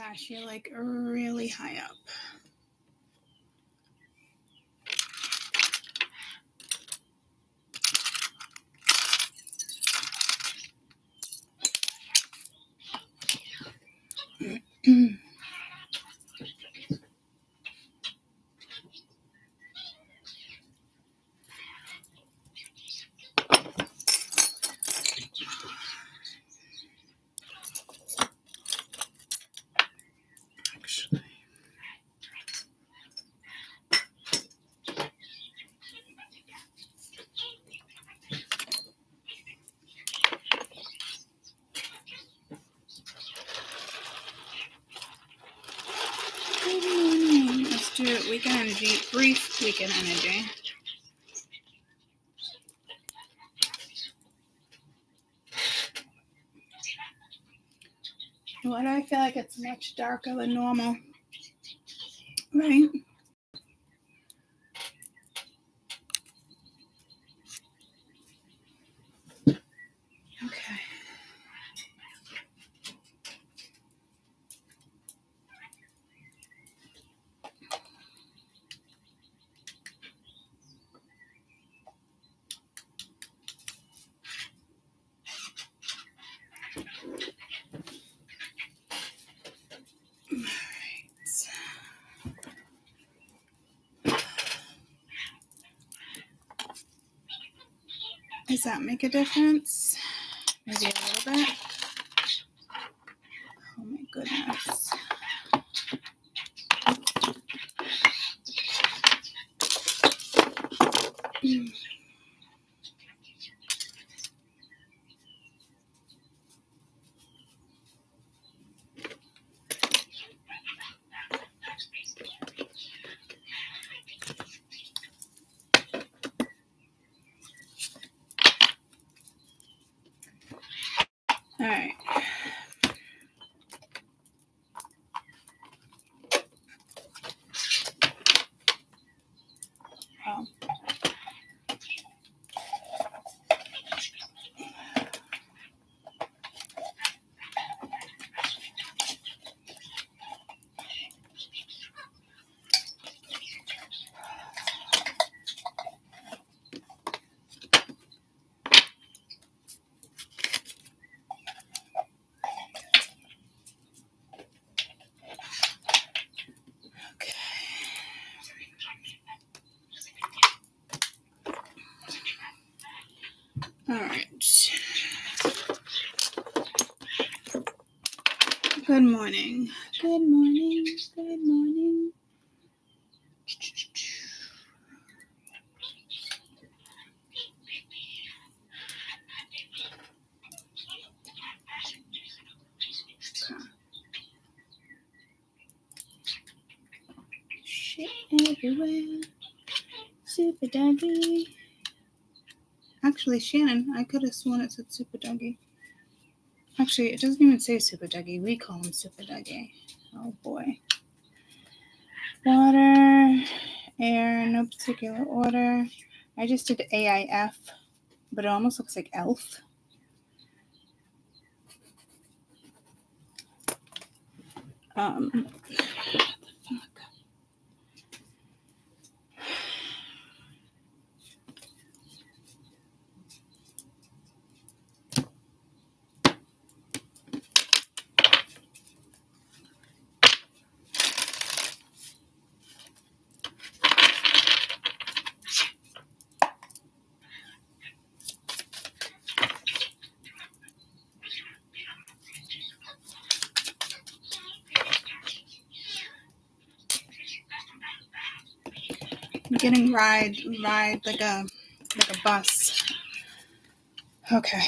gosh, you're like really high up. Let's do weekend energy, brief weekend energy. Why do I feel like it's much darker than normal? Right? Okay. Does that make a difference? Maybe a little bit. Oh my goodness. All right. Well, all right. Good morning. Good morning. Good morning. Shit everywhere. Super doggy. Actually, Shannon, I could have sworn it said super doggy. Actually, it doesn't even say super doggy. We call him super doggy. Oh boy. Water, air, no particular order. I just did AIF, but it almost looks like ELF. What the fuck? I'm getting ride like a bus. Okay.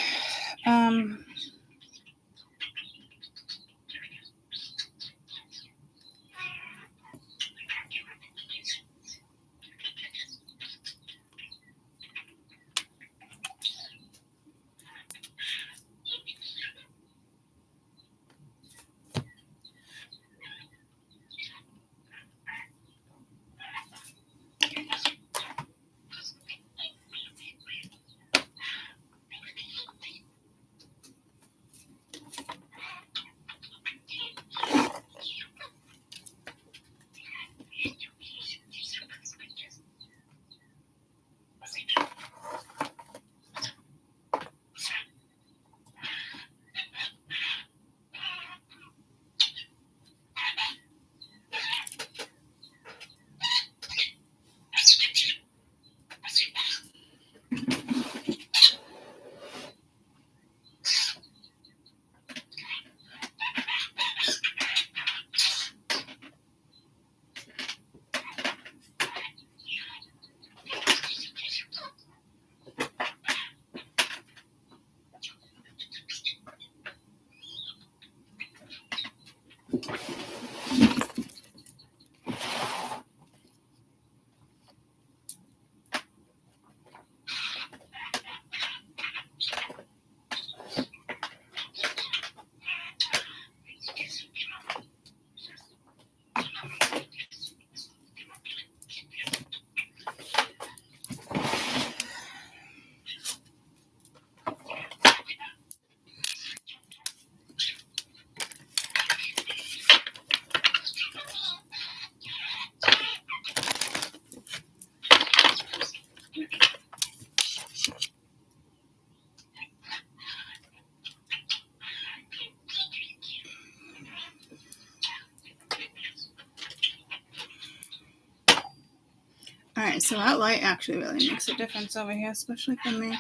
Alright, so that light actually really makes a difference over here, especially for me.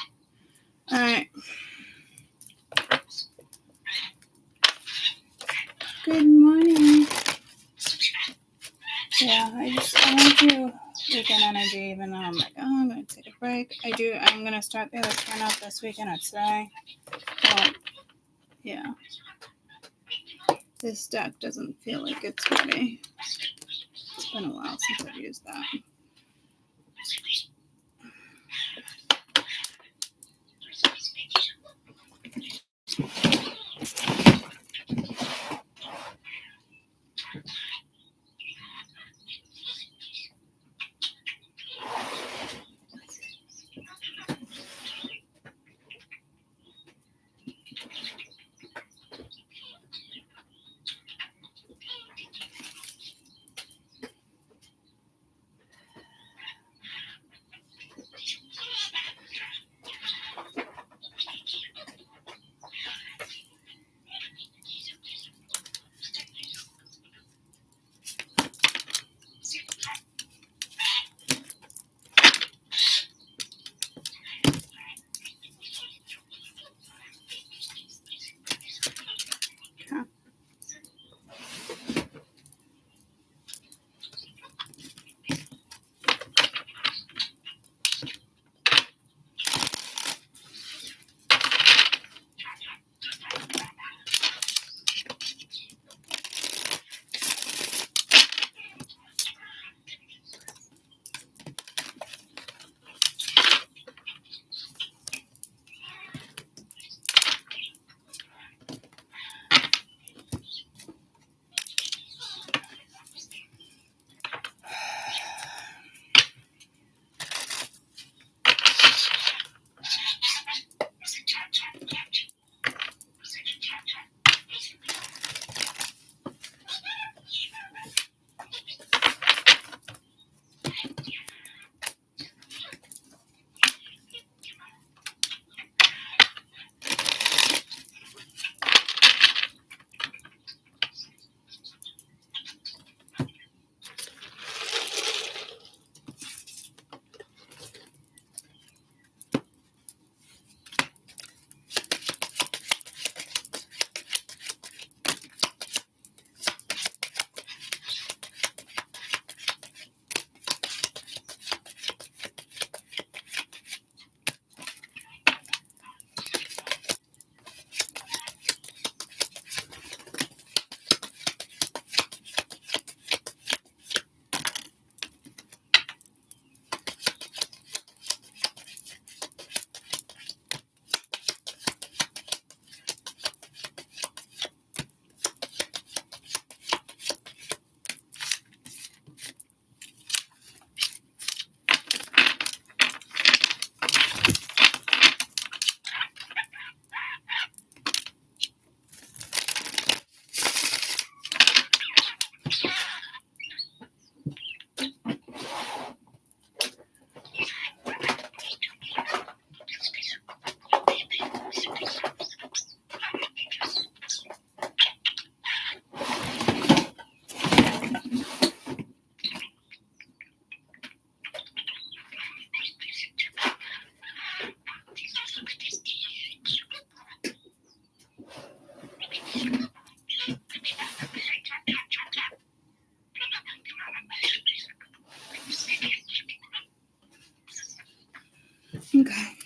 Alright. Good morning. Yeah, I went through weekend energy, even though I'm like, oh, I'm going to take a break. I'm going to start the other turn up this weekend at today. Well, yeah. This deck doesn't feel like it's ready. It's been a while since I've used that. Okay.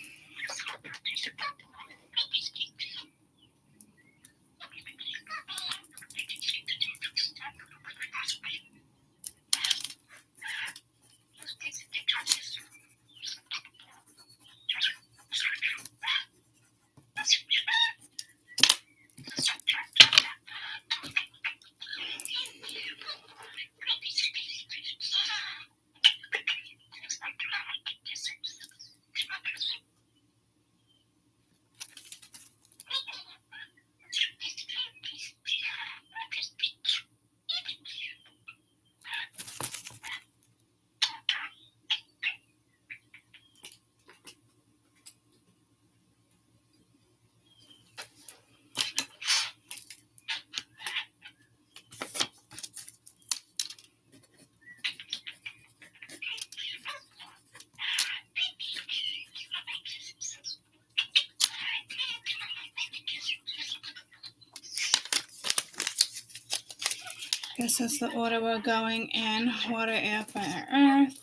guess that's the order we're going in. Water, air, fire, earth.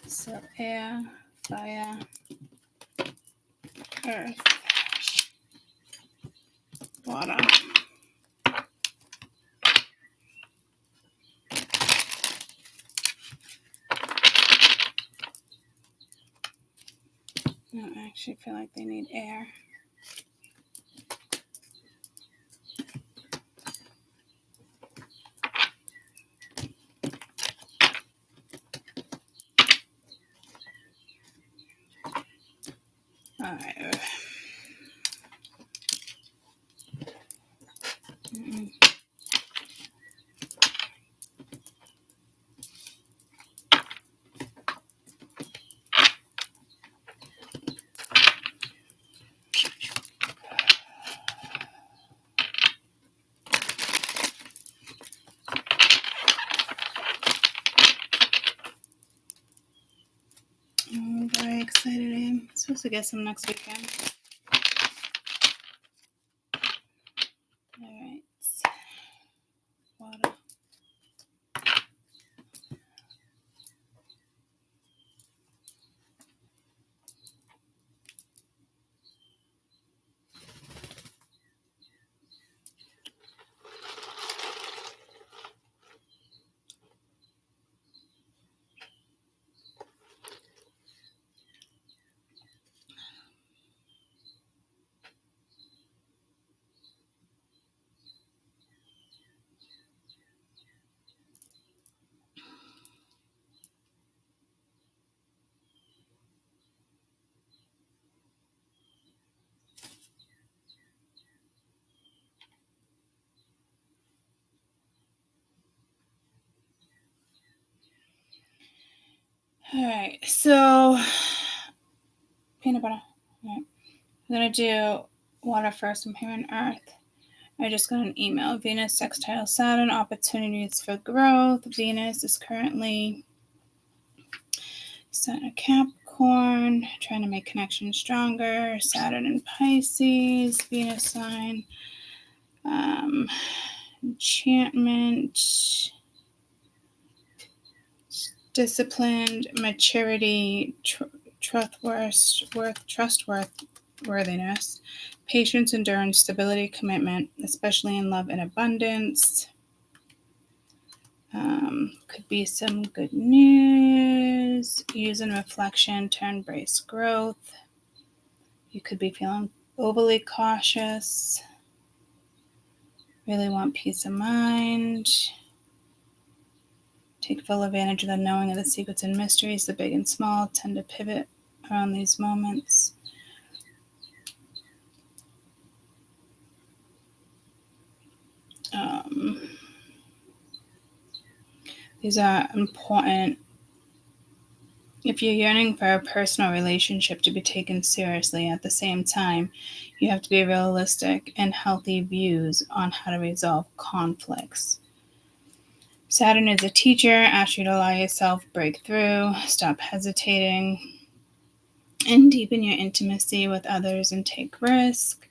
So air, fire, earth, water. No, I actually feel like they need air. All right. I'm very excited. I'm supposed to get some next weekend. All right. Water. All right, so peanut butter. All right. I'm going to do water first. I'm here on Earth. I just got an email. Venus, Sextile, Saturn, opportunities for growth. Venus is currently Saturn, Capricorn, trying to make connections stronger. Saturn in Pisces, Venus sign. Enchantment. Disciplined, maturity, trustworthiness, patience, endurance, stability, commitment, especially in love and abundance. Could be some good news. Use and reflection to embrace growth. You could be feeling overly cautious. Really want peace of mind. Take full advantage of the knowing of the secrets and mysteries. The big and small tend to pivot around these moments. These are important If you're yearning for a personal relationship to be taken seriously, at the same time, you have to be realistic and healthy views on how to resolve conflicts. Saturn is a teacher, asks you to allow yourself break through, stop hesitating, and deepen your intimacy with others and take risk.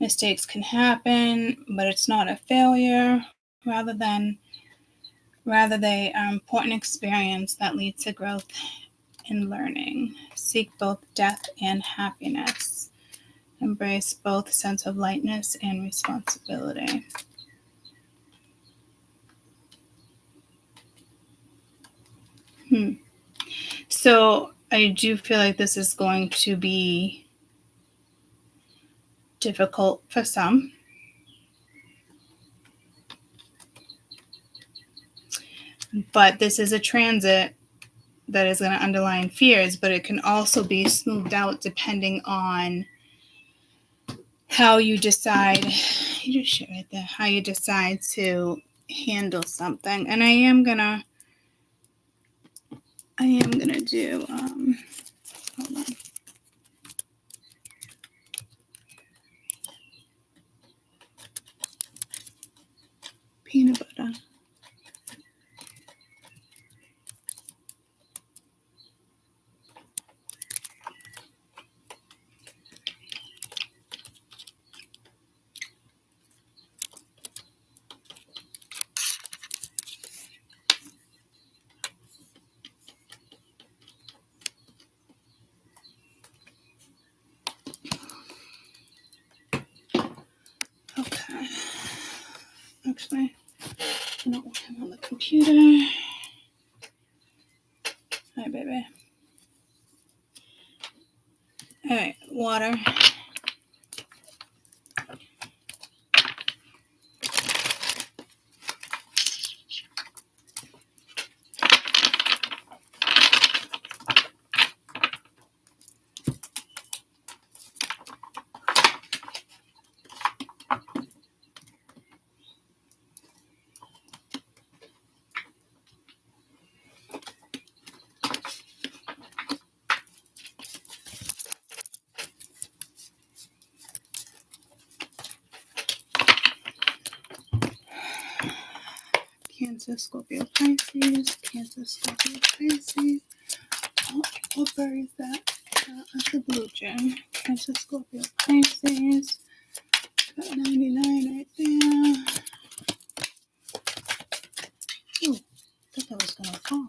Mistakes can happen, but it's not a failure. Rather, they are important experience that leads to growth and learning. Seek both depth and happiness. Embrace both sense of lightness and responsibility. So I do feel like this is going to be difficult for some. But this is a transit that is going to underline fears, but it can also be smoothed out depending on how you decide, you just shit right there, how you decide to handle something. And I am gonna do, hold on. Peanut butter. Okay. Actually, I don't want him on the computer. Hi, baby. All right, water. Cancer, Scorpio, Pisces. Cancer, Scorpio, Pisces. Oh, what bird is that? That's a blue jay. Cancer, Scorpio, Pisces. Got 99 right there. Ooh, I thought that was going to fall.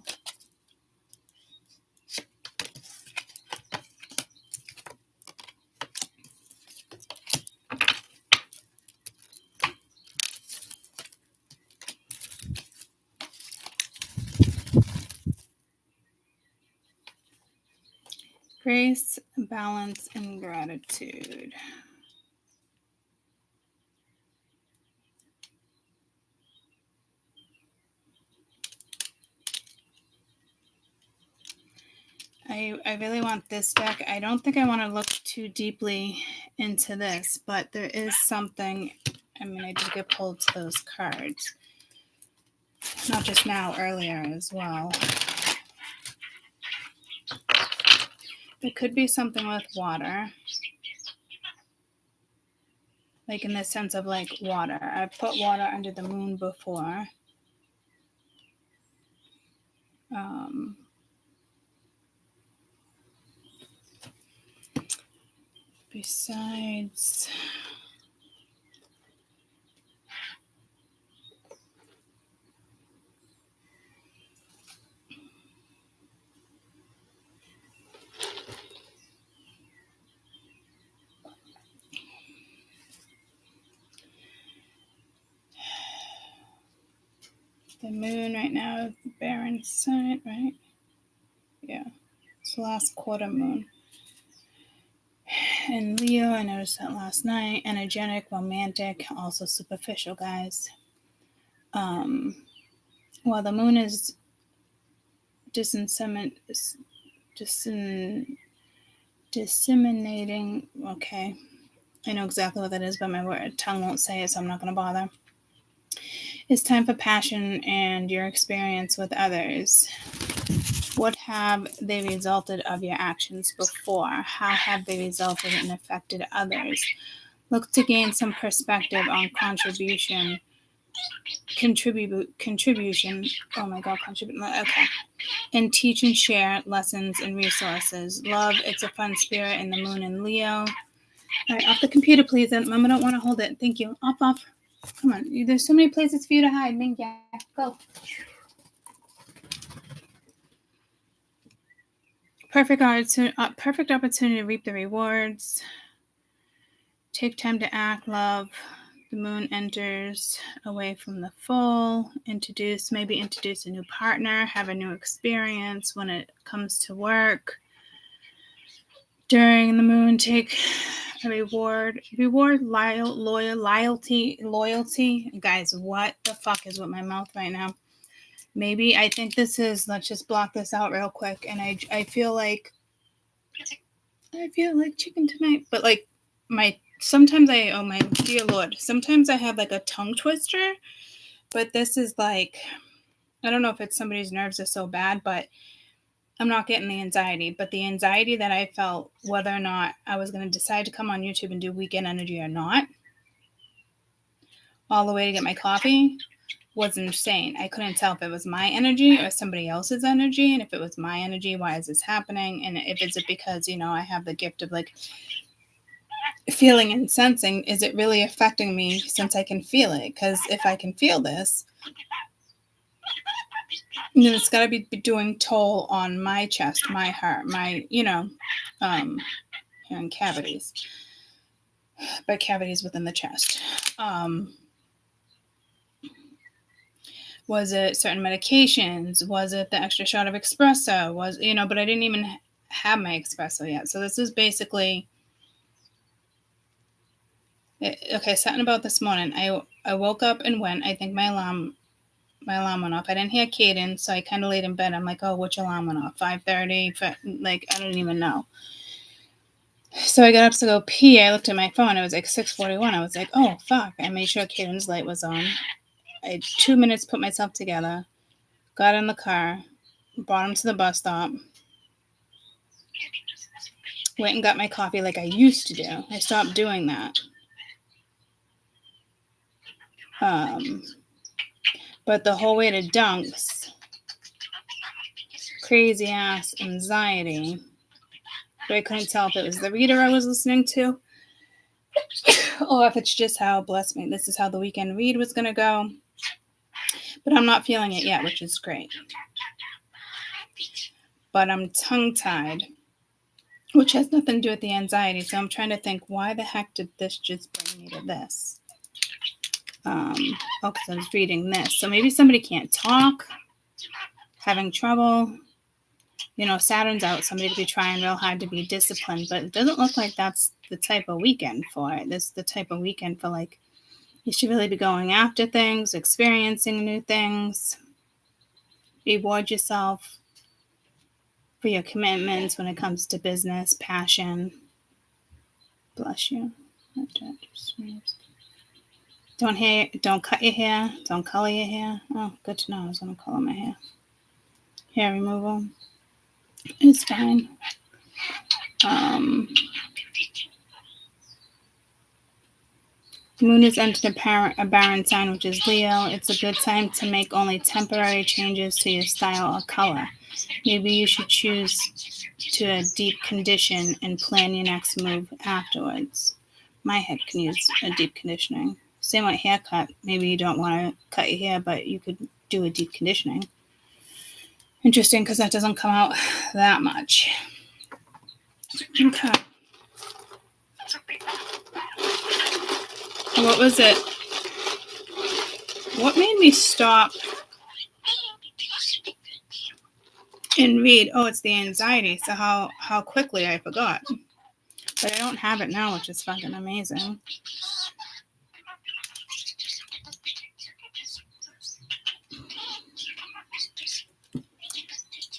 Grace, balance, and gratitude. I really want this deck. I don't think I want to look too deeply into this, but there is something. I mean, I did get pulled to those cards. Not just now, earlier as well. There could be something with water. Like in the sense of like water. I've put water under the moon before. Besides, the moon right now is barren sign, right? Yeah, it's the last quarter moon. And Leo, I noticed that last night. Energetic, romantic, also superficial, guys. While the moon is disseminating, okay, I know exactly what that is, but my tongue won't say it, so I'm not going to bother. It's time for passion and your experience with others. What have they resulted of your actions before? How have they resulted and affected others? Look to gain some perspective on contribution. Oh my God, contribute. Okay. And teach and share lessons and resources. Love, it's a fun spirit in the moon in Leo. All right, off the computer, please. Mama don't want to hold it. Thank you. Off. Come on. There's so many places for you to hide. Minka, go. Perfect opportunity to reap the rewards. Take time to act, love. The moon enters away from the full. Maybe introduce a new partner. Have a new experience when it comes to work. During the moon, take a reward. Loyalty. Guys, what the fuck is with my mouth right now? Maybe I think this is, let's just block this out real quick. And I feel like chicken tonight. But like my dear Lord, sometimes I have like a tongue twister. But this is like, I don't know if it's somebody's nerves are so bad, but I'm not getting the anxiety. But the anxiety that I felt, whether or not I was going to decide to come on YouTube and do weekend energy or not, all the way to get my coffee, was insane. I couldn't tell if it was my energy or somebody else's energy. And if it was my energy, why is this happening? And if it's because, I have the gift of like feeling and sensing, is it really affecting me since I can feel it? Because if I can feel this, it's got to be doing toll on my chest, my heart, my, here in cavities, but cavities within the chest. Was it certain medications? Was it the extra shot of espresso? But I didn't even have my espresso yet. So this is basically, something about this morning. I woke up and went, I think my alarm went off. I didn't hear Caden, so I kind of laid in bed. I'm like, oh, which alarm went off? 5:30? Like, I don't even know. So I got up to go pee. I looked at my phone. It was like 6:41. I was like, oh, fuck. I made sure Caden's light was on. I had 2 minutes to put myself together. Got in the car. Brought him to the bus stop. Went and got my coffee like I used to do. I stopped doing that. But the whole way to Dunks, crazy ass anxiety. But I couldn't tell if it was the reader I was listening to or if it's just how, bless me, this is how the weekend read was going to go. But I'm not feeling it yet, which is great. But I'm tongue-tied, which has nothing to do with the anxiety. So I'm trying to think, why the heck did this just bring me to this? Because I was reading this. So maybe somebody can't talk, having trouble. Saturn's out. Somebody could be trying real hard to be disciplined, but it doesn't look like that's the type of weekend for it. This is the type of weekend for, like, you should really be going after things, experiencing new things, reward yourself for your commitments when it comes to business, passion. Bless you. Don't cut your hair. Don't color your hair. Oh, good to know. I was going to color my hair. Hair removal. It's fine. Moon is entered a barren sign, which is Leo. It's a good time to make only temporary changes to your style or color. Maybe you should choose to a deep condition and plan your next move afterwards. My head can use a deep conditioning. Same with haircut. Maybe you don't want to cut your hair, but you could do a deep conditioning. Interesting, because that doesn't come out that much. Okay. What was it? What made me stop and read? Oh, it's the anxiety. So how quickly I forgot. But I don't have it now, which is fucking amazing.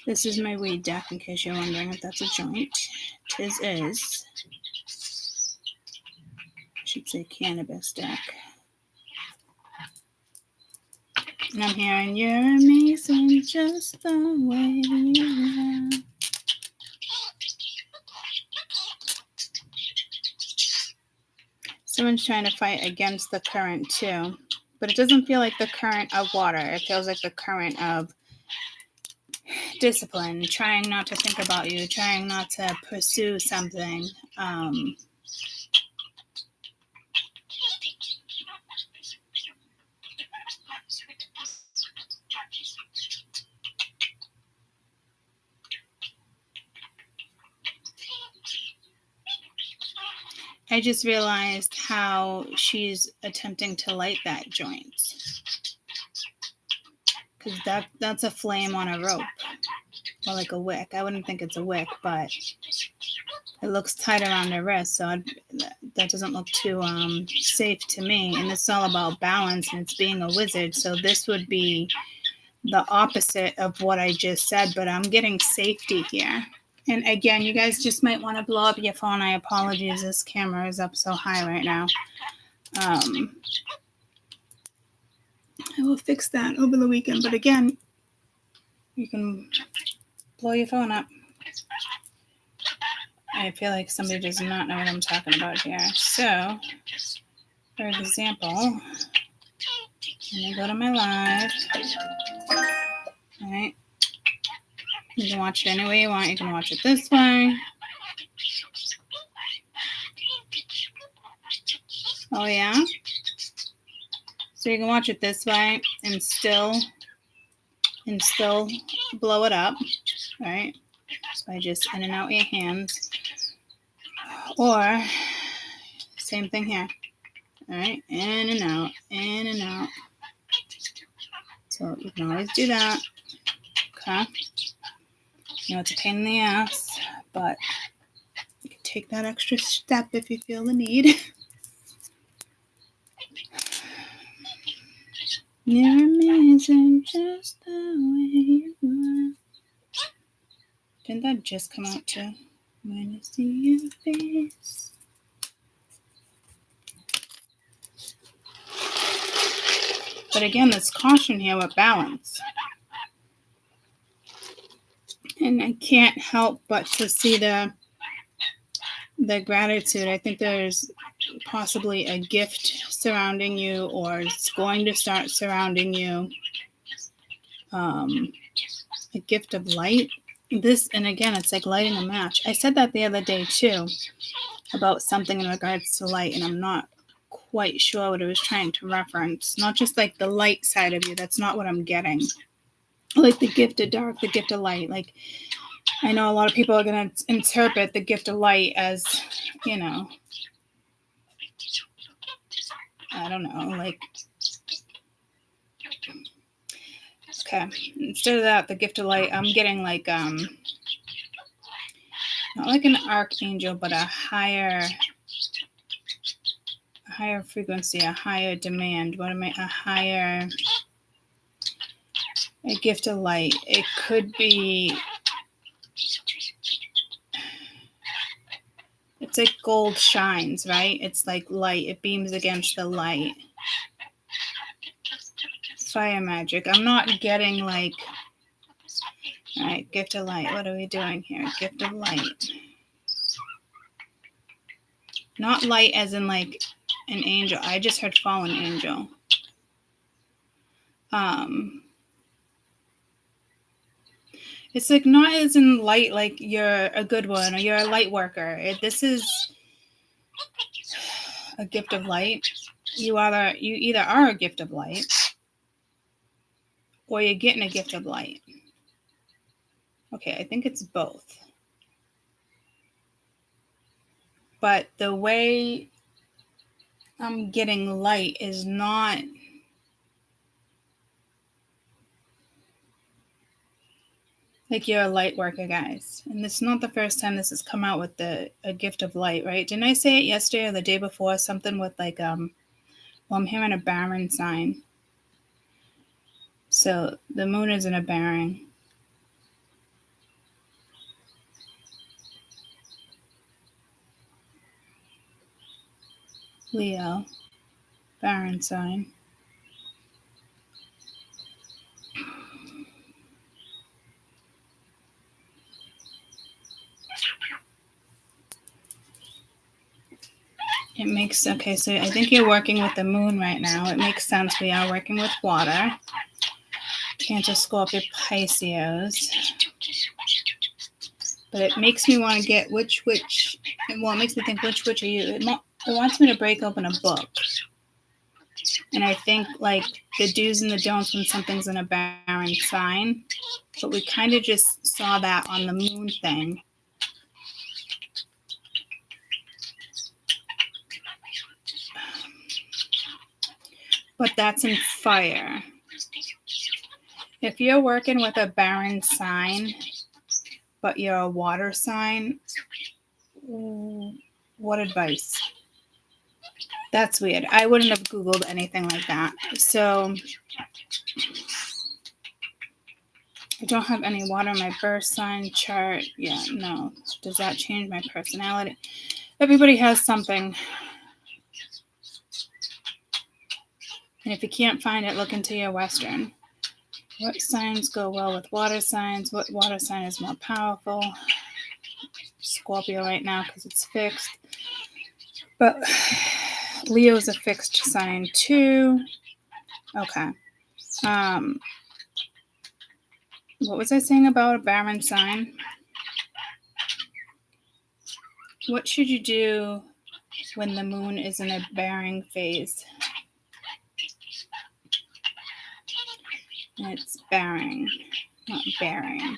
This is my weed deck, in case you're wondering if that's a joint. Tis is. I should say cannabis deck. And I'm hearing, you're amazing just the way you are. Someone's trying to fight against the current too. But it doesn't feel like the current of water. It feels like the current of discipline, trying not to think about you, trying not to pursue something. I just realized how she's attempting to light that joint. Because that's a flame on a rope. Or like a wick. I wouldn't think it's a wick, but it looks tight around her wrist, so that doesn't look too safe to me. And it's all about balance, and it's being a wizard, so this would be the opposite of what I just said, but I'm getting safety here. And again, you guys just might want to blow up your phone. I apologize, this camera is up so high right now. I will fix that over the weekend, but again, you can blow your phone up. I feel like somebody does not know what I'm talking about here. So, for example, let me go to my live. All right. You can watch it any way you want. You can watch it this way. Oh, yeah? So you can watch it this way and still blow it up, right? By just in and out your hands. Or, same thing here. All right? In and out, in and out. So you can always do that. Okay? You know, it's a pain in the ass, but you can take that extra step if you feel the need. You're amazing just the way you are. Didn't that just come out too? When I see your face. But again, there's caution here with balance. And I can't help but to see the gratitude. I think there's possibly a gift surrounding you, or it's going to start surrounding you. A gift of light. This, and again, it's like lighting a match. I said that the other day too, about something in regards to light, and I'm not quite sure what I was trying to reference. Not just like the light side of you. That's not what I'm getting. Like the gift of dark, the gift of light. Like, I know a lot of people are going to interpret the gift of light as, you know, I don't know, like, okay, instead of that, the gift of light, I'm getting like, not like an archangel, but a higher frequency, a higher demand. A gift of light. It could be, it's like gold shines, right? It's like light. It beams against the light. Fire magic. I'm not getting like, all right, gift of light. What are we doing here? Gift of light. Not light as in like an angel. I just heard fallen angel. It's like not as in light, like you're a good one or you're a light worker. This is a gift of light. You either are a gift of light, or you're getting a gift of light. Okay, I think it's both. But the way I'm getting light is not like you're a light worker, guys. And this is not the first time this has come out with a gift of light, right? Didn't I say it yesterday or the day before? Something with like, well, I'm hearing a barren sign. So the moon is in a barren. Leo, barren sign. makes, okay, so I think you're working with the moon right now. It makes sense. We are working with water. Cancer, Scorpio, Pisces. But it makes me want to get which, well, it makes me think which are you? It wants me to break open a book. And I think, like, the do's and the don'ts when something's in a barren sign. But we kind of just saw that on the moon thing. But that's in fire. If you're working with a barren sign, but you're a water sign, what advice? That's weird. I wouldn't have Googled anything like that. So I don't have any water in my birth sign chart. Yeah, no. Does that change my personality? Everybody has something. And if you can't find it, look into your Western. What signs go well with water signs? What water sign is more powerful? Scorpio right now because it's fixed. But Leo's a fixed sign too. Okay. What was I saying about a barren sign? What should you do when the moon is in a bearing phase? It's bearing, not bearing.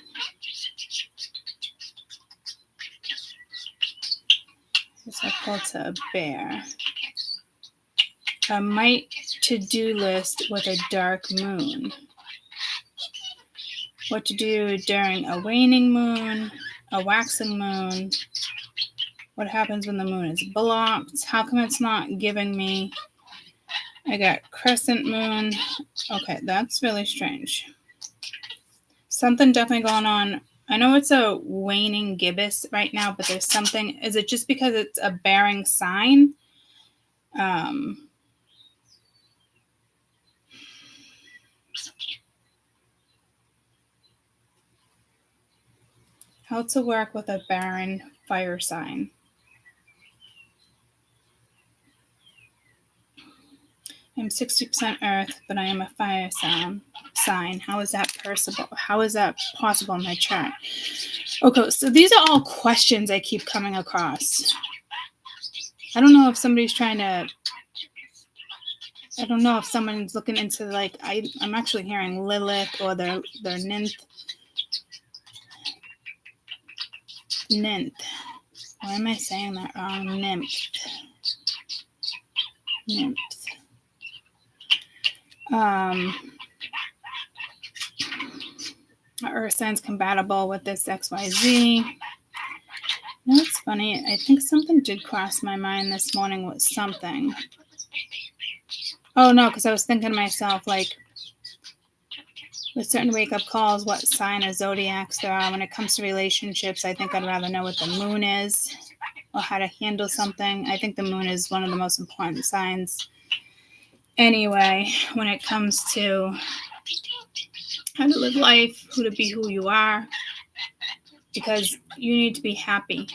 It's equal to a bear. A might to-do list with a dark moon. What to do during a waning moon, a waxing moon. What happens when the moon is blocked? How come it's not giving me? I got crescent moon. Okay, that's really strange. Something definitely going on. I know it's a waning gibbous right now, but there's something. Is it just because it's a bearing sign? How to work with a barren fire sign. I'm 60% earth, but I am a fire sign. How is that possible? How is that possible in my chart? Okay, so these are all questions I keep coming across. I don't know if somebody's trying to. I don't know if someone's looking into, like, I'm actually hearing Lilith or their nymph. Nymph. Why am I saying that wrong? Nymph. Earth sign's compatible with this XYZ. No, it's funny. I think something did cross my mind this morning with something. Oh, no, because I was thinking to myself, like, with certain wake-up calls, what sign of zodiacs there are. When it comes to relationships, I think I'd rather know what the moon is or how to handle something. I think the moon is one of the most important signs. Anyway, when it comes to how to live life, who to be who you are, because you need to be happy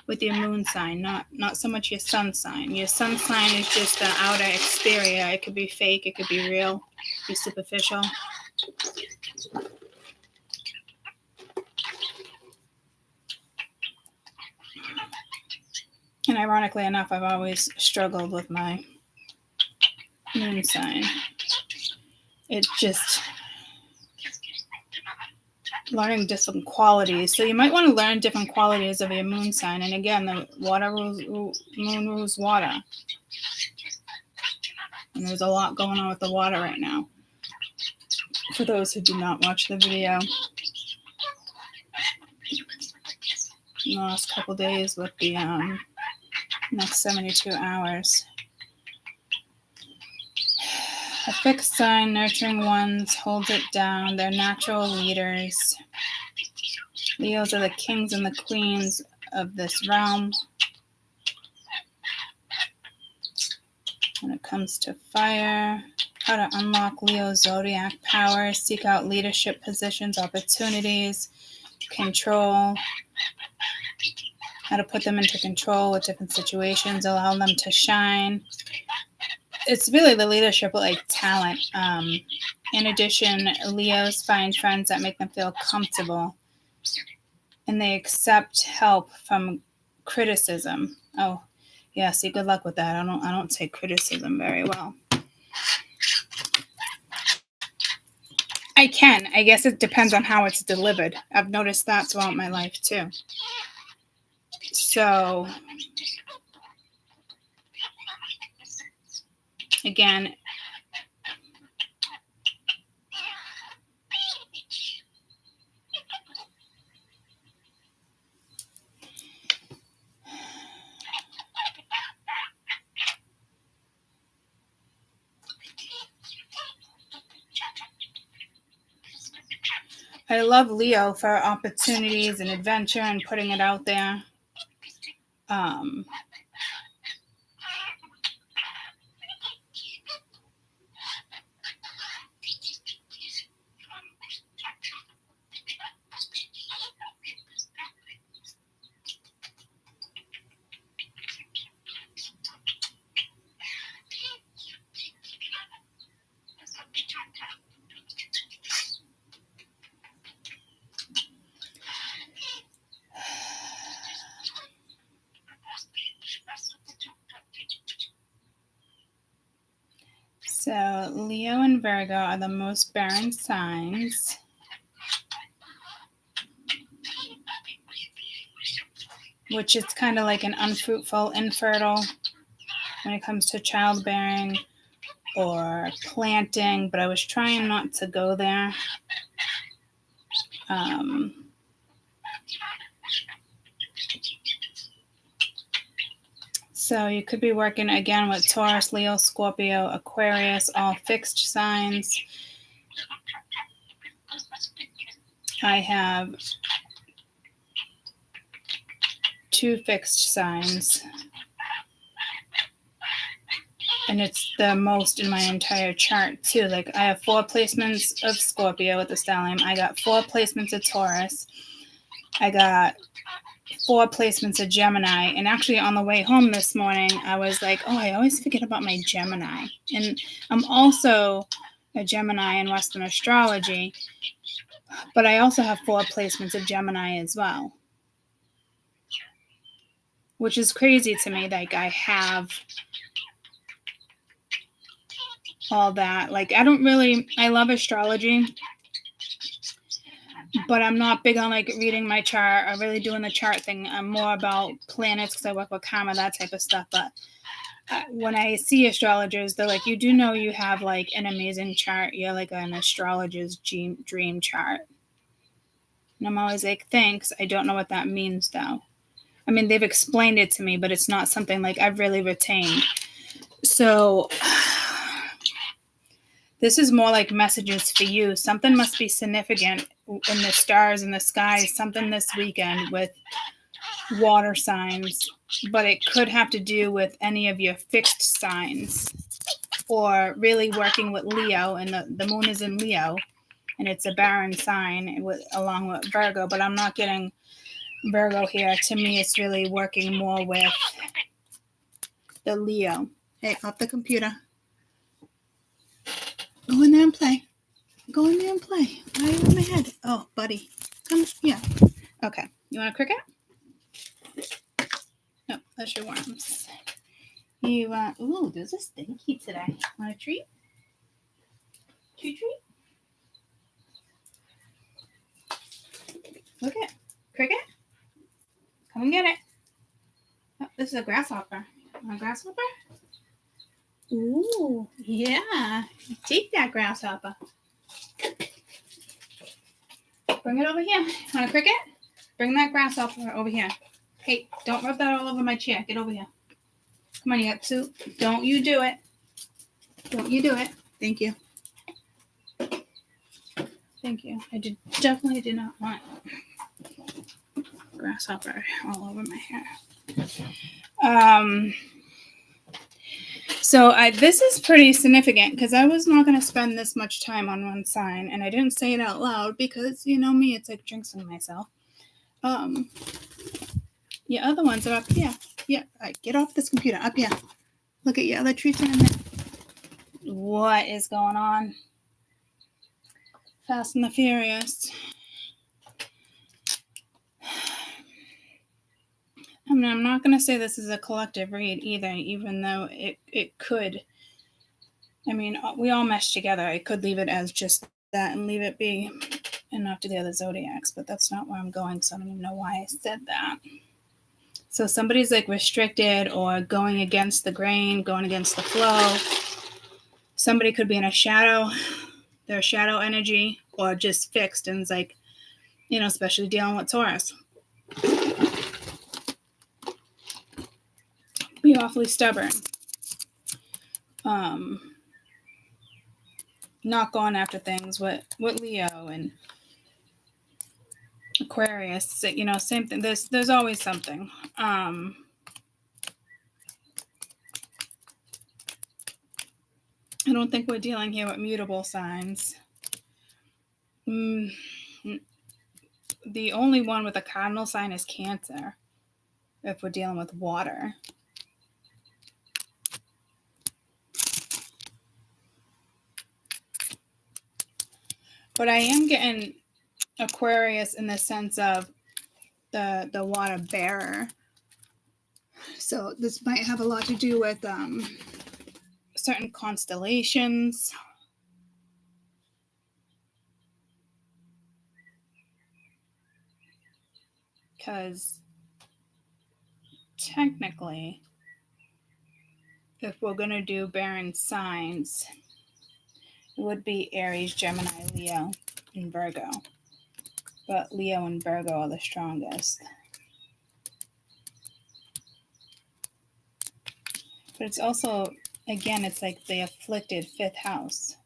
with your moon sign, not so much your sun sign. Your sun sign is just the outer exterior. It could be fake, it could be real, it could be superficial. And ironically enough, I've always struggled with my moon sign. It's just learning different qualities. So you might want to learn different qualities of your moon sign. And again, the moon rules water. And there's a lot going on with the water right now. For those who did not watch the video in the last couple days with the next 72 hours. A fixed sign, nurturing ones, holds it down. They're natural leaders. Leos are the kings and the queens of this realm. When it comes to fire, how to unlock Leo's zodiac power, seek out leadership positions, opportunities, control. how to put them into control with different situations, allow them to shine. It's really the leadership like talent. In addition, Leos find friends that make them feel comfortable, and they accept help from criticism. Oh, yeah. See, good luck with that. I don't take criticism very well. I can. I guess it depends on how it's delivered. I've noticed that throughout my life too. So, again, I love Leo for opportunities and adventure and putting it out there. So Leo and Virgo are the most barren signs. Which is kind of like an unfruitful, infertile when it comes to childbearing or planting, but I was trying not to go there. So you could be working again with Taurus, Leo, Scorpio, Aquarius, all fixed signs. I have 2 fixed signs. And it's the most in my entire chart too. Like I have 4 placements of Scorpio with the stellium. I got 4 placements of Taurus. I got 4 placements of Gemini. And actually on the way home this morning, I was like, oh, I always forget about my Gemini. And I'm also a Gemini in Western astrology, but I also have 4 placements of Gemini as well. Which is crazy to me. Like I have all that. Like I love astrology, but I'm not big on like reading my chart or really doing the chart thing. I'm more about planets because I work with karma, that type of stuff. But when I see astrologers, they're like, you do know you have like an amazing chart. You're like an astrologer's dream chart. And I'm always like, thanks. I don't know what that means though. I mean, they've explained it to me, but it's not something like I've really retained. So this is more like messages for you. Something must be significant in the stars and the skies, something this weekend with water signs, but it could have to do with any of your fixed signs or really working with Leo, and the moon is in Leo and it's a barren sign along with Virgo, but I'm not getting Virgo here. To me, it's really working more with the Leo. Hey, off the computer. Go in there and play. Go in there and play. Why are you in my head? Oh, buddy. Come here. Okay. You want a cricket? No, that's your worms. You want... Ooh, there's a stinky today. Want a treat? Treat? Look at cricket. Come and get it. Oh, this is a grasshopper. Want a grasshopper? Ooh, yeah. Take that grasshopper. Bring it over here. Want a cricket? Bring that grasshopper over here. Hey, don't rub that all over my chair. Get over here. Come on, you got 2. Don't you do it. Don't you do it. Thank you. Thank you. I definitely did not want grasshopper all over my hair. So this is pretty significant because I was not going to spend this much time on one sign, and I didn't say it out loud because, you know me, it's like jinxing myself. Your other ones are up here. Yeah, get off this computer. Up here. Look at your other treats in there. What is going on? Fast and the Furious. I mean, I'm not going to say this is a collective read either, even though it could. I mean, we all mesh together. I could leave it as just that and leave it be and not do the other zodiacs, but that's not where I'm going, so I don't even know why I said that. So somebody's like restricted or going against the grain, going against the flow. Somebody could be in a shadow, their shadow energy, or just fixed and it's like, you know, especially dealing with Taurus. Be awfully stubborn. Not going after things with Leo and Aquarius, you know, same thing. There's always something. I don't think we're dealing here with mutable signs. The only one with a cardinal sign is Cancer, if we're dealing with water. But I am getting Aquarius in the sense of the water bearer. So this might have a lot to do with certain constellations. Because technically, if we're going to do barren signs, it would be Aries, Gemini, Leo, and Virgo. But Leo and Virgo are the strongest. But it's also, again, it's like the afflicted fifth house.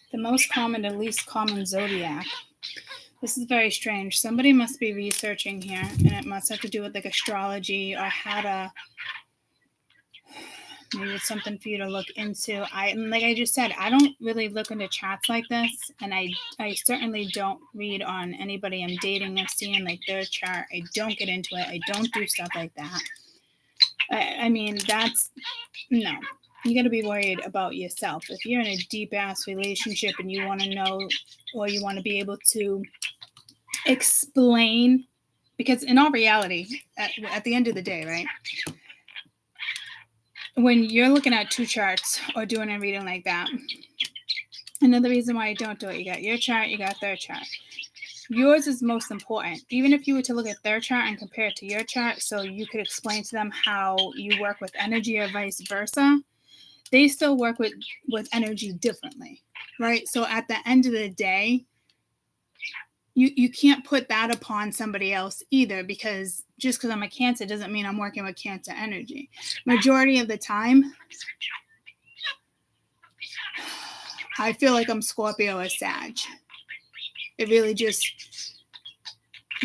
The most common and least common zodiac. This is very strange. Somebody must be researching here, and it must have to do with like astrology or how to. Maybe it's something for you to look into. Like I just said, I don't really look into charts like this, and I certainly don't read on anybody I'm dating or seeing like their chart. I don't get into it. I don't do stuff like that. I mean, that's no. You got to be worried about yourself. If you're in a deep ass relationship and you want to know, or you want to be able to explain, because in all reality, at the end of the day, right? When you're looking at two charts or doing a reading like that, another reason why I don't do it, you got your chart, you got their chart. Yours is most important. Even if you were to look at their chart and compare it to your chart, so you could explain to them how you work with energy or vice versa, they still work with energy differently, right? So at the end of the day, you can't put that upon somebody else either, because just because I'm a Cancer doesn't mean I'm working with Cancer energy. Majority of the time, I feel like I'm Scorpio or Sag. It really just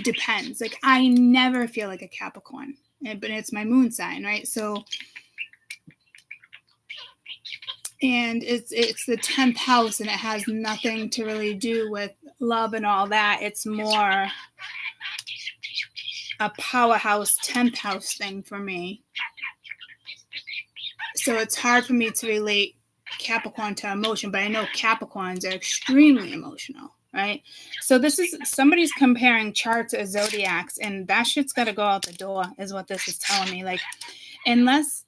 depends. Like I never feel like a Capricorn, but it's my moon sign, right? So, and it's the 10th house, and it has nothing to really do with love and all that. It's more a powerhouse 10th house thing for me. So it's hard for me to relate Capricorn to emotion, but I know Capricorns are extremely emotional, right? So this is, somebody's comparing charts as zodiacs, and that shit's got to go out the door, is what this is telling me. Like, unless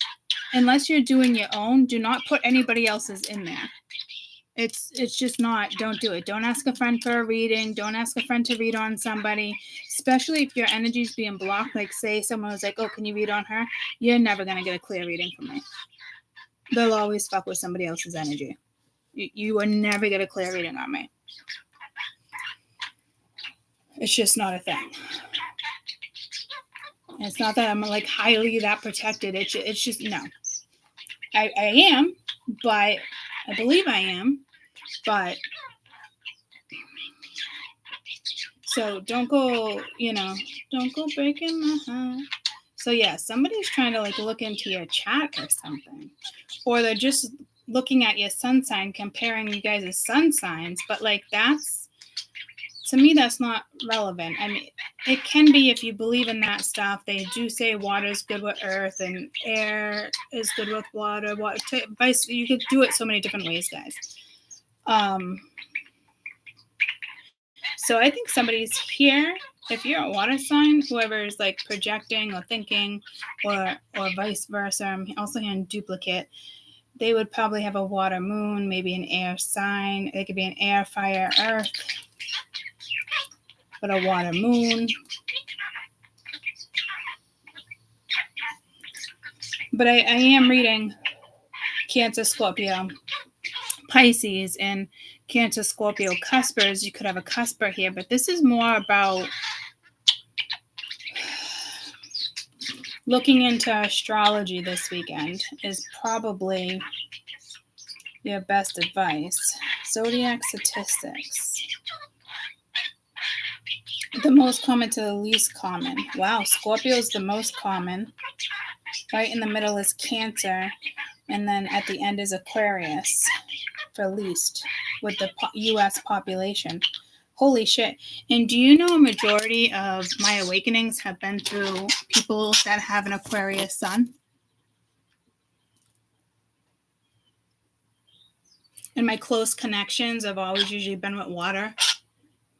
you're doing your own, do not put anybody else's in there. It's just not, don't do it. Don't ask a friend for a reading. Don't ask a friend to read on somebody, especially if your energy's being blocked. Like say someone was like, oh, can you read on her? You're never going to get a clear reading from me. They'll always fuck with somebody else's energy. You will never get a clear reading on me. It's just not a thing. And it's not that I'm like highly that protected. It's just, no. I am, but I believe I am, but so don't go breaking my heart. So yeah, somebody's trying to like look into your chat or something. Or they're just looking at your sun sign, comparing you guys' sun signs. But like that's, to me, that's not relevant. I mean, it can be if you believe in that stuff. They do say water is good with earth and air is good with water. You could do it so many different ways, guys. So I think somebody's here. If you're a water sign, whoever is like projecting or thinking or vice versa, I'm also hearing duplicate, they would probably have a water moon, maybe an air sign. It could be an air, fire, earth, but a water moon. But I am reading Cancer, Scorpio, Pisces, and Cancer, Scorpio, cuspers. You could have a cusper here, but this is more about looking into astrology this weekend is probably your best advice. Zodiac statistics. The most common to the least common. Wow, Scorpio is the most common. Right in the middle is Cancer, and then at the end is Aquarius for least with the U.S. population. Holy shit. And do you know a majority of my awakenings have been through people that have an Aquarius sun? And my close connections have always usually been with water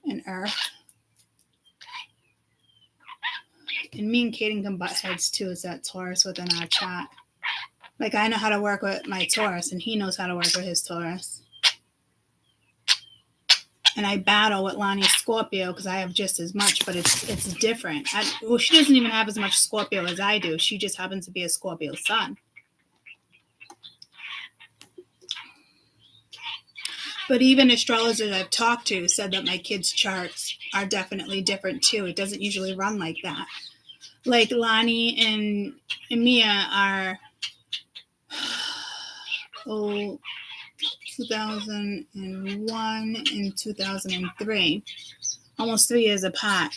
and earth. And me and Kaden can butt heads too. It's that Taurus within our chat. Like I know how to work with my Taurus and he knows how to work with his Taurus. And I battle with Lonnie's Scorpio because I have just as much, but it's different. She doesn't even have as much Scorpio as I do. She just happens to be a Scorpio sun. But even astrologers I've talked to said that my kids' charts are definitely different too. It doesn't usually run like that. Like Lonnie and Mia are 2001 and 2003, almost 3 years apart.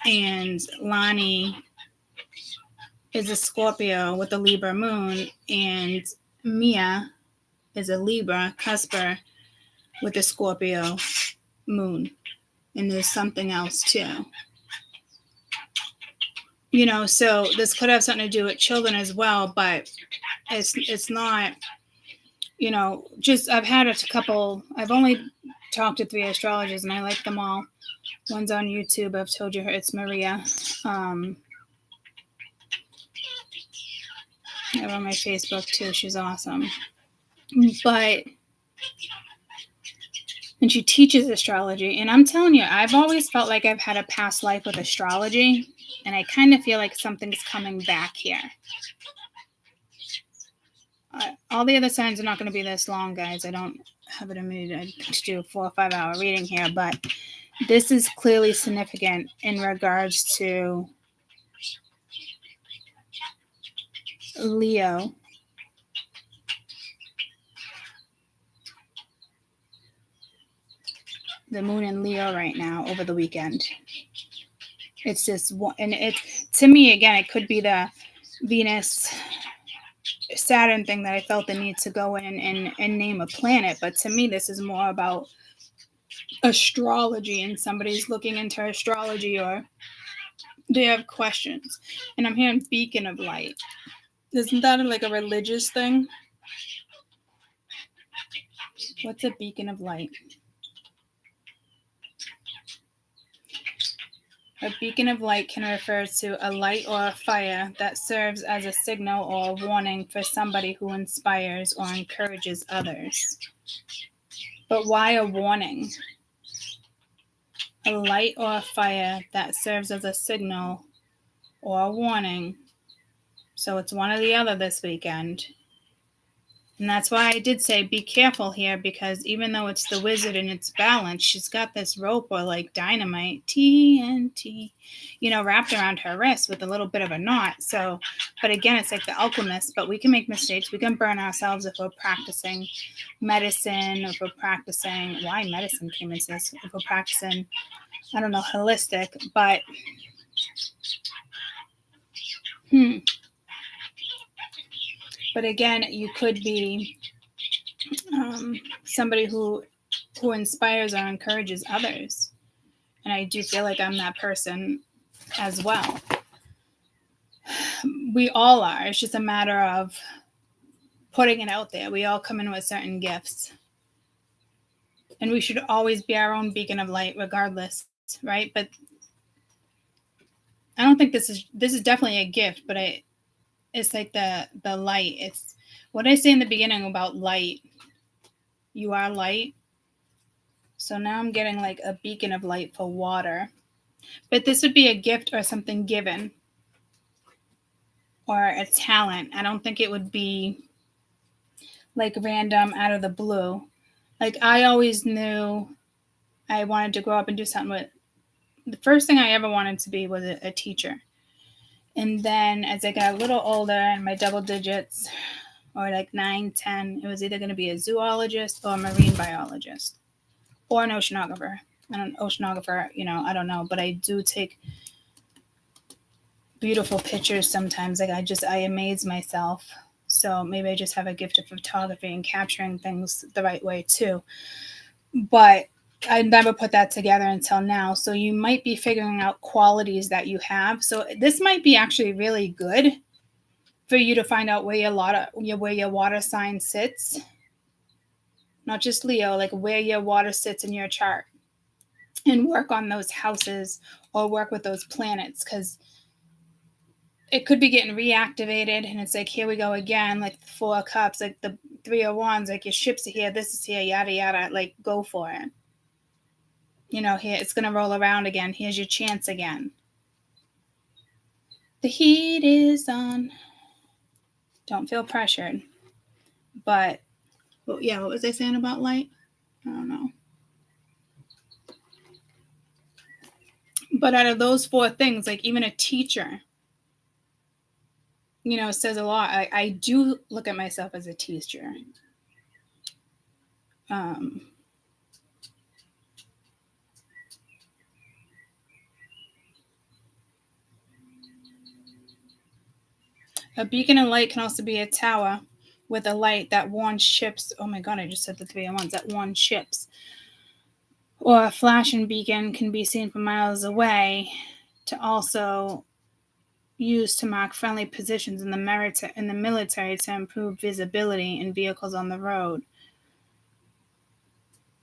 And Lonnie is a Scorpio with a Libra moon, and Mia is a Libra cusper with a Scorpio moon. And there's something else too. You know, so this could have something to do with children as well, but it's not, you know, just I've only talked to 3 astrologers and I like them all. One's on YouTube. I've told you her, it's Maria. I have her on my Facebook too. She's awesome. And she teaches astrology. And I'm telling you, I've always felt like I've had a past life with astrology. And I kind of feel like something's coming back here. All the other signs are not going to be this long, guys. I don't have it in me to do a 4 or 5 hour reading here. But this is clearly significant in regards to Leo. The moon in Leo right now over the weekend. It's just one, and it to me again, it could be the Venus Saturn thing that I felt the need to go in and name a planet. But to me, this is more about astrology, and somebody's looking into astrology or they have questions. And I'm hearing beacon of light. Isn't that like a religious thing? What's a beacon of light? A beacon of light can refer to a light or a fire that serves as a signal or a warning for somebody who inspires or encourages others. But why a warning? A light or a fire that serves as a signal or a warning. So it's one or the other this weekend. And that's why I did say be careful here, because even though it's the wizard and it's balanced, she's got this rope or like dynamite, TNT, you know, wrapped around her wrist with a little bit of a knot. So, but again, it's like the alchemist, but we can make mistakes. We can burn ourselves if we're practicing medicine, if we're practicing, why medicine came into this, if we're practicing, I don't know, holistic, but But again, you could be somebody who inspires or encourages others. And I do feel like I'm that person as well. We all are. It's just a matter of putting it out there. We all come in with certain gifts. And we should always be our own beacon of light regardless, right? But I don't think this is definitely a gift, but it's like the light. It's what I say in the beginning about light. You are light. So now I'm getting like a beacon of light for water. But this would be a gift or something given. Or a talent. I don't think it would be like random out of the blue. Like I always knew I wanted to grow up and do something with. The first thing I ever wanted to be was a teacher. And then as I got a little older and my double digits, or like 9, 10, it was either going to be a zoologist or a marine biologist or an oceanographer. I don't know, but I do take beautiful pictures sometimes. Like I amaze myself. So maybe I just have a gift of photography and capturing things the right way too. But I never put that together until now. So you might be figuring out qualities that you have. So this might be actually really good for you to find out where your water sign sits. Not just Leo, like where your water sits in your chart. And work on those houses or work with those planets, because it could be getting reactivated and it's like, here we go again, like the 4 of Cups, like the 3 of Wands, like your ships are here, this is here, yada, yada, like go for it. Here, it's going to roll around again. Here's your chance again. The heat is on. Don't feel pressured. But, well, yeah, what was I saying about light? I don't know. But out of those 4 things, like even a teacher, says a lot. I do look at myself as a teacher. A beacon of light can also be a tower with a light that warns ships. Oh my God, I just said the 3 of Wands, that warns ships. Or a flashing beacon can be seen from miles away to also use to mark friendly positions in the military to improve visibility in vehicles on the road.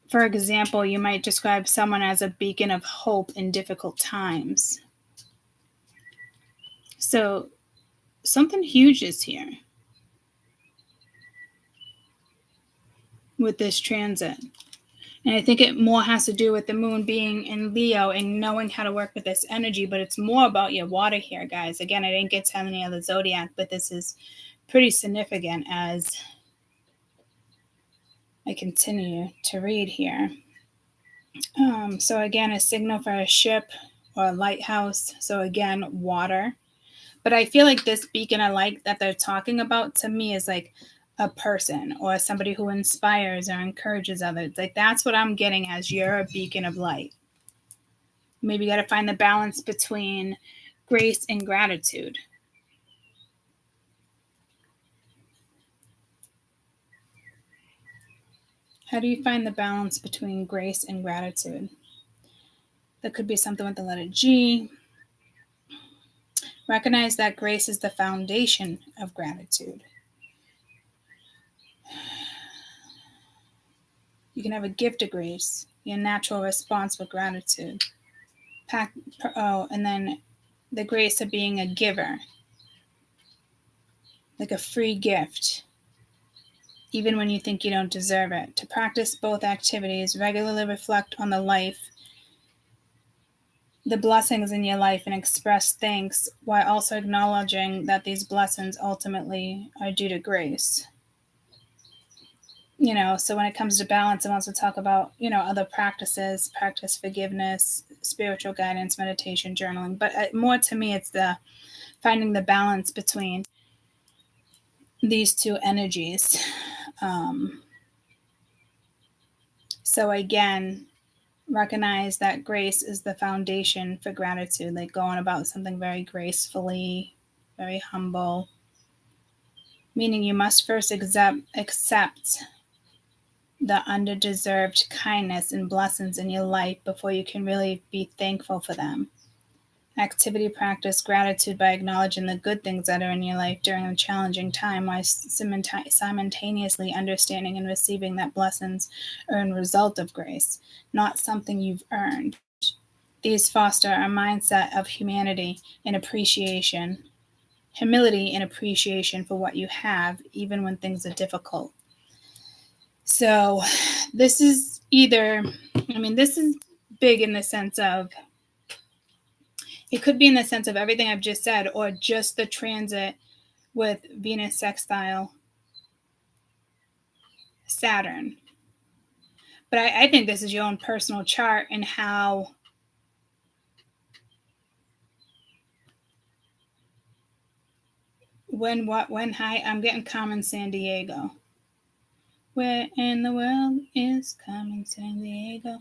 For example, you might describe someone as a beacon of hope in difficult times. So something huge is here with this transit. And I think it more has to do with the moon being in Leo and knowing how to work with this energy, but it's more about your water here, guys. Again, I didn't get to any other zodiac, but this is pretty significant as I continue to read here. So again, a signal for a ship or a lighthouse. So again, water. But I feel like this beacon of light that they're talking about to me is like a person or somebody who inspires or encourages others. Like that's what I'm getting as you're a beacon of light. Maybe you got to find the balance between grace and gratitude. How do you find the balance between grace and gratitude? That could be something with the letter G. Recognize that grace is the foundation of gratitude. You can have a gift of grace, your natural response with gratitude. And then the grace of being a giver, like a free gift, even when you think you don't deserve it. To practice both activities, regularly reflect on the blessings in your life, and express thanks while also acknowledging that these blessings ultimately are due to grace. So when it comes to balance, I want to talk about, other practices, practice forgiveness, spiritual guidance, meditation, journaling. But more to me, it's the finding the balance between these 2 energies. So again, recognize that grace is the foundation for gratitude, like going about something very gracefully, very humble, meaning you must first accept the underdeserved kindness and blessings in your life before you can really be thankful for them. Activity practice gratitude by acknowledging the good things that are in your life during a challenging time while simultaneously understanding and receiving that blessings are a result of grace, not something you've earned. These foster a mindset of humility and appreciation for what you have, even when things are difficult. So this is this is big in the sense of, it could be in the sense of everything I've just said, or just the transit with Venus sextile Saturn. But I think this is your own personal chart and how hi, I'm getting Carmen San Diego. Where in the world is Carmen San Diego?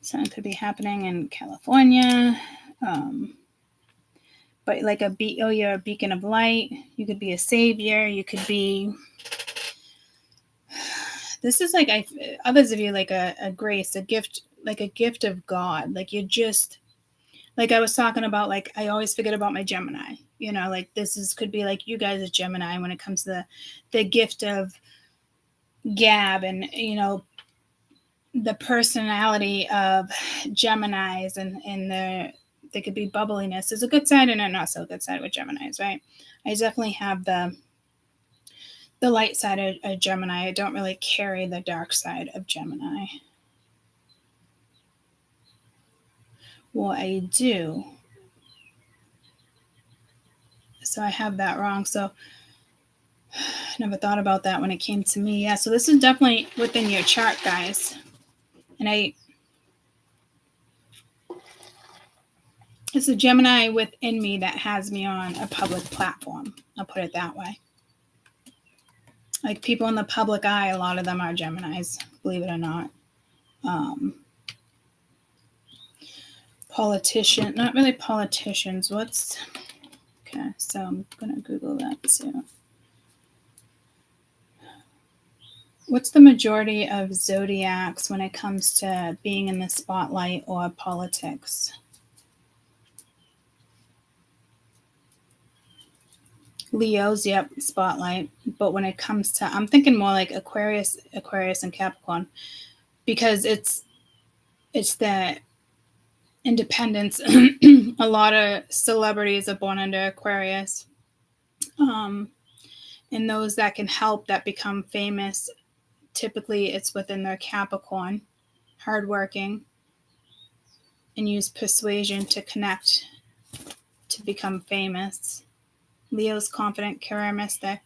Something could be happening in California. But like you're a beacon of light. You could be a savior. You could be, this is like others of you like a grace, a gift, like a gift of God. Like you're just, like I was talking about, like I always forget about my Gemini. Like could be like you guys as Gemini when it comes to the gift of gab and the personality of Geminis and there could be bubbliness. There's a good side and a not so good side with Geminis, right? I definitely have the light side of Gemini. I don't really carry the dark side of Gemini. Well, I do. So I have that wrong. So I never thought about that when it came to me. Yeah, so this is definitely within your chart, guys. And it's a Gemini within me that has me on a public platform. I'll put it that way. Like people in the public eye, a lot of them are Geminis, believe it or not. Not really politicians. Okay, so I'm going to Google that too. What's the majority of zodiacs when it comes to being in the spotlight or politics? Leo's, yep, spotlight. But when it comes to, I'm thinking more like Aquarius and Capricorn, because it's the independence. A lot of celebrities are born under Aquarius. And those that can help, that become famous, typically it's within their Capricorn, hardworking, and use persuasion to connect to become famous. Leo's confident, charismatic.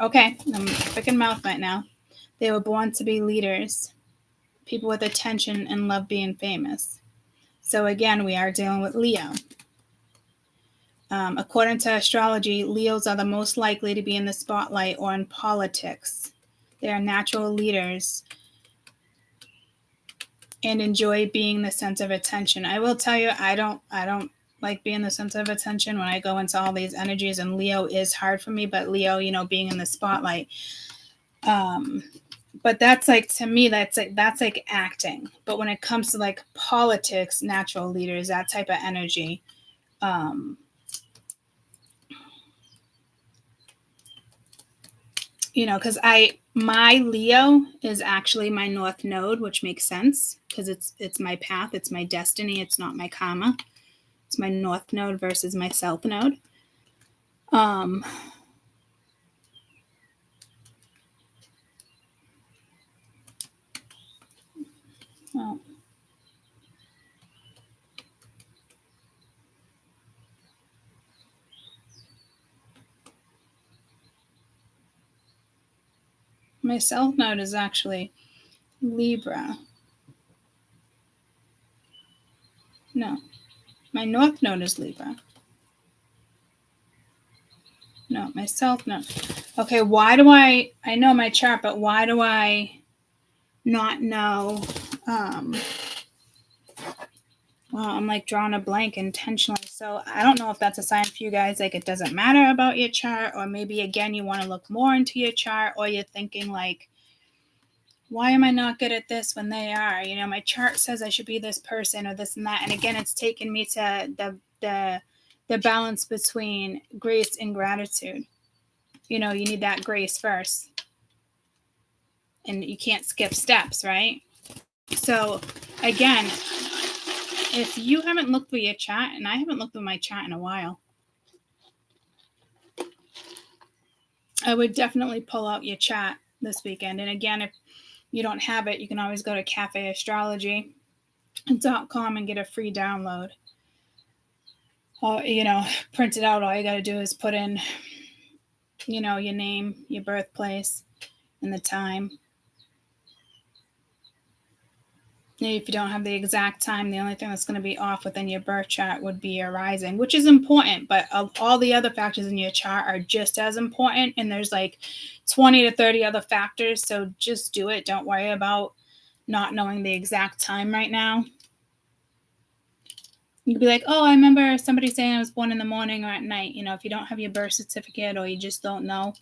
Okay, I'm freaking mouth right now. They were born to be leaders, people with attention and love being famous. So again, we are dealing with Leo. According to astrology, Leos are the most likely to be in the spotlight or in politics. They are natural leaders and enjoy being the center of attention. I will tell you, I don't like being the center of attention when I go into all these energies, and Leo is hard for me, but Leo, being in the spotlight. But that's like, to me, that's like acting. But when it comes to like politics, natural leaders, that type of energy, because my Leo is actually my North Node, which makes sense because it's my path, it's my destiny, it's not my karma. It's my North Node versus my South Node. Well, my South Node is actually Libra. No, my North Node is Libra. No, my South Node. Okay, why do I know my chart, but why do I not know? Well, I'm like drawing a blank intentionally. So I don't know if that's a sign for you guys. Like it doesn't matter about your chart, or maybe again, you want to look more into your chart, or you're thinking like, why am I not good at this when they are? You know, my chart says I should be this person or this and that. And again, it's taken me to the balance between grace and gratitude. You know, you need that grace first. And you can't skip steps, right? So again, if you haven't looked through your chat, and I haven't looked through my chat in a while, I would definitely pull out your chat this weekend. And again, if you don't have it, you can always go to cafeastrology.com and get a free download. You know, print it out. All you got to do is put in, you know, your name, your birthplace, and the time. If you don't have the exact time, the only thing that's going to be off within your birth chart would be your rising, which is important, but all the other factors in your chart are just as important. And there's like 20 to 30 other factors. So just do it. Don't worry about not knowing the exact time right now. You could be like, oh, I remember somebody saying I was born in the morning or at night. You know, if you don't have your birth certificate or you just don't know,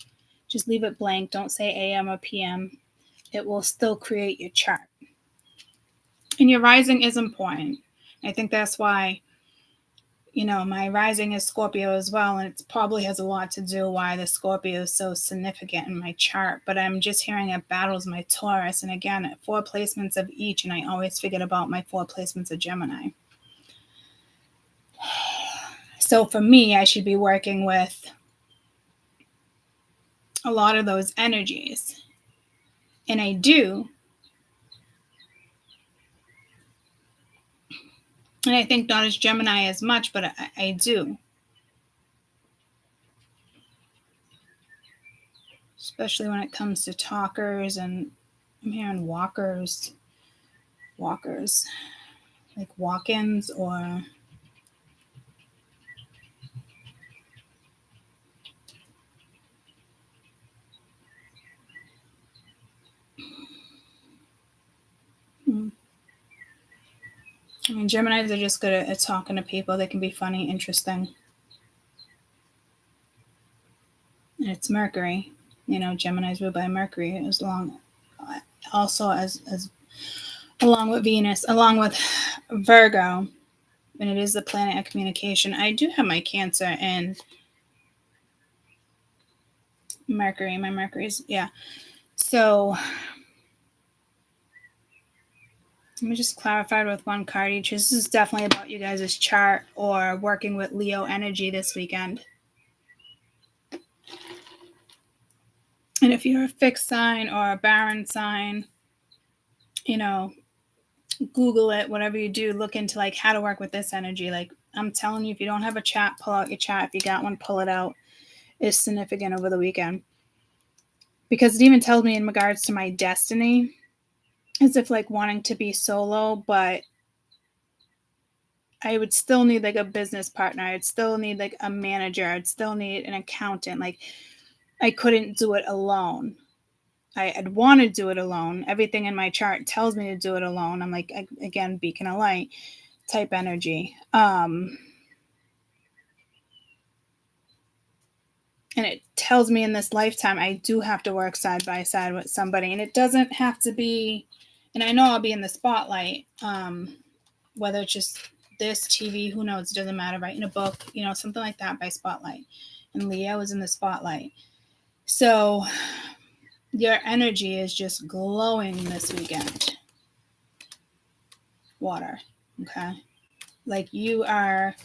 just leave it blank. Don't say AM or PM. It will still create your chart. And your rising is important. I think that's why, you know, my rising is Scorpio as well. And it probably has a lot to do why the Scorpio is so significant in my chart. But I'm just hearing it battles my Taurus. And again, 4 placements of each. And I always forget about my 4 placements of Gemini. So for me, I should be working with a lot of those energies. And I do. And I think not as Gemini as much, but I do. Especially when it comes to talkers, and I'm hearing walkers, like walk-ins or I mean, Geminis are just good at talking to people. They can be funny, interesting. And it's Mercury. You know, Gemini's ruled by Mercury also as along with Venus, along with Virgo, and it is the planet of communication. I do have my Cancer and Mercury. My Mercury's, yeah. So let me just clarify with one card each. This is definitely about you guys' chart or working with Leo energy this weekend. And if you're a fixed sign or a barren sign, you know, Google it, whatever you do, look into like how to work with this energy. Like I'm telling you, if you don't have a chat, pull out your chat. If you got one, pull it out. It's significant over the weekend. Because it even tells me in regards to my destiny, as if like wanting to be solo, but I would still need like a business partner. I'd still need like a manager. I'd still need an accountant. Like I couldn't do it alone. I'd want to do it alone. Everything in my chart tells me to do it alone. I'm like, again, beacon of light type energy. And it tells me in this lifetime, I do have to work side by side with somebody. And it doesn't have to be, and I know I'll be in the spotlight, whether it's just this, TV, who knows, it doesn't matter, writing a book, you know, something like that by spotlight. And Leo is in the spotlight. So your energy is just glowing this weekend. Water, okay? Like you are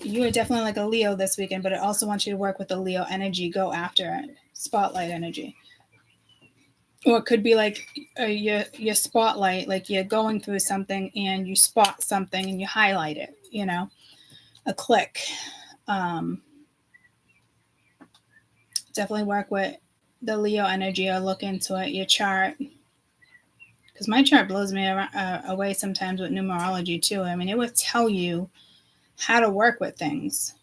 definitely like a Leo this weekend, but it also wants you to work with the Leo energy, go after it, spotlight energy. Or it could be like your spotlight, like you're going through something and you spot something and you highlight it, you know, a click. Definitely work with the Leo energy or look into it, your chart. Because my chart blows me away sometimes with numerology too. I mean, it would tell you how to work with things.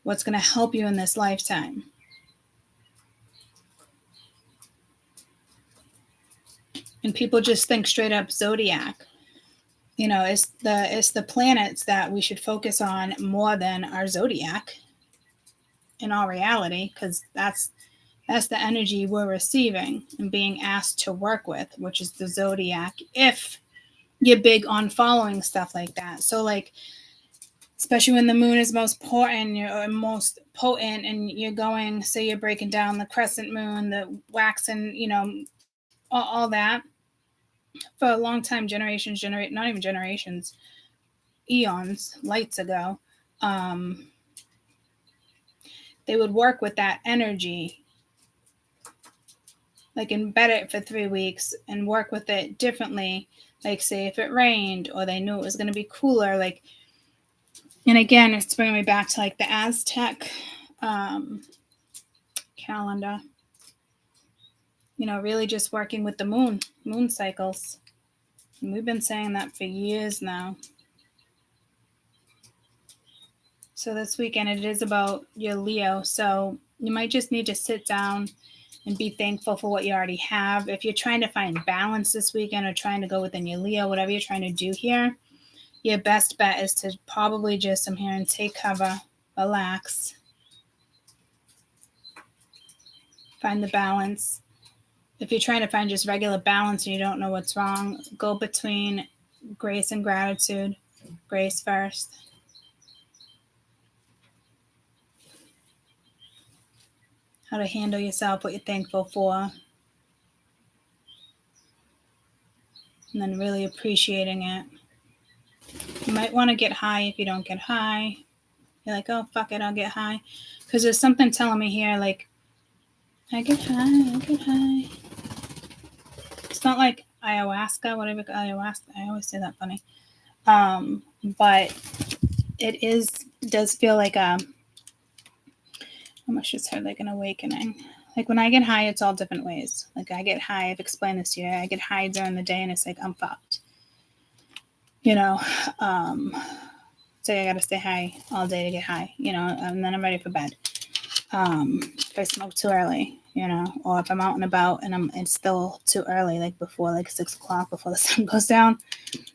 What's going to help you in this lifetime. And people just think straight up zodiac. it's the planets that we should focus on more than our zodiac in all reality, because that's the energy we're receiving and being asked to work with, which is the zodiac, if you're big on following stuff like that. So like, especially when the moon is most potent, and you're going, say you're breaking down the crescent moon, the waxing, all that. For a long time, not even generations, eons, lights ago, they would work with that energy, like embed it for 3 weeks and work with it differently. Like, say if it rained or they knew it was going to be cooler, like, and again, it's bringing me back to like the Aztec calendar, really just working with the moon cycles. And we've been saying that for years now. So this weekend, it is about your Leo. So you might just need to sit down and be thankful for what you already have. If you're trying to find balance this weekend or trying to go within your Leo, whatever you're trying to do here, your best bet is to probably just come here and take cover, relax, find the balance. If you're trying to find just regular balance and you don't know what's wrong, go between grace and gratitude. Grace first. How to handle yourself, what you're thankful for. And then really appreciating it. You might want to get high if you don't get high. You're like, oh, fuck it, I'll get high. Because there's something telling me here, like, I get high. It's not like ayahuasca, whatever, ayahuasca. I always say that funny. But it does feel like how much just heard like an awakening. Like when I get high, it's all different ways. Like I get high, I've explained this to you. I get high during the day and it's like, I'm fucked. So I got to stay high all day to get high, and then I'm ready for bed. If I smoke too early, or if I'm out and about and it's still too early, like before like 6 o'clock, before the sun goes down,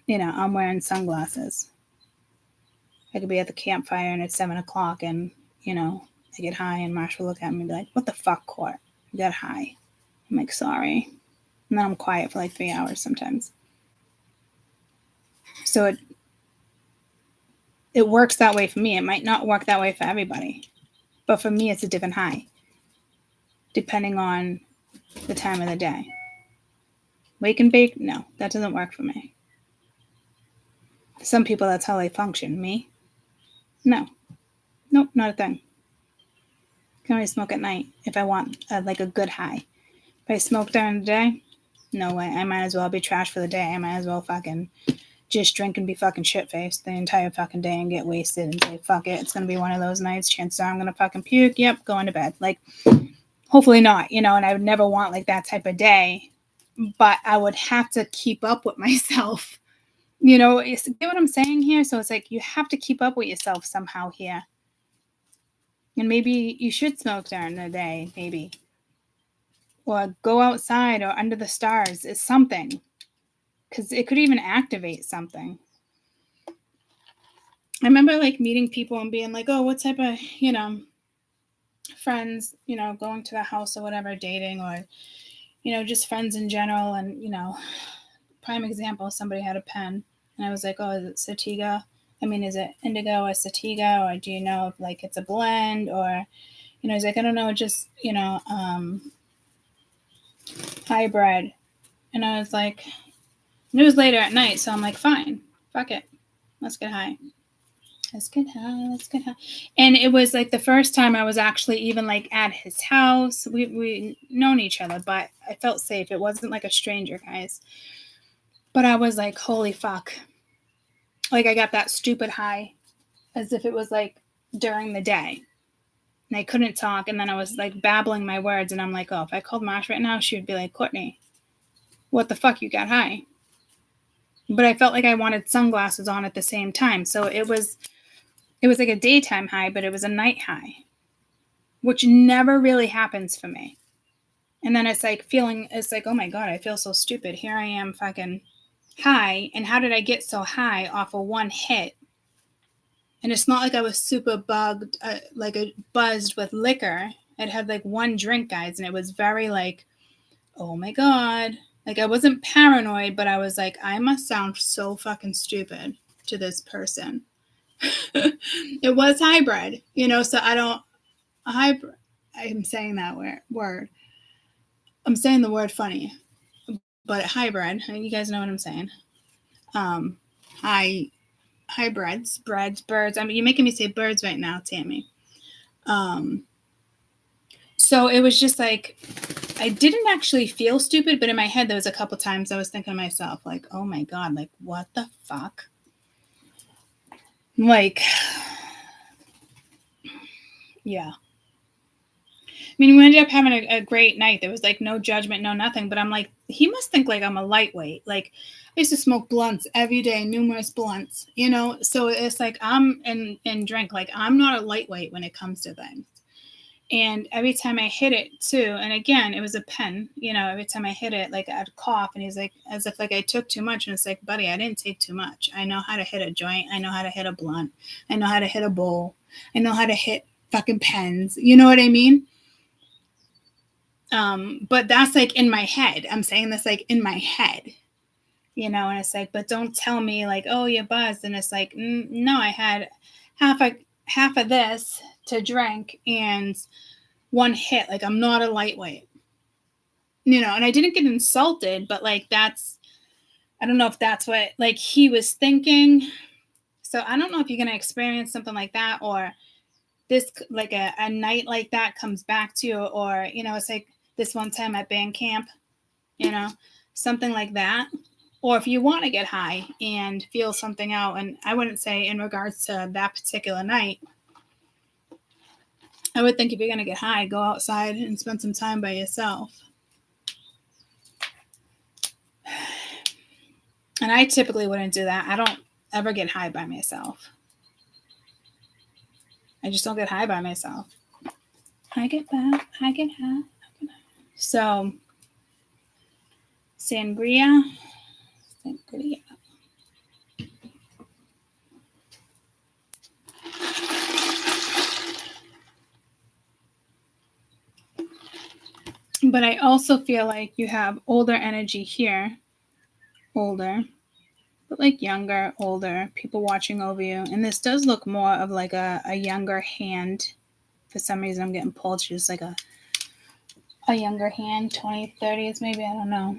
I'm wearing sunglasses. I could be at the campfire and it's 7 o'clock and, I get high and Marsh will look at me and be like, what the fuck, Court? You got high. I'm like, sorry. And then I'm quiet for like 3 hours sometimes. So it works that way for me. It might not work that way for everybody. But for me, it's a different high, depending on the time of the day. Wake and bake? No, that doesn't work for me. Some people, that's how they function. Me? No. Nope, not a thing. I can only smoke at night if I want like a good high. If I smoke during the day, no way. I might as well be trash for the day. I might as well fucking just drink and be fucking shit-faced the entire fucking day and get wasted and say, fuck it, it's going to be one of those nights. Chances are I'm going to fucking puke. Yep, going to bed. Like, hopefully not, and I would never want like that type of day, but I would have to keep up with myself. You get what I'm saying here? So it's like you have to keep up with yourself somehow here. And maybe you should smoke during the day, maybe. Or go outside or under the stars is something. Because it could even activate something. I remember like meeting people and being like, oh, what type of, friends, going to the house or whatever, dating or, just friends in general. And, prime example, somebody had a pen and I was like, oh, is it sativa? Is it indigo or sativa? Or do you know if like it's a blend or, he's like, I don't know, just, hybrid. And I was like, and it was later at night. So I'm like, fine, fuck it. Let's get high. Let's get high. And it was like the first time I was actually even like at his house. We known each other, but I felt safe. It wasn't like a stranger, guys. But I was like, holy fuck. Like I got that stupid high as if it was like during the day. And I couldn't talk. And then I was like babbling my words. And I'm like, oh, if I called Marsh right now, she would be like, Courtney, what the fuck? You got high. But I felt like I wanted sunglasses on at the same time. So it was like a daytime high, but it was a night high, which never really happens for me. And then it's like, oh my God, I feel so stupid. Here I am fucking high. And how did I get so high off of one hit? And it's not like I was super buzzed with liquor. I'd had like one drink, guys, and it was very like, oh my God. Like I wasn't paranoid, but I was like, I must sound so fucking stupid to this person. It was hybrid, so hybrid. I'm saying that word. I'm saying the word funny, but hybrid, you guys know what I'm saying. Hybrids, birds. I mean, you're making me say birds right now, Tammy. So it was just like, I didn't actually feel stupid, but in my head, there was a couple times I was thinking to myself, like, oh my God, like, what the fuck? Like, yeah. I mean, we ended up having a great night. There was like no judgment, no nothing. But I'm like, he must think like I'm a lightweight. Like I used to smoke blunts every day, numerous blunts, So it's like I'm and drink. Like I'm not a lightweight when it comes to things. And every time I hit it too, and again, it was a pen, every time I hit it, like I'd cough and he's like, as if like I took too much. And it's like, buddy, I didn't take too much. I know how to hit a joint. I know how to hit a blunt. I know how to hit a bowl. I know how to hit fucking pens. You know what I mean? But that's like in my head. I'm saying this like in my head, and it's like, but don't tell me like, oh, you're buzzed. And it's like, no, I had half of this to drink and one hit. Like I'm not a lightweight, and I didn't get insulted, but like I don't know if that's what like he was thinking. So I don't know if you're going to experience something like that, or this like a night like that comes back to you, or, it's like this one time at band camp, something like that. Or if you want to get high and feel something out, and I wouldn't say in regards to that particular night, I would think if you're going to get high, go outside and spend some time by yourself. And I typically wouldn't do that. I don't ever get high by myself. I just don't get high by myself. I get high. So, sangria. But I also feel like you have older energy here. Older. But like younger, older, people watching over you. And this does look more of like a younger hand. For some reason, I'm getting pulled to just like a younger hand, 20s, 30s, maybe. I don't know.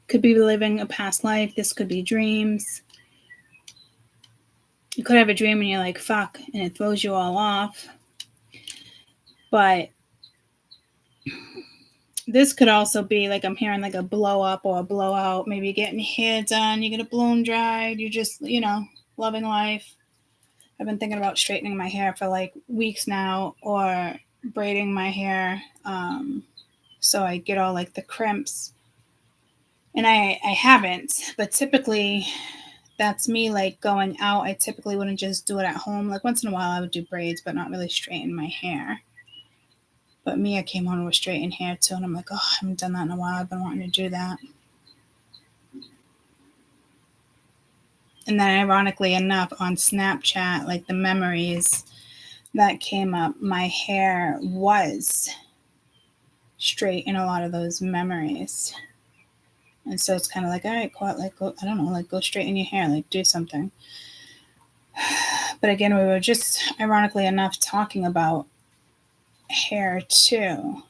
Could be living a past life. This could be dreams. You could have a dream and you're like, fuck, and it throws you all off. But this could also be like, I'm hearing like a blow up or a blowout. Maybe you're getting your hair done, you get a blown dried, you're just, loving life. I've been thinking about straightening my hair for like weeks now, or braiding my hair, so I get all like the crimps. And I haven't, but typically that's me like going out. I typically wouldn't just do it at home. Like once in a while I would do braids, but not really straighten my hair. But Mia came on with straightened hair too, and I'm like, oh, I haven't done that in a while. I've been wanting to do that. And then ironically enough, on Snapchat, like the memories that came up, my hair was straight in a lot of those memories. And so it's kind of like, all right, go, I don't know, like go straighten your hair, like do something. But again, we were just ironically enough talking about hair too.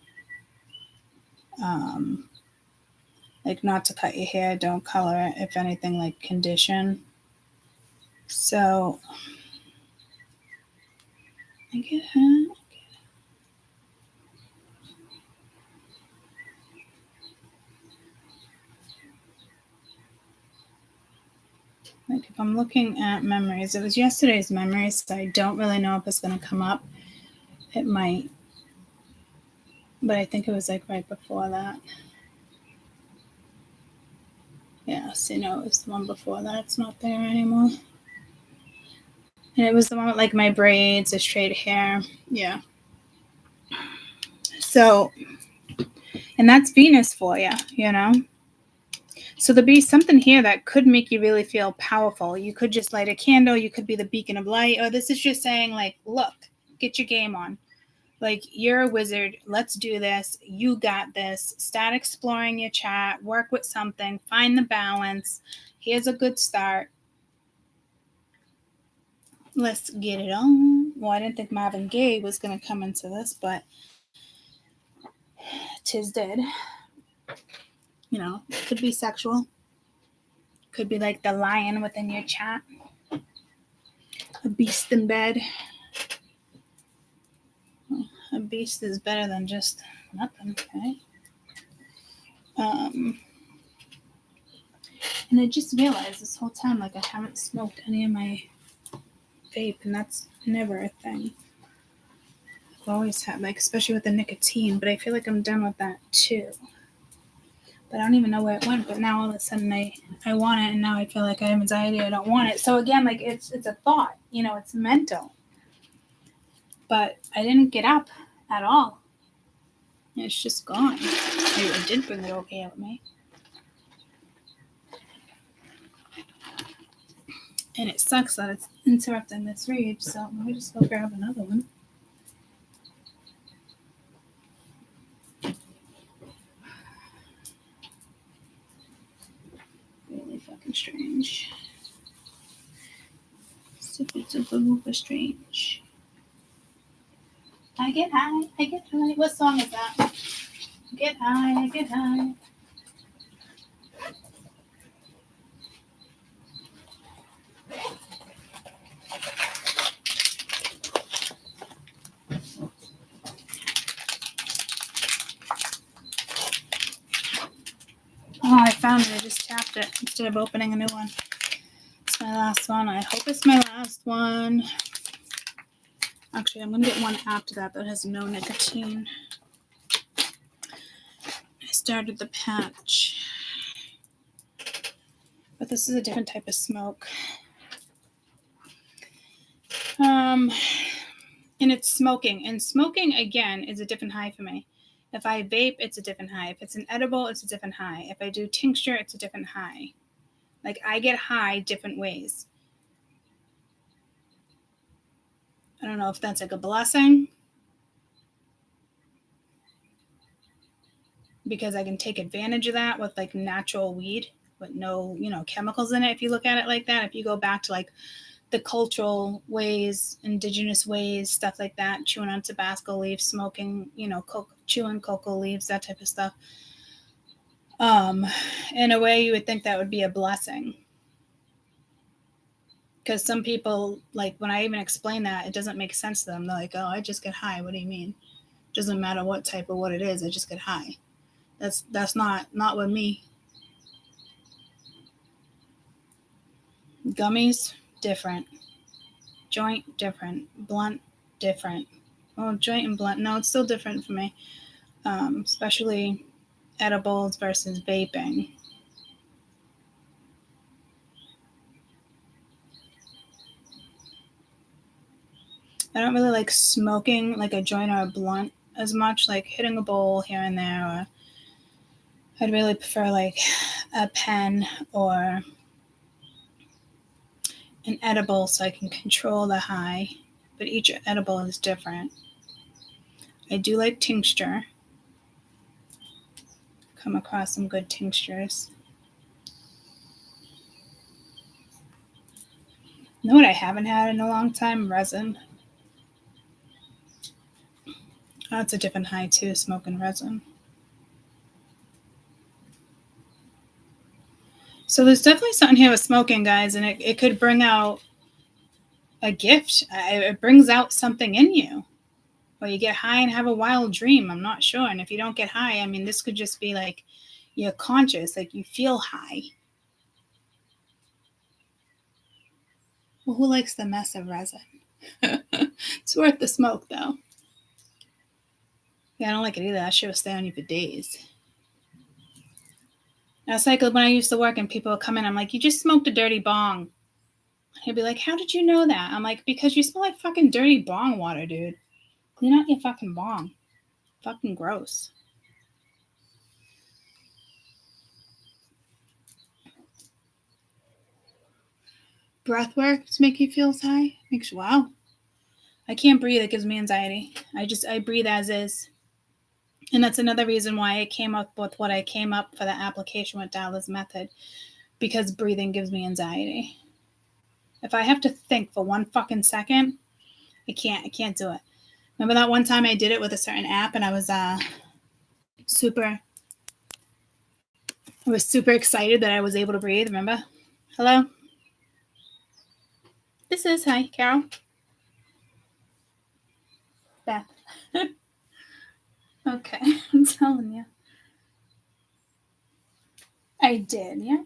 Like not to cut your hair, don't color it, if anything, like condition. So I get her. Like if I'm looking at memories, it was yesterday's memories, so I don't really know if it's going to come up. It might, but I think it was like right before that. Yeah, so it was the one before that. It's not there anymore. And it was the one with like my braids, the straight hair. Yeah. So And that's Venus for you, you know? So there'll be something here that could make you really feel powerful. You could just light a candle. You could be the beacon of light. Or this is just saying, like, look, get your game on. Like, you're a wizard. Let's do this. You got this. Start exploring your chart. Work with something. Find the balance. Here's a good start. Let's get it on. Well, I didn't think Marvin Gaye was going to come into this, but tis did. You know, could be sexual. Could be like the lion within your chat. A beast in bed. A beast is better than just nothing, okay? And I just realized this whole time, like, I haven't smoked any of my vape, and that's never a thing. I've always had, like, especially with the nicotine, but I feel like I'm done with that too. But I don't even know where it went, but now all of a sudden I want it, and now I feel like I have anxiety, I don't want it. So again, like, it's a thought, you know, it's mental. But I didn't get up at all. It's just gone. I did bring it over here with me. And it sucks that it's interrupting this read, so let me just go grab another one. Really fucking strange. Super duper strange. I get high, I get high. What song is that? Get high, I get high. Oh, I found it. I just tapped it instead of opening a new one. It's my last one. I hope it's my last one. Actually, I'm going to get one after that has no nicotine. I started the patch. But this is a different type of smoke. And it's smoking. And smoking, again, is a different high for me. If I vape, it's a different high. If it's an edible, it's a different high. If I do tincture, it's a different high. Like, I get high different ways. I don't know if that's like a blessing, because I can take advantage of that with like natural weed with no, you know, chemicals in it. If you look at it like that, if you go back to like the cultural ways, indigenous ways, stuff like that, chewing on Tabasco leaves, smoking, you know, chewing cocoa leaves, that type of stuff. In a way, you would think that would be a blessing. Because some people, like, when I even explain that, it doesn't make sense to them. They're like, oh, I just get high. What do you mean? Doesn't matter what type or what it is. I just get high. That's not with me. Gummies, different. Joint, different. Blunt, different. Well, joint and blunt, no, it's still different for me. Especially edibles versus vaping. I don't really like smoking like a joint or a blunt as much, like hitting a bowl here and there, or I'd really prefer like a pen or an edible so I can control the high, but each edible is different. I do like tincture. Come across some good tinctures. You know what I haven't had in a long time? Resin. Oh, it's a different high too, smoking resin. So there's definitely something here with smoking, guys, and it could bring out a gift. It brings out something in you. Or you get high and have a wild dream. I'm not sure. And if you don't get high, I mean, this could just be like you're conscious, like you feel high. Well, who likes the mess of resin? It's worth the smoke, though. Yeah, I don't like it either. That shit will stay on you for days. That's like when I used to work and people would come in. I'm like, you just smoked a dirty bong. He'd be like, how did you know that? I'm like, because you smell like fucking dirty bong water, dude. Clean out your fucking bong. Fucking gross. breath work to make you feel high. Wow. I can't breathe. It gives me anxiety. I breathe as is. And that's another reason why I came up with what I came up for the application with Dallas method, because breathing gives me anxiety. If I have to think for 1 fucking second, I can't do it. Remember that one time I did it with a certain app and I was super excited that I was able to breathe, remember? Hello? This is, hi, Carol. Beth. Okay, I'm telling you. I did, yeah.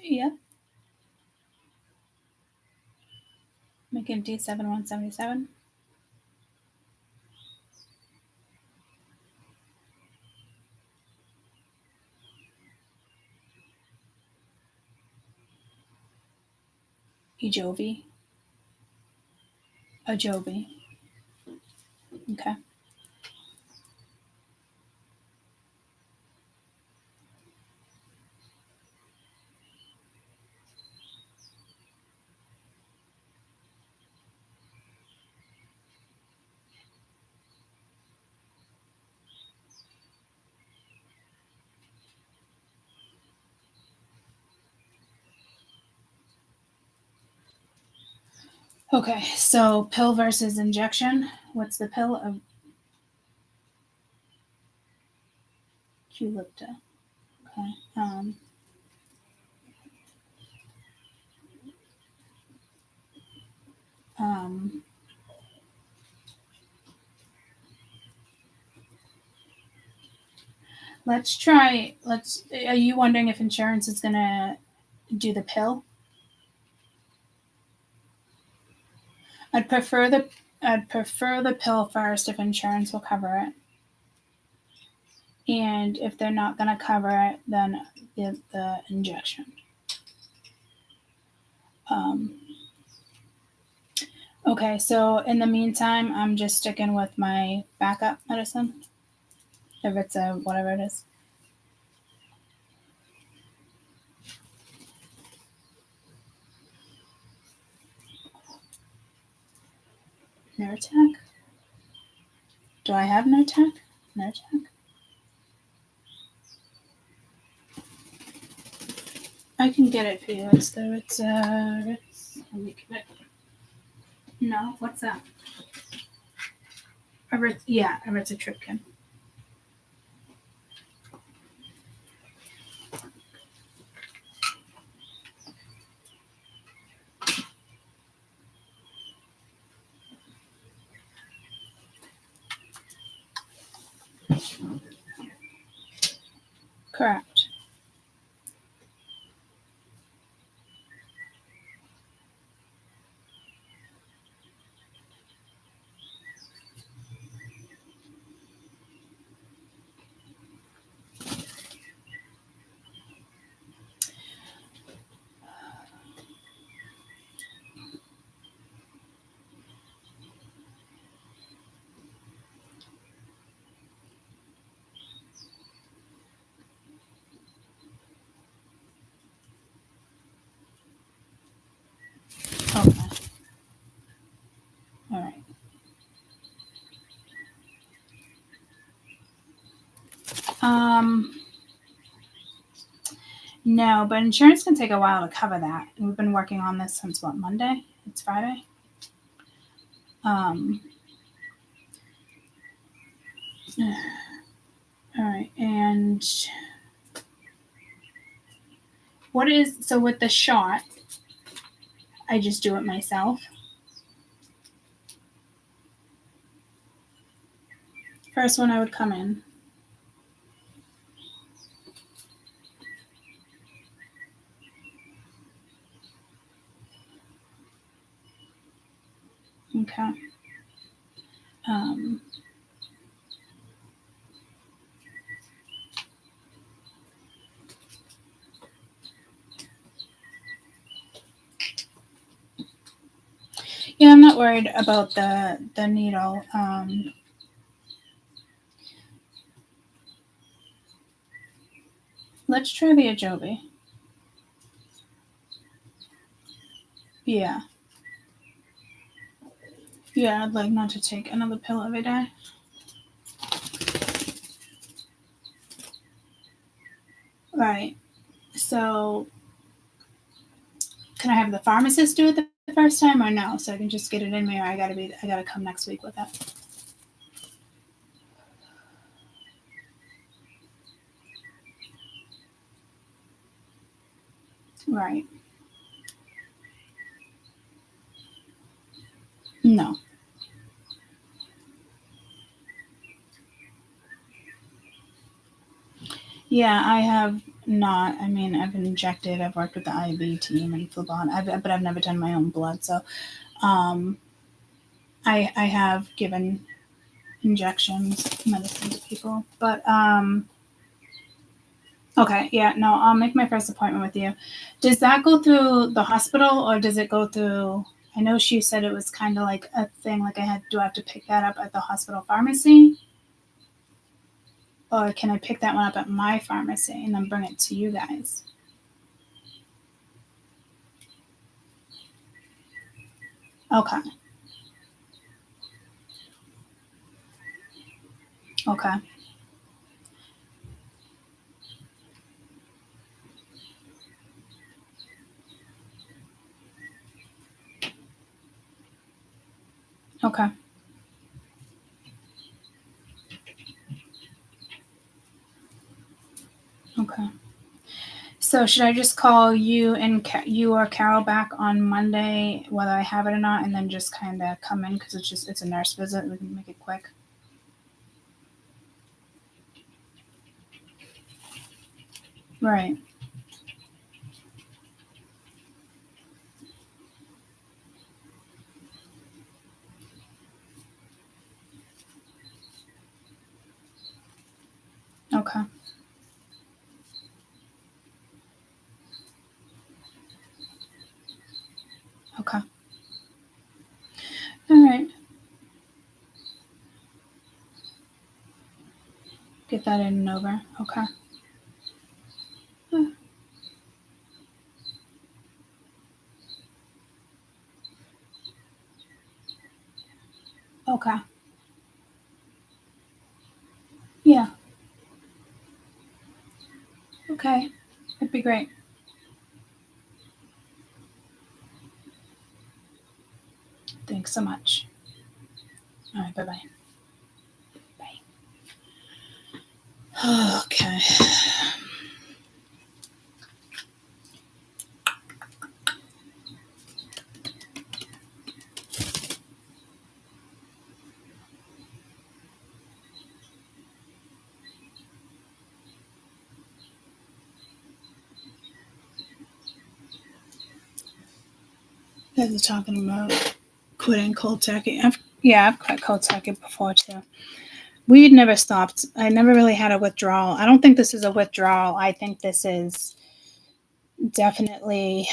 Yep. Making D7177. Ejovi. Ajovi. Okay. Okay, so pill versus injection. What's the pill? Of Qulipta. Okay. Let's try. Are you wondering if insurance is gonna do the pill? I'd prefer the pill first if insurance will cover it. And if they're not going to cover it, then the injection. Okay, so in the meantime, I'm just sticking with my backup medicine. If it's a whatever it is. Nurtec? Do I have Nurtec? Nurtec? I can get it for you. It's let me get it. No, what's that? Erythrotripkin. Correct. Okay. All right. No, but insurance can take a while to cover that. We've been working on this since what, Monday? It's Friday. All right, and so with the shot, I just do it myself. First one I would come in. Okay. Yeah, I'm not worried about the needle. Let's try the Ajovi. Yeah. Yeah, I'd like not to take another pill every day. Right. So, can I have the pharmacist do it the first time or no? So I can just get it in me, or I gotta come next week with it. Right. No. Yeah, I have not. I mean, I've been injected. I've worked with the IV team and Phlebon, but I've never done my own blood. So, I have given injections, medicine to people. But okay, yeah, no, I'll make my first appointment with you. Does that go through the hospital or does it go through? I know she said it was kind of like a thing. Like do I have to pick that up at the hospital pharmacy? Or can I pick that one up at my pharmacy and then bring it to you guys? Okay. Okay. Okay. Okay. So should I just call you and you or Carol back on Monday, whether I have it or not, and then just kind of come in because it's a nurse visit. We can make it quick. Right. Okay. Okay. All right. Get that in and over. Okay. Okay. Yeah. Okay. That'd be great. Thanks so much. All right. Bye-bye. Bye. Okay. You guys are talking about quitting cold turkey. I've quit cold turkey before too. Weed never stopped. I never really had a withdrawal. I don't think this is a withdrawal. I think this is definitely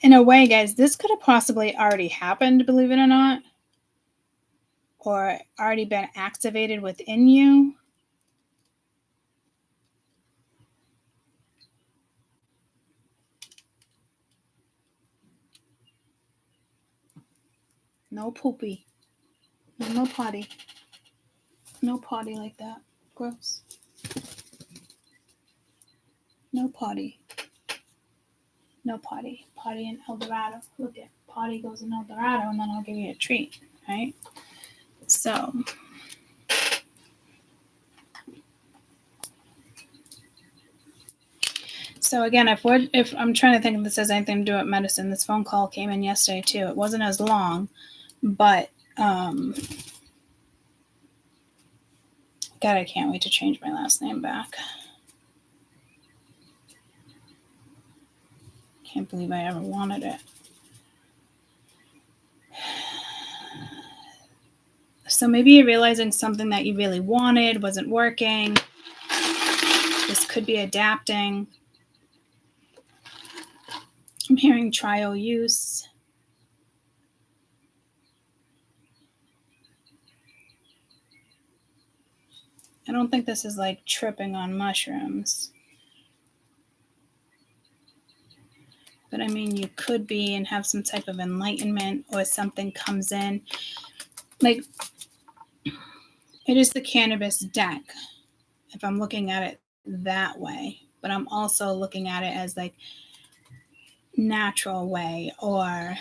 in a way, guys, this could have possibly already happened, believe it or not, or already been activated within you. No poopy. No potty. No potty like that. Gross. No potty. No potty. Potty in El Dorado. Look at potty goes in El Dorado and then I'll give you a treat, right? So again, if I'm trying to think if this has anything to do with medicine, this phone call came in yesterday too. It wasn't as long, but God, I can't wait to change my last name back. Can't believe I ever wanted it. So maybe you're realizing something that you really wanted wasn't working. This could be adapting. I'm hearing trial use. I don't think this is like tripping on mushrooms. But I mean, you could be and have some type of enlightenment, or something comes in. Like, it is the cannabis deck, if I'm looking at it that way. But I'm also looking at it as like natural way, or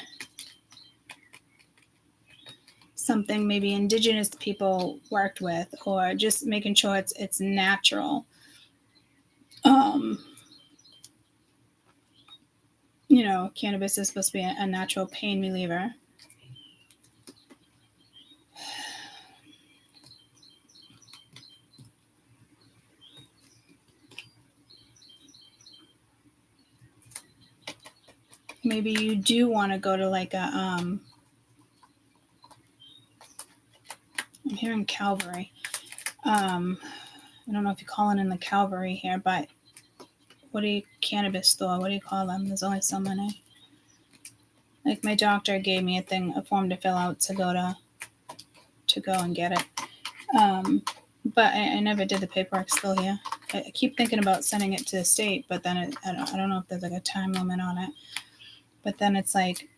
something maybe indigenous people worked with, or just making sure it's natural. You know, cannabis is supposed to be a natural pain reliever. Maybe you do want to go to like a I'm hearing Calvary. I don't know if you call it in the Calvary here, but what do you, cannabis store, what do you call them? There's only so many. Like, my doctor gave me a form to fill out to go and get it. But I never did the paperwork. Still here. I keep thinking about sending it to the state, but then I don't know if there's like a time limit on it. But then it's like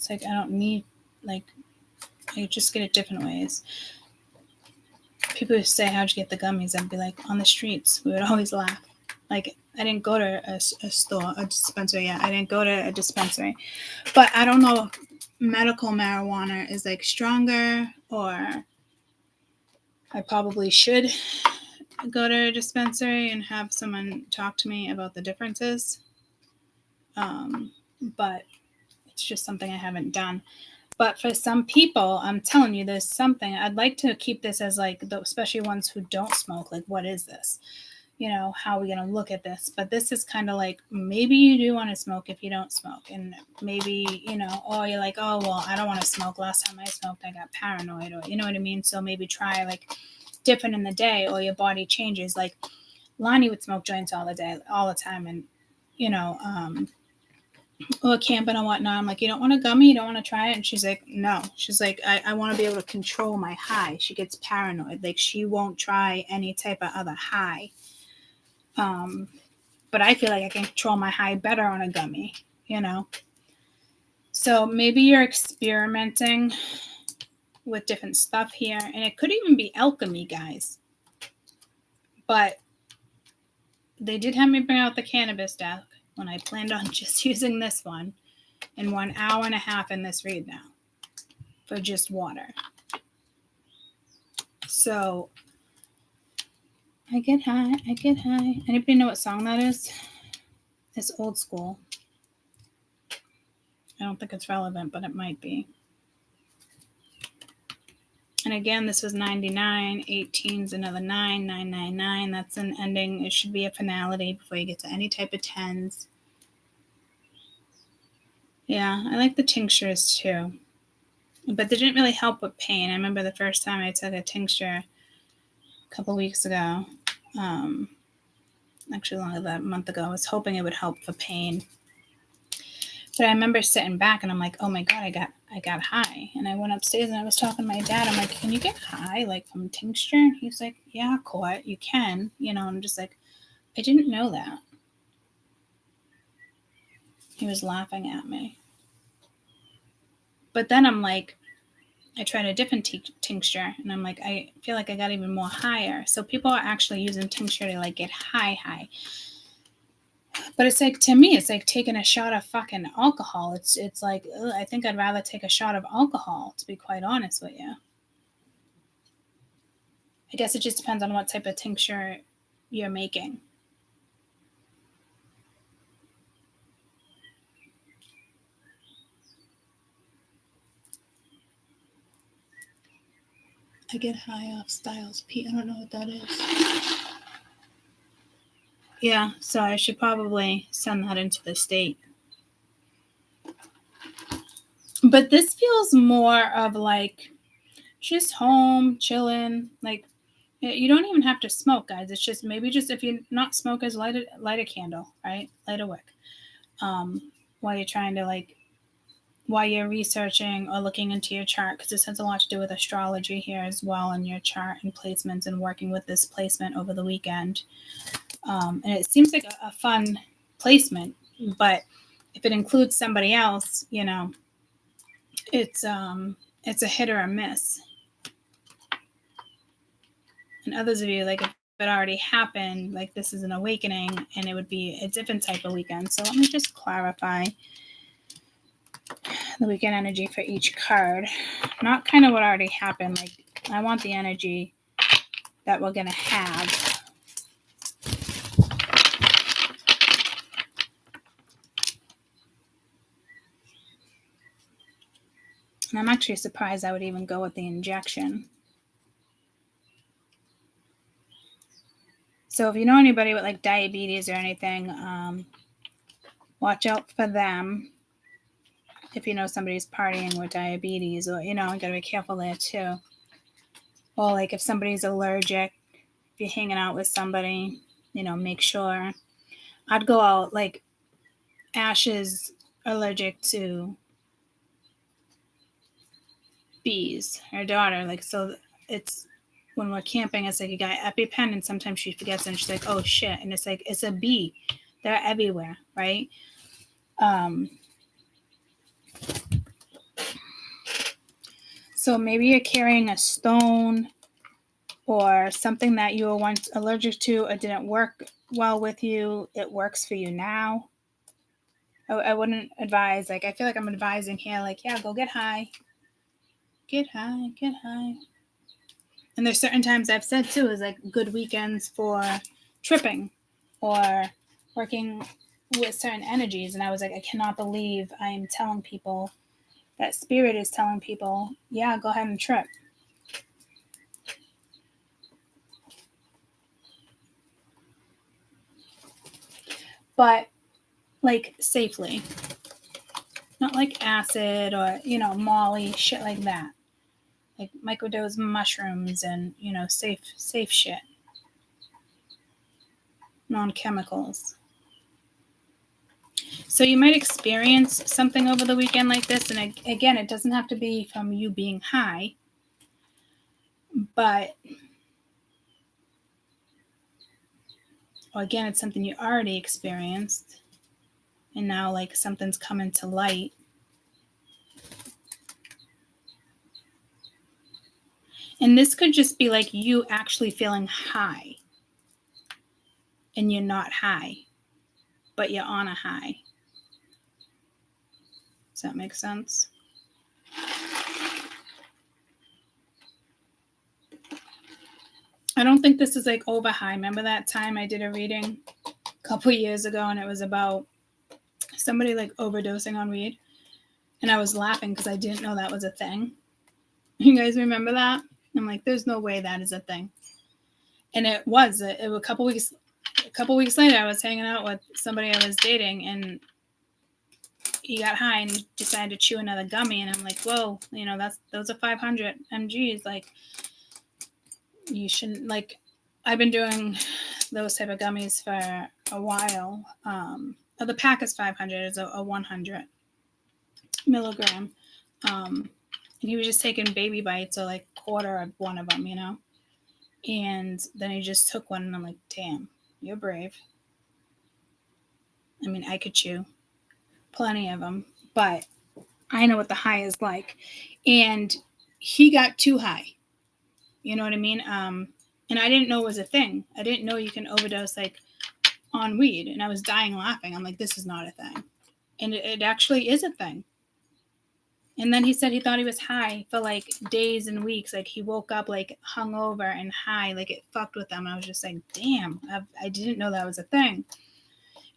I don't need, like, I just get it different ways. People would say, how'd you get the gummies? I'd be like, on the streets. We would always laugh. Like, I didn't go to a store, a dispensary. Yeah, I didn't go to a dispensary. But I don't know if medical marijuana is like stronger, or I probably should go to a dispensary and have someone talk to me about the differences. But it's just something I haven't done. But for some people, I'm telling you, there's something. I'd like to keep this as like, especially ones who don't smoke, like, what is this? You know, how are we going to look at this? But this is kind of like, maybe you do want to smoke if you don't smoke. And maybe, you know, oh, you're like, oh, well, I don't want to smoke. Last time I smoked, I got paranoid, or you know what I mean? So maybe try like different in the day, or your body changes. Like, Lonnie would smoke joints all the time. And, you know, or camping and whatnot. I'm like, you don't want a gummy? You don't want to try it? And she's like, no. She's like, I want to be able to control my high. She gets paranoid. Like, she won't try any type of other high. But I feel like I can control my high better on a gummy, you know? So maybe you're experimenting with different stuff here. And it could even be alchemy, guys. But they did have me bring out the cannabis deck when I planned on just using this one in 1 hour and a half in this read now for just water. So I get high. Anybody know what song that is? It's old school. I don't think it's relevant, but it might be. And again, this was 99. 18's another 9. 999. That's an ending. It should be a finality before you get to any type of 10s. Yeah, I like the tinctures too. But they didn't really help with pain. I remember the first time I took a tincture a couple weeks ago. Actually longer than a month ago. I was hoping it would help for pain. But I remember sitting back and I'm like, oh my God, I got high. And I went upstairs and I was talking to my dad. I'm like, can you get high, like, from tincture? And he's like, yeah, Court, you can. You know, I'm just like, I didn't know that. He was laughing at me. But then I'm like, I tried a different tincture, and I'm like, I feel like I got even more higher. So people are actually using tincture to like get high. But it's like, to me, it's like taking a shot of fucking alcohol. It's like, ugh, I think I'd rather take a shot of alcohol, to be quite honest with you. I guess it just depends on what type of tincture you're making. I get high off Styles P. I don't know what that is. Yeah, so I should probably send that into the state. But this feels more of like just home, chilling. Like, you don't even have to smoke, guys. It's just, maybe just, if you're not smokers, light a candle, right? Light a wick. While you're trying to, like, while you're researching or looking into your chart, because this has a lot to do with astrology here as well, in your chart and placements and working with this placement over the weekend. And it seems like a fun placement, but if it includes somebody else, you know, it's a hit or a miss. And others of you, like, if it already happened, like, this is an awakening and it would be a different type of weekend. So let me just clarify the weekend energy for each card. Not kind of what already happened. Like, I want the energy that we're going to have. And I'm actually surprised I would even go with the injection. So if you know anybody with like diabetes or anything, watch out for them. If you know somebody's partying with diabetes, or, you know, you gotta be careful there too. Or like if somebody's allergic, if you're hanging out with somebody, you know, make sure. I'd go out, like, Ash is allergic to bees, her daughter. Like, so it's, when we're camping, it's like you got EpiPen, and sometimes she forgets and she's like, oh shit. And it's like, it's a bee. They're everywhere, right? So maybe you're carrying a stone or something that you were once allergic to or didn't work well with you. It works for you now. I wouldn't advise, like, I feel like I'm advising here, like, yeah, go get high. Get high, get high. And there's certain times I've said too is like good weekends for tripping or working with certain energies. And I was like, I cannot believe I am telling people that spirit is telling people, yeah, go ahead and trip. But like safely. Not like acid or, you know, Molly, shit like that. Like microdose mushrooms and, you know, safe shit. Non-chemicals. So you might experience something over the weekend like this. And again, it doesn't have to be from you being high. But, well, again, it's something you already experienced. And now, like, something's coming to light. And this could just be like you actually feeling high. And you're not high. But you're on a high. Does that make sense? I don't think this is like over high. Remember that time I did a reading a couple years ago and it was about somebody like overdosing on weed? And I was laughing because I didn't know that was a thing. You guys remember that? I'm like, there's no way that is a thing. And it was. It was a couple weeks later, I was hanging out with somebody I was dating and he got high and he decided to chew another gummy. And I'm like, whoa, you know, those are 500 mgs. Like, you shouldn't, like, I've been doing those type of gummies for a while. The pack is 500, it's a 100 milligram. And he was just taking baby bites, or like quarter of one of them, you know. And then he just took one, and I'm like, damn, you're brave. I mean, I could chew plenty of them, but I know what the high is like. And he got too high. You know what I mean? And I didn't know it was a thing. I didn't know you can overdose like on weed. And I was dying laughing. I'm like, this is not a thing. And it actually is a thing. And then he said he thought he was high for like days and weeks. Like he woke up like hungover and high, like it fucked with him. I was just like, damn, I didn't know that was a thing.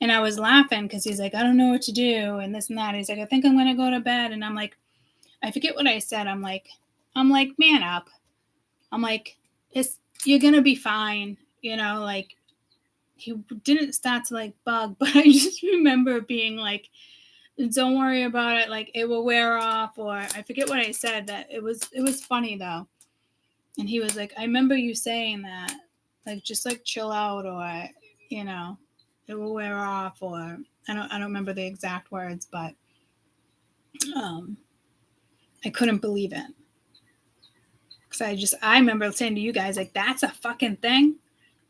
And I was laughing because he's like, I don't know what to do and this and that. He's like, I think I'm going to go to bed. And I'm like, I forget what I said. I'm like, man up. I'm like, you're going to be fine. You know, like he didn't start to like bug, but I just remember being like, don't worry about it, like it will wear off, or I forget what I said. That it was funny though. And he was like, I remember you saying that, like just like chill out, or you know, it will wear off, or I don't remember the exact words, but I couldn't believe it. Because I remember saying to you guys, like, that's a fucking thing?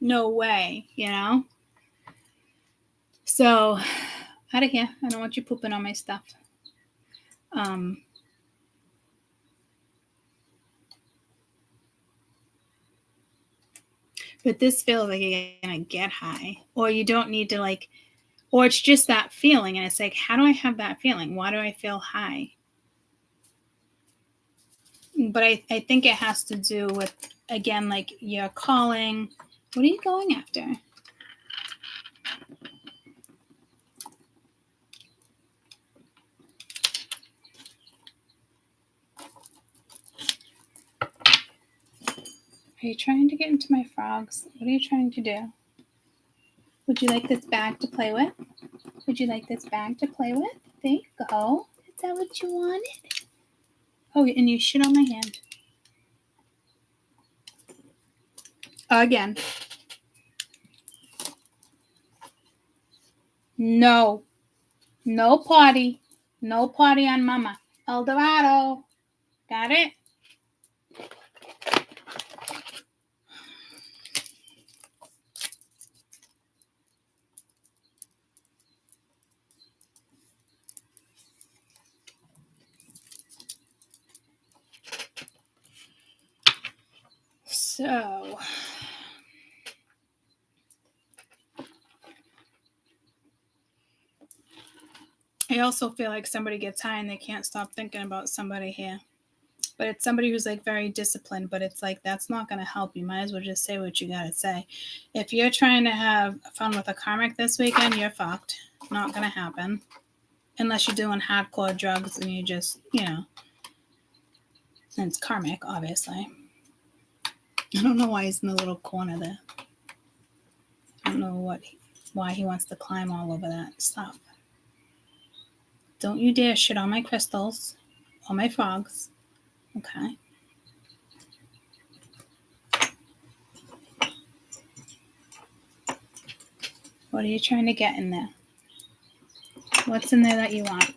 No way, you know? So, out of here. I don't want you pooping on my stuff. But this feels like you're going to get high. Or you don't need to, like, or it's just that feeling. And it's like, how do I have that feeling? Why do I feel high? But I think it has to do with, again, like you're calling. What are you going after? Are you trying to get into my frogs? What are you trying to do? Would you like this bag to play with? Would you like this bag to play with? There you go. Is that what you wanted? Oh, and you shit on my hand. Again. No. No party. No party on mama. El Dorado. Got it? So, I also feel like somebody gets high and they can't stop thinking about somebody here. But it's somebody who's like very disciplined, but it's like that's not going to help. You might as well just say what you got to say. If you're trying to have fun with a karmic this weekend, you're fucked. Not going to happen. Unless you're doing hardcore drugs and you just, and it's karmic, obviously. I don't know why he's in the little corner there. I don't know why he wants to climb all over that stuff. Don't you dare shit on my crystals or my frogs. Okay. What are you trying to get in there? What's in there that you want?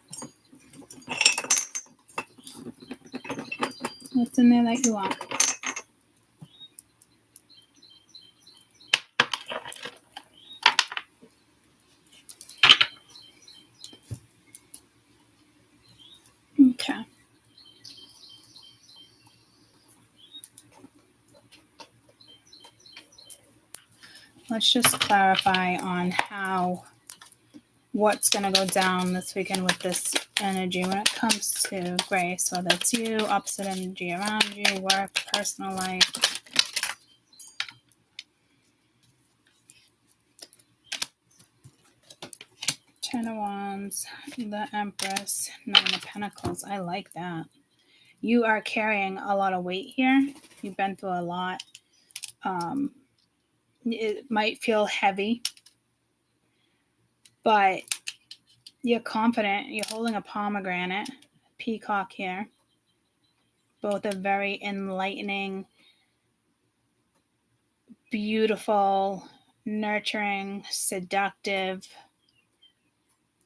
What's in there that you want? Okay. Let's just clarify on what's going to go down this weekend with this energy when it comes to grace, whether it's you, opposite energy around you, work, personal life. Ten of Wands, the Empress, Nine of Pentacles. I like that. You are carrying a lot of weight here. You've been through a lot. It might feel heavy, but you're confident. You're holding a pomegranate, peacock here. Both are very enlightening, beautiful, nurturing, seductive.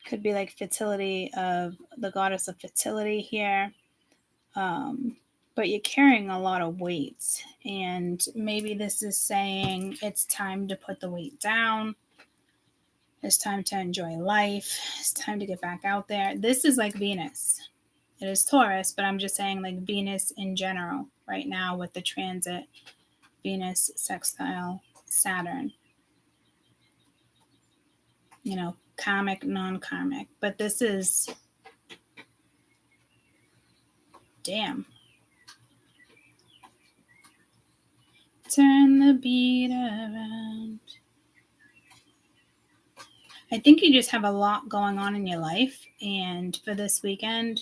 Could be like fertility of the goddess of fertility here. But you're carrying a lot of weight. And maybe this is saying it's time to put the weight down. It's time to enjoy life. It's time to get back out there. This is like Venus. It is Taurus, but I'm just saying like Venus in general right now with the transit. Venus, sextile, Saturn. Karmic, non-karmic. But this is... Damn. Turn the beat around. I think you just have a lot going on in your life. And for this weekend,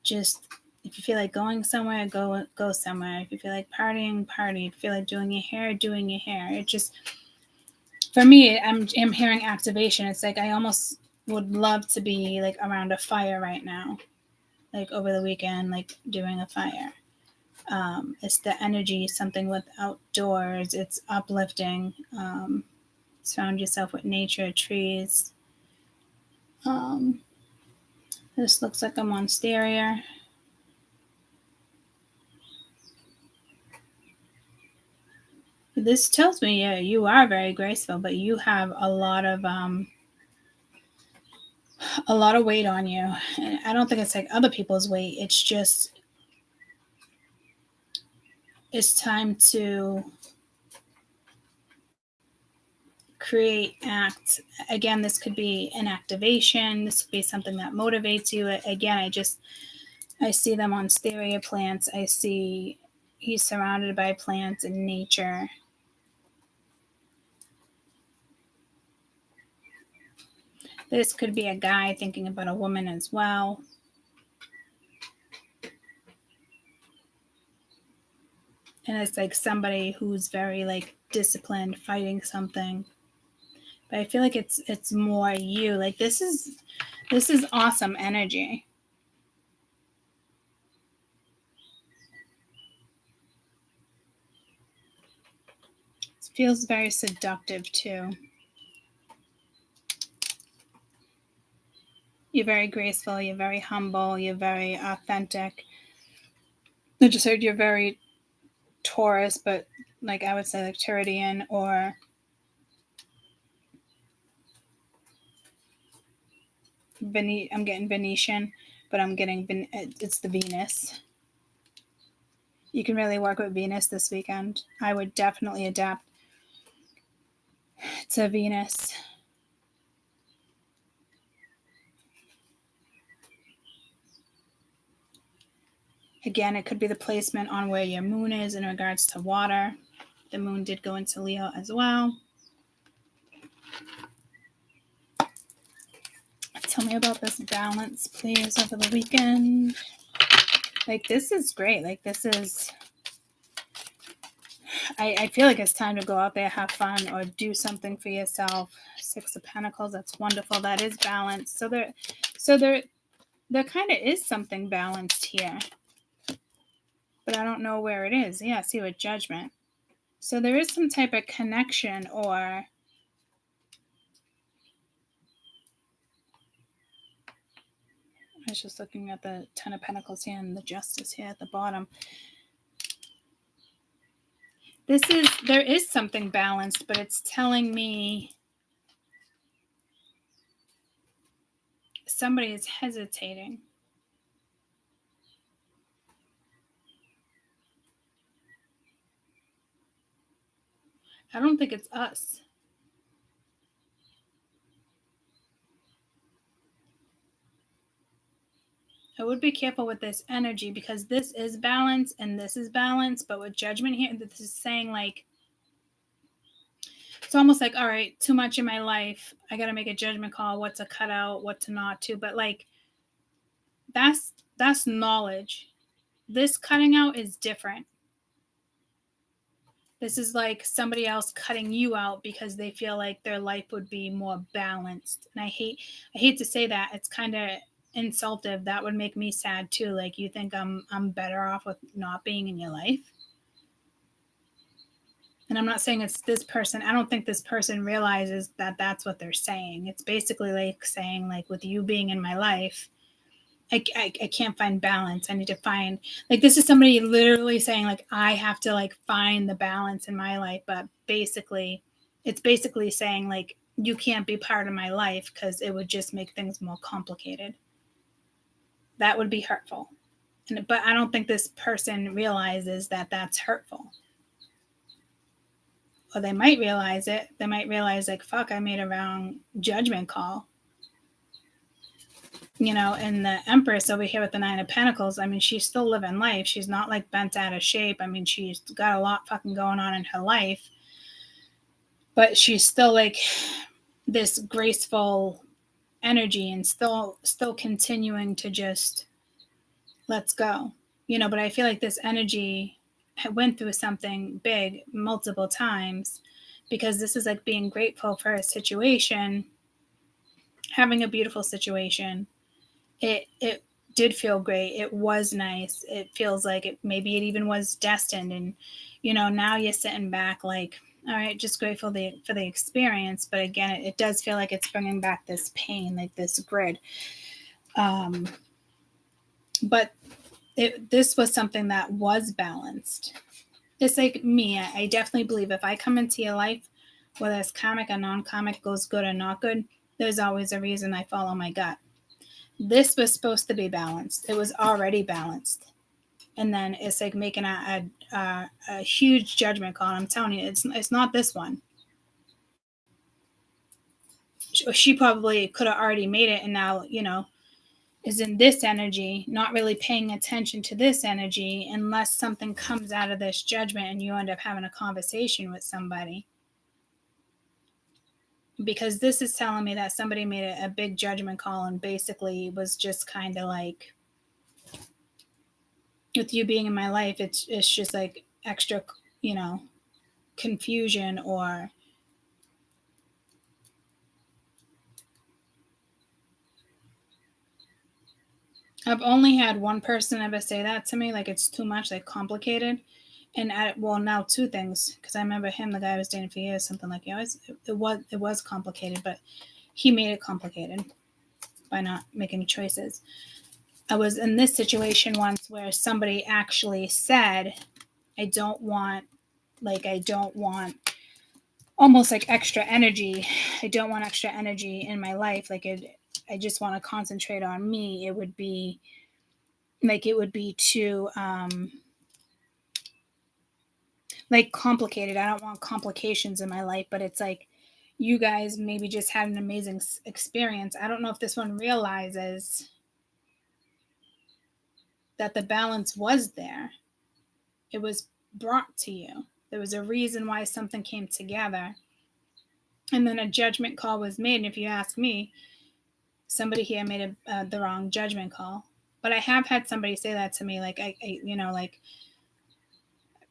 just if you feel like going somewhere, go somewhere. If you feel like partying, party. If you feel like doing your hair. It just... For me, I'm hearing activation. It's like I almost would love to be like around a fire right now, like over the weekend, like doing a fire. It's the energy, something with outdoors. It's uplifting. Surround yourself with nature, trees. This looks like a monstera. This tells me, yeah, you are very graceful, but you have a lot of weight on you. And I don't think it's like other people's weight. It's just, it's time to create, act. Again, this could be an activation. This could be something that motivates you. Again, I see them on stereo plants. I see he's surrounded by plants and nature. This could be a guy thinking about a woman as well. And it's like somebody who's very like disciplined, fighting something. But I feel like it's more you. Like this is awesome energy. It feels very seductive too. You're very graceful, you're very humble, you're very authentic. I just heard you're very Taurus, but like I would say like Turidian, or I'm getting Venetian, but I'm getting it's the Venus. You can really work with Venus this weekend. I would definitely adapt to Venus. Again, it could be the placement on where your moon is in regards to water. The moon did go into Leo as well. Tell me about this balance, please, over the weekend. Like, this is great. Like, this is... I feel like it's time to go out there, have fun, or do something for yourself. 6 of Pentacles, that's wonderful. That is balance. So there kind of is something balanced here. But I don't know where it is. Yeah, see, with Judgment. So there is some type of connection, or... I was just looking at the 10 of Pentacles here and the Justice here at the bottom. There is something balanced, but it's telling me somebody is hesitating. I don't think it's us. I would be careful with this energy because this is balance and this is balance, but with Judgment here, this is saying like, it's almost like, all right, too much in my life. I got to make a judgment call, what to cut out, what to not to. But like, that's knowledge. This cutting out is different. This is like somebody else cutting you out because they feel like their life would be more balanced. And I hate to say that. It's kind of insultive. That would make me sad too. Like, you think I'm better off with not being in your life? And I'm not saying it's this person. I don't think this person realizes that that's what they're saying. It's basically like saying, like, with you being in my life, I can't find balance. I need to find, like, this is somebody literally saying, like, I have to, like, find the balance in my life. But basically, it's basically saying, like, you can't be part of my life because it would just make things more complicated. That would be hurtful. But I don't think this person realizes that that's hurtful. Or they might realize it. They might realize, like, fuck, I made a wrong judgment call. You know, and the Empress over here with the 9 of Pentacles, I mean, she's still living life. She's not, like, bent out of shape. I mean, she's got a lot fucking going on in her life. But she's still, like, this graceful energy and still continuing to just, let's go. You know, but I feel like this energy went through something big multiple times, because this is like being grateful for a situation, having a beautiful situation. It did feel great. It was nice. It feels like maybe it even was destined. And, you know, now you're sitting back like, all right, just grateful for the experience. But again, it does feel like it's bringing back this pain, like this grid. But this was something that was balanced. It's like me. I definitely believe if I come into your life, whether it's karmic or non-karmic, goes good or not good, there's always a reason I follow my gut. This was supposed to be balanced. It was already balanced. And then it's like making a huge judgment call. I'm telling you, it's not this one. She probably could have already made it and now, is in this energy, not really paying attention to this energy unless something comes out of this judgment and you end up having a conversation with somebody. Because this is telling me that somebody made a big judgment call and basically was just kind of like, with you being in my life, it's just like extra, confusion or I've only had one person ever say that to me, like it's too much, like complicated. And now two things, because I remember him, the guy I was dating for years, something like, it was complicated, but he made it complicated by not making choices. I was in this situation once where somebody actually said, I don't want almost like extra energy. I don't want extra energy in my life. I just want to concentrate on me. It would be too like complicated. I don't want complications in my life, but it's like you guys maybe just had an amazing experience. I don't know if this one realizes that the balance was there. It was brought to you. There was a reason why something came together. And then a judgment call was made. And if you ask me, somebody here made the wrong judgment call. But I have had somebody say that to me, like, I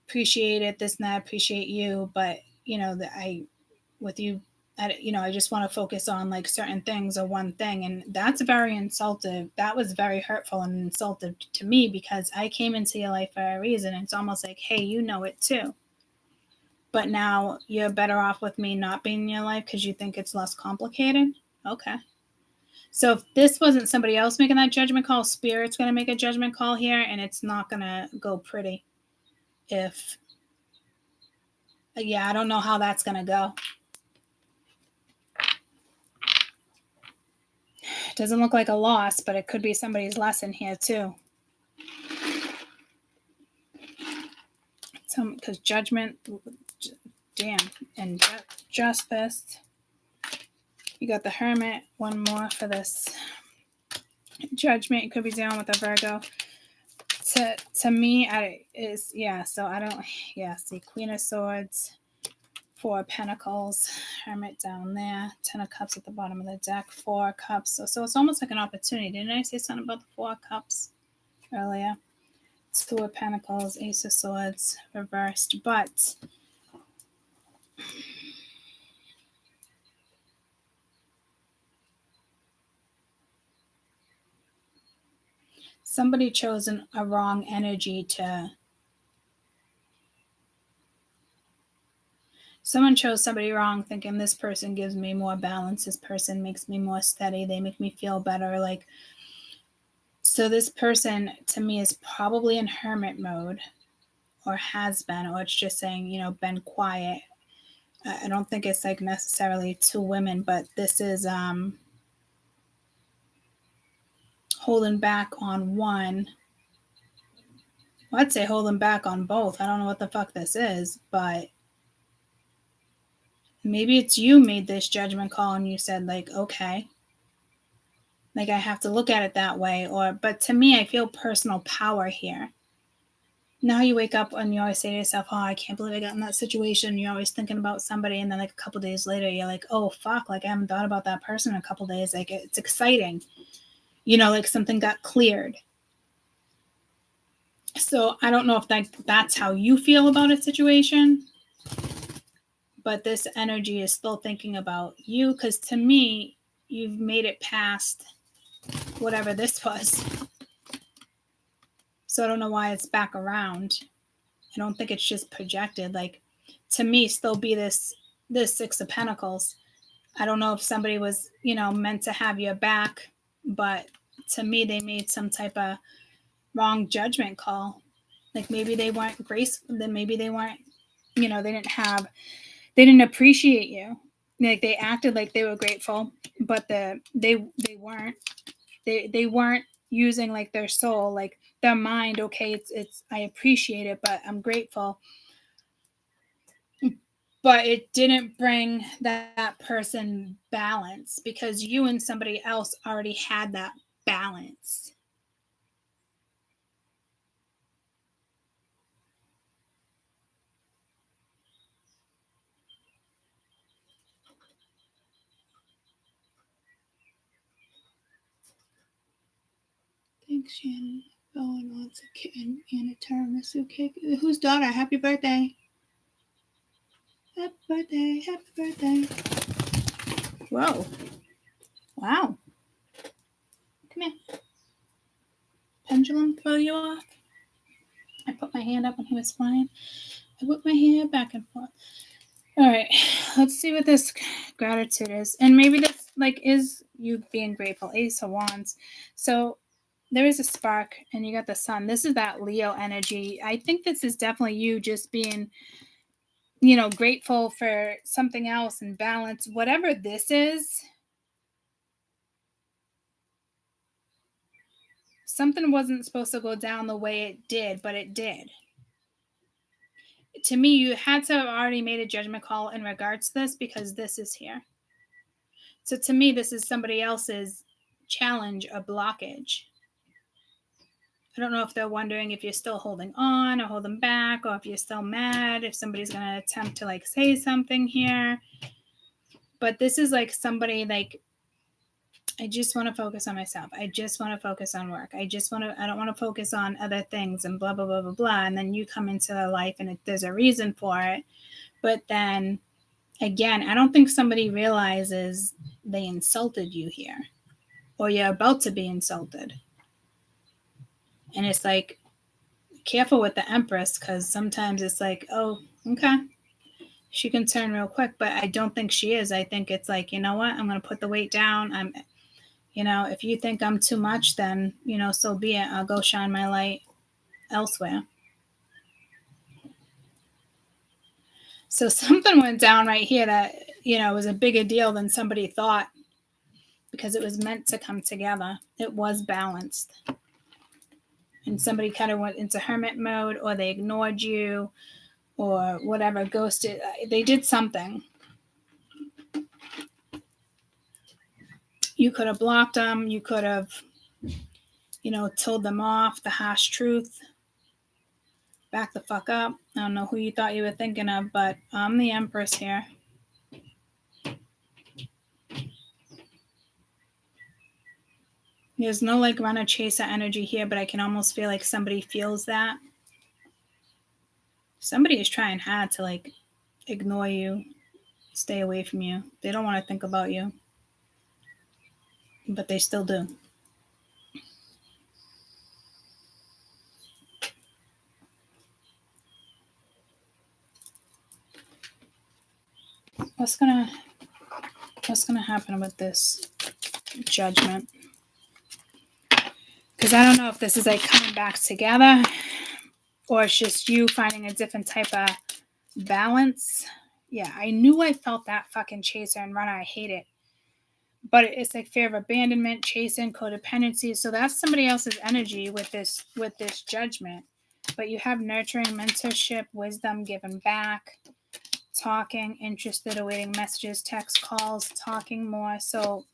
appreciate it, this and that, appreciate you, but, with you, I just want to focus on like certain things or one thing. And that's very insultive. That was very hurtful and insultive to me because I came into your life for a reason. It's almost like, hey, you know it too. But now you're better off with me not being in your life because you think it's less complicated. Okay. So if this wasn't somebody else making that judgment call, Spirit's going to make a judgment call here and it's not going to go pretty. I don't know how that's going to go. Doesn't look like a loss, but it could be somebody's lesson here too. Because judgment, damn, and justice. You got the Hermit, one more for this judgment. You could be dealing with a Virgo. To me, see Queen of Swords, Four of Pentacles, Hermit down there, Ten of Cups at the bottom of the deck, Four of Cups. So it's almost like an opportunity. Didn't I say something about the Four of Cups earlier? Two of Pentacles, Ace of Swords, reversed. But somebody chose a wrong energy someone chose somebody wrong, thinking this person gives me more balance, this person makes me more steady, they make me feel better. So this person to me is probably in hermit mode or has been, or it's just saying, been quiet. I don't think it's like necessarily two women, but this is holding back on one. Well, I'd say holding back on both. I don't know what the fuck this is, but maybe it's you made this judgment call and you said like, okay, like I have to look at it that way. But to me, I feel personal power here. Now you wake up and you always say to yourself, oh, I can't believe I got in that situation. You're always thinking about somebody. And then like a couple days later, you're like, oh, fuck, like I haven't thought about that person in a couple days. Like it's exciting, like something got cleared. So I don't know if that's how you feel about a situation. But this energy is still thinking about you because to me, you've made it past whatever this was. So I don't know why it's back around. I don't think it's just projected. Like to me, still be this Six of Pentacles. I don't know if somebody was, meant to have your back, but to me, they made some type of wrong judgment call. Like maybe they weren't graceful, then maybe they weren't, they didn't appreciate you. Like they acted like they were grateful, but they weren't. They weren't using like their soul, like their mind. Okay, it's I appreciate it, but I'm grateful. But it didn't bring that person balance because you and somebody else already had that balance. Thanks, Shannon. Owen wants a kitten and a tiramisu cake. Whose daughter? Happy birthday. Happy birthday. Happy birthday. Whoa. Wow. Come here. Pendulum throw you off? I put my hand up when he was flying. I whip my hair back and forth. All right. Let's see what this gratitude is. And maybe this is you being grateful. Ace of Wands. So there is a spark and you got the sun. This is that Leo energy. I think this is definitely you just being, grateful for something else and balance. Whatever this is, something wasn't supposed to go down the way it did, but it did. To me, you had to have already made a judgment call in regards to this because this is here. So to me, this is somebody else's challenge or blockage. I don't know if they're wondering if you're still holding on or holding back, or if you're still mad, if somebody's going to attempt to say something here. But this is somebody I just want to focus on myself. I just want to focus on work. I don't want to focus on other things and blah, blah, blah, blah, blah. And then you come into their life and there's a reason for it. But then again, I don't think somebody realizes they insulted you here or you're about to be insulted. And it's careful with the Empress because sometimes it's oh, okay. She can turn real quick, but I don't think she is. I think it's you know what? I'm going to put the weight down. If you think I'm too much, then, so be it. I'll go shine my light elsewhere. So something went down right here that, was a bigger deal than somebody thought because it was meant to come together. It was balanced. And somebody kind of went into hermit mode or they ignored you or whatever, ghosted. They did something. You could have blocked them. You could have, told them off, the harsh truth. Back the fuck up. I don't know who you thought you were thinking of, but I'm the Empress here. There's no runner chaser energy here, but I can almost feel somebody feels that. Somebody is trying hard to ignore you, stay away from you. They don't want to think about you, but they still do. What's gonna happen with this judgment? Because I don't know if this is coming back together or it's just you finding a different type of balance. Yeah, I knew I felt that fucking chaser and runner. I hate it. But it's fear of abandonment, chasing, codependency. So that's somebody else's energy with this judgment. But you have nurturing, mentorship, wisdom, giving back, talking, interested, awaiting messages, text calls, talking more. So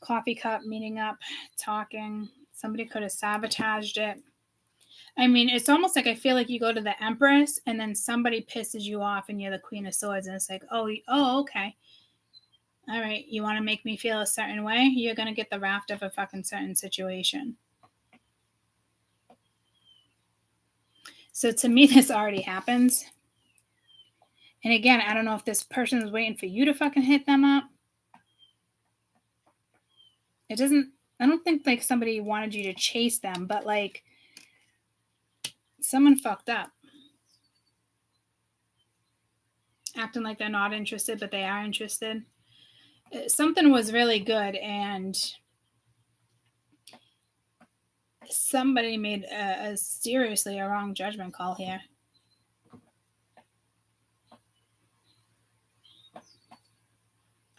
coffee cup, meeting up, talking. Somebody could have sabotaged it. I mean, it's almost I feel you go to the Empress and then somebody pisses you off and you're the Queen of Swords and it's oh, okay. All right, you want to make me feel a certain way? You're going to get the wrath of a fucking certain situation. So to me, this already happens. And again, I don't know if this person is waiting for you to fucking hit them up. I don't think somebody wanted you to chase them, but someone fucked up. Acting like they're not interested, but they are interested. Something was really good and somebody made a seriously a wrong judgment call here.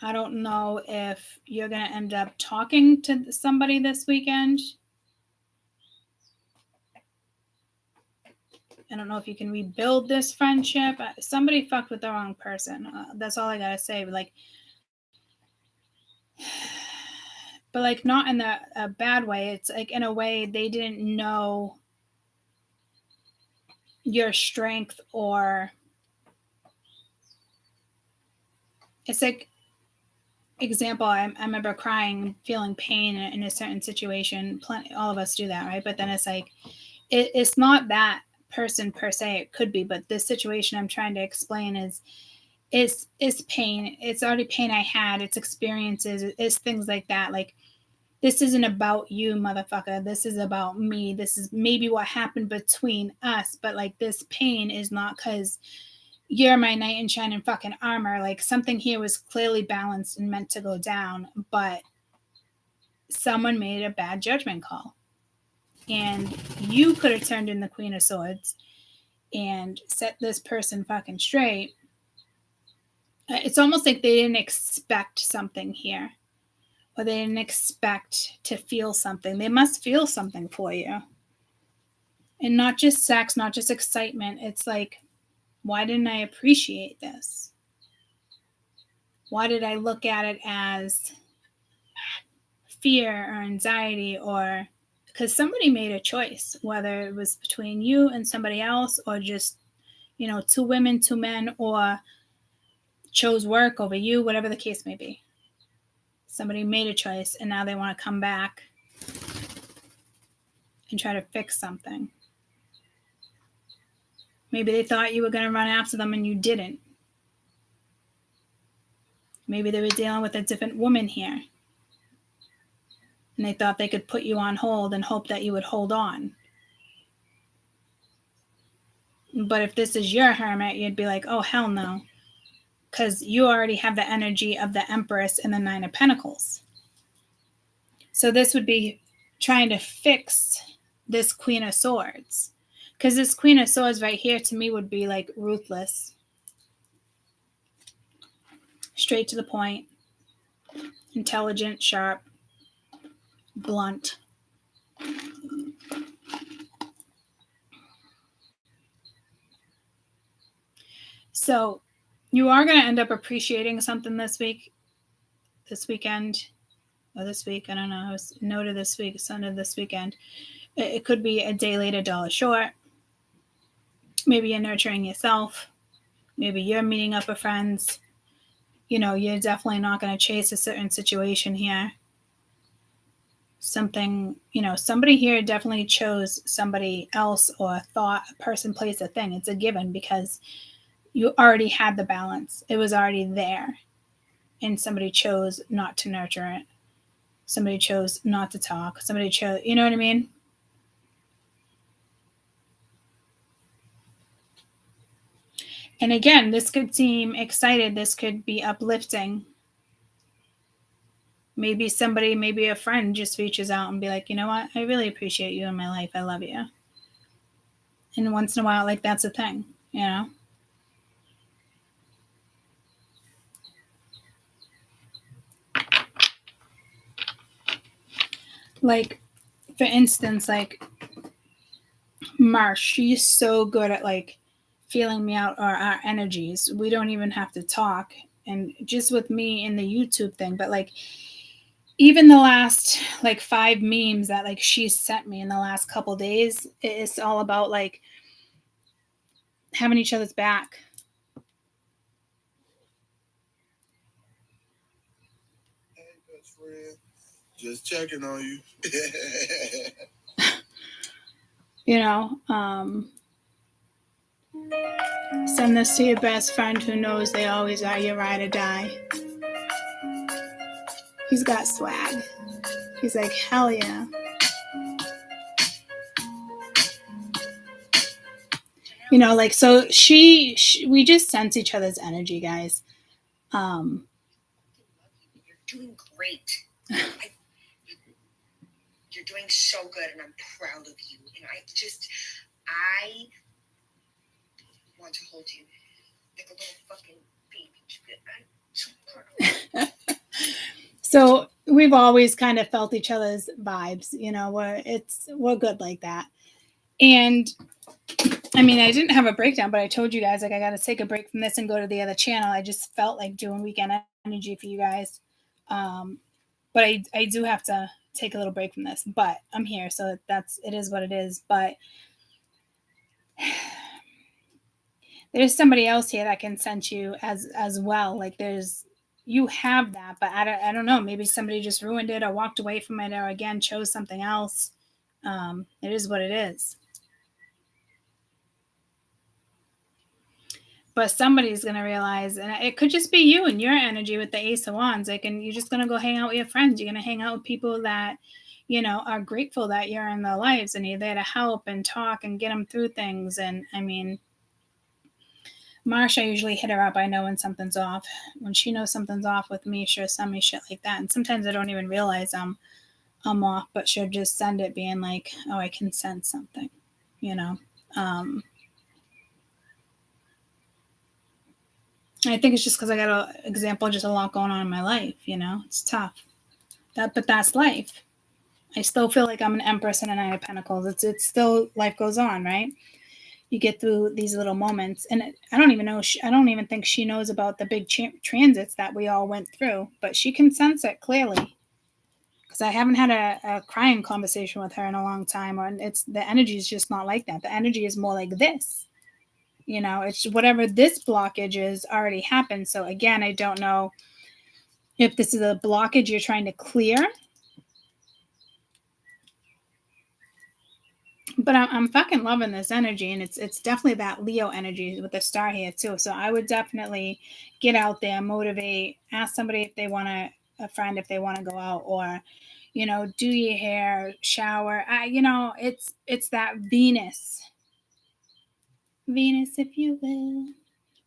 I don't know if you're going to end up talking to somebody this weekend. I don't know if you can rebuild this friendship. Somebody fucked with the wrong person. That's all I got to say. But like not in a bad way. It's like in a way they didn't know your strength, or it's like, example, I remember crying, feeling pain in a certain situation. All of us do that, right? But then it's like, it's not that person per se. It could be, but this situation I'm trying to explain is pain. It's already pain I had. It's experiences. It's things like that. Like, this isn't about you, motherfucker. This is about me. This is maybe what happened between us. But like, this pain is not because you're my knight in shining fucking armor. Like, something here was clearly balanced and meant to go down, but someone made a bad judgment call. And you could have turned in the Queen of Swords and set this person fucking straight. It's almost like they didn't expect something here, or they didn't expect to feel something. They must feel something for you. And not just sex, not just excitement. It's like, why didn't I appreciate this? Why did I look at it as fear or anxiety? Or because somebody made a choice, whether it was between you and somebody else, or just, two women, two men, or chose work over you, whatever the case may be. Somebody made a choice, and now they want to come back and try to fix something. Maybe they thought you were going to run after them and you didn't. Maybe they were dealing with a different woman here, and they thought they could put you on hold and hope that you would hold on. But if this is your hermit, you'd be like, oh, hell no. Because you already have the energy of the Empress and the Nine of Pentacles. So this would be trying to fix this Queen of Swords. Because this Queen of Swords right here to me would be like ruthless. Straight to the point. Intelligent, sharp, blunt. So you are going to end up appreciating something this weekend, or this week. I don't know. I was noted this week, Sunday this weekend. It could be a day late, $1 short. Maybe you're nurturing yourself. Maybe you're meeting up with friends. You're definitely not going to chase a certain situation here. Something, somebody here definitely chose somebody else, or thought a person, place, a thing. It's a given, because you already had the balance. It was already there. And somebody chose not to nurture it. Somebody chose not to talk. Somebody chose, you know what I mean? And again, this could seem excited. This could be uplifting. Maybe somebody, maybe a friend just reaches out and be like, you know what? I really appreciate you in my life. I love you. And once in a while, like, that's a thing, Like, for instance, like Marsh, she's so good at like feeling me out, or our energies. We don't even have to talk. And just with me in the YouTube thing, but like even the last like 5 memes that like she's sent me in the last couple days, it's all about like having each other's back. Hey, best friend, just checking on you. Send this to your best friend who knows they always are your ride or die. He's got swag. He's like, hell yeah. Like, so we just sense each other's energy, guys. You're doing great. You're You're doing so good, and I'm proud of you. And I want to hold you like a little fucking baby. I'm so proud of you. So we've always kind of felt each other's vibes, we're good like that. And I mean, I didn't have a breakdown, but I told you guys, like, I got to take a break from this and go to the other channel. I just felt like doing weekend energy for you guys. But I do have to take a little break from this, but I'm here. So it is what it is. But there's somebody else here that can sense you as well. Like you have that, but I don't know. Maybe somebody just ruined it or walked away from it or again chose something else. It is what it is. But somebody's going to realize, and it could just be you and your energy with the Ace of Wands. Like, and you're just going to go hang out with your friends. You're going to hang out with people that, are grateful that you're in their lives and you're there to help and talk and get them through things. And I mean, Marsha, I usually hit her up. I know when something's off. When she knows something's off with me, she'll send me shit like that. And sometimes I don't even realize I'm off, but she'll just send it being like, oh, I can sense something, I think it's just because I got just a lot going on in my life, it's tough. But that's life. I still feel like I'm an Empress and a Knight of Pentacles. It's still, life goes on, right? You get through these little moments, and I don't even think she knows about the big transits that we all went through, but she can sense it clearly. Because I haven't had a crying conversation with her in a long time, or the energy is just not like that. The energy is more like this. It's whatever this blockage is already happened. So again, I don't know if this is a blockage you're trying to clear. But I'm fucking loving this energy, and it's definitely that Leo energy with the star here too. So I would definitely get out there, motivate, ask somebody if they want a friend if they want to go out, or do your hair, shower. It's that Venus, if you will.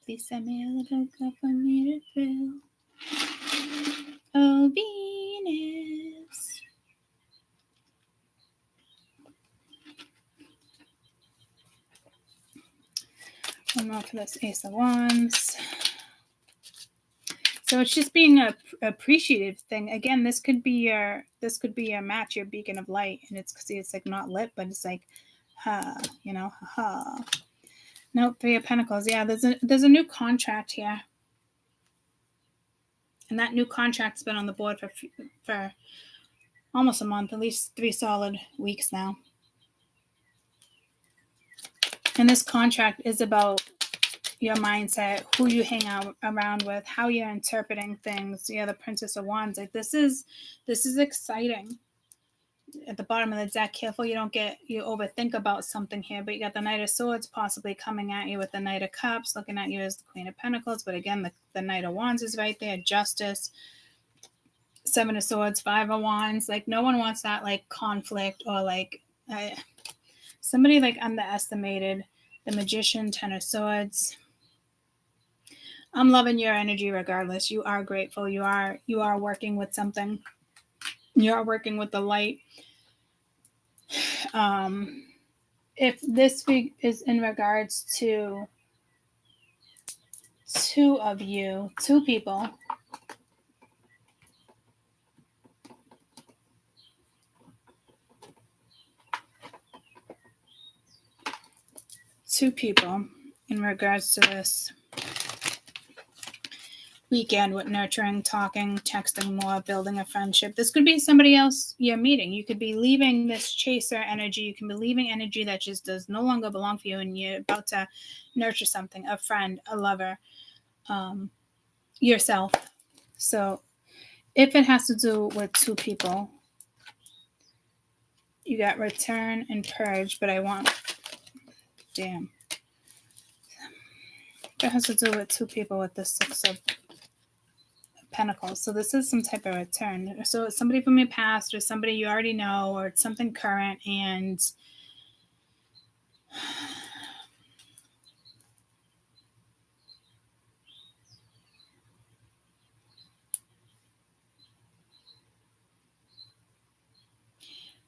Please send me a little cup for me to fill. Oh, Venus. One more for this Ace of Wands. So it's just being a appreciative thing. Again, this could be your match, your beacon of light, and it's like not lit, but it's like, Nope, 3 of Pentacles. Yeah, there's a new contract here, and that new contract's been on the board for almost a month, at least 3 solid weeks now. And this contract is about your mindset, who you hang out around with, how you're interpreting things. Yeah, the Princess of Wands. Like this is exciting. At the bottom of the deck, careful you overthink about something here. But you got the Knight of Swords possibly coming at you with the Knight of Cups, looking at you as the Queen of Pentacles. But again, the Knight of Wands is right there. Justice, 7 of Swords, 5 of Wands. Like no one wants that like conflict or like somebody like underestimated. The Magician, 10 of Swords. I'm loving your energy regardless. You are grateful. You are working with something. You are working with the light. If this week is in regards to 2 of you, 2 people. 2 people in regards to this weekend with nurturing, talking, texting more, building a friendship. This could be somebody else you're meeting. You could be leaving this chaser energy. You can be leaving energy that just does no longer belong for you, and you're about to nurture something, a friend, a lover, yourself. So if it has to do with 2 people, you got return and purge, but damn. It has to do with 2 people with the 6 of Pentacles. So this is some type of return. So it's somebody from your past or somebody you already know, or it's something current, and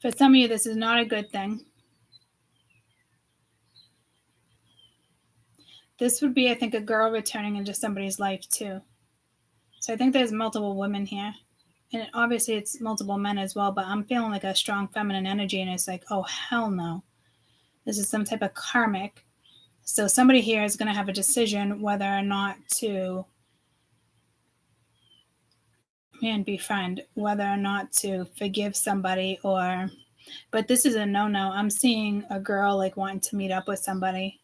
For some of you, this is not a good thing. This would be, I think, a girl returning into somebody's life too. So I think there's multiple women here. And obviously it's multiple men as well, but I'm feeling like a strong feminine energy, and it's like, oh, hell no. This is some type of karmic. So somebody here is going to have a decision whether or not to befriend, whether or not to forgive somebody, or, but this is a no-no. I'm seeing a girl like wanting to meet up with somebody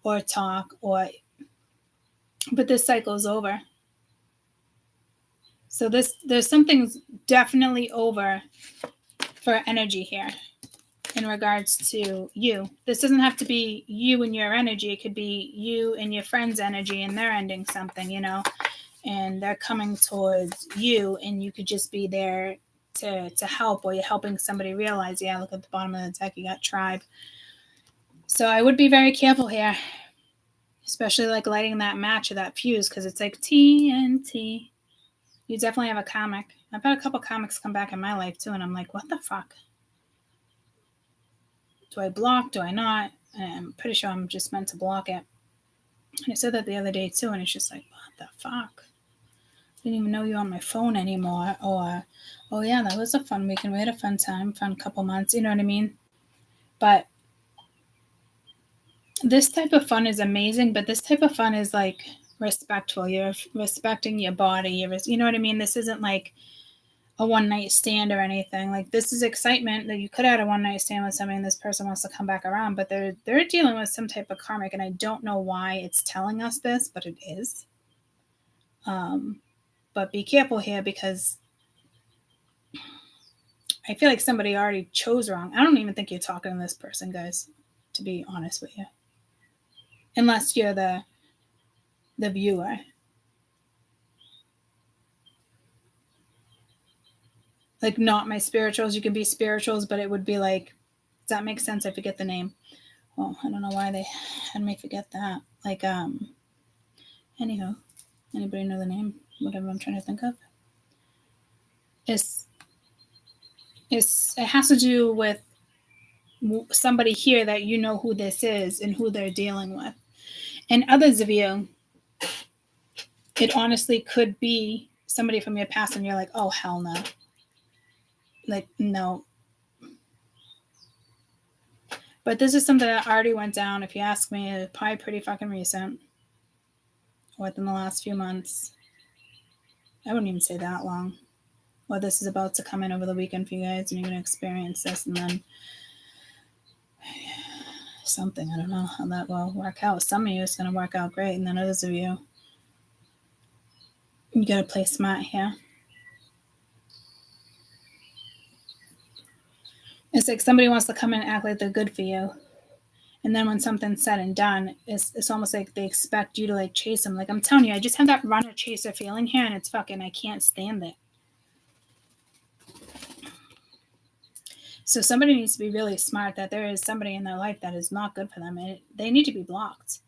or talk, but this cycle's over. So there's something definitely over for energy here in regards to you. This doesn't have to be you and your energy. It could be you and your friend's energy, and they're ending something, and they're coming towards you, and you could just be there to help, or you're helping somebody realize, yeah, look at the bottom of the deck, you got tribe. So I would be very careful here, especially like lighting that match or that fuse, because it's like TNT. You definitely have a comic. I've had a couple comics come back in my life too, and I'm like, what the fuck? Do I block? Do I not? And I'm pretty sure I'm just meant to block it. And I said that the other day too, and it's just like, what the fuck? I didn't even know you on my phone anymore. Or, oh yeah, that was a fun weekend. We had a fun time, fun couple months. You know what I mean? But this type of fun is amazing, but this type of fun is like respectful. You're respecting your body. You know what I mean? This isn't like a one-night stand or anything. Like, this is excitement that you could have had a one-night stand with somebody and this person wants to come back around, but they're dealing with some type of karmic, and I don't know why it's telling us this, but it is. But be careful here, because I feel like somebody already chose wrong. I don't even think you're talking to this person, guys, to be honest with you. Unless you're the viewer. Like, not my spirituals. You can be spirituals, but it would be like, does that make sense? I forget the name. Well, I don't know why they had me forget that. Like, anyhow, anybody know the name? Whatever I'm trying to think of. It has to do with somebody here that you know who this is and who they're dealing with. And others of you, it honestly could be somebody from your past, and you're like, oh, hell no. Like, no. But this is something that already went down. If you ask me, it's probably pretty fucking recent. Within the last few months. I wouldn't even say that long. Well, this is about to come in over the weekend for you guys, and you're going to experience this, and then something. I don't know how that will work out. Some of you, it's going to work out great, and then others of you, you got to play smart here. It's like somebody wants to come in and act like they're good for you. And then when something's said and done, it's almost like they expect you to like chase them. Like, I'm telling you, I just have that runner chaser feeling here, and it's fucking, I can't stand it. So somebody needs to be really smart that there is somebody in their life that is not good for them. And they need to be blocked.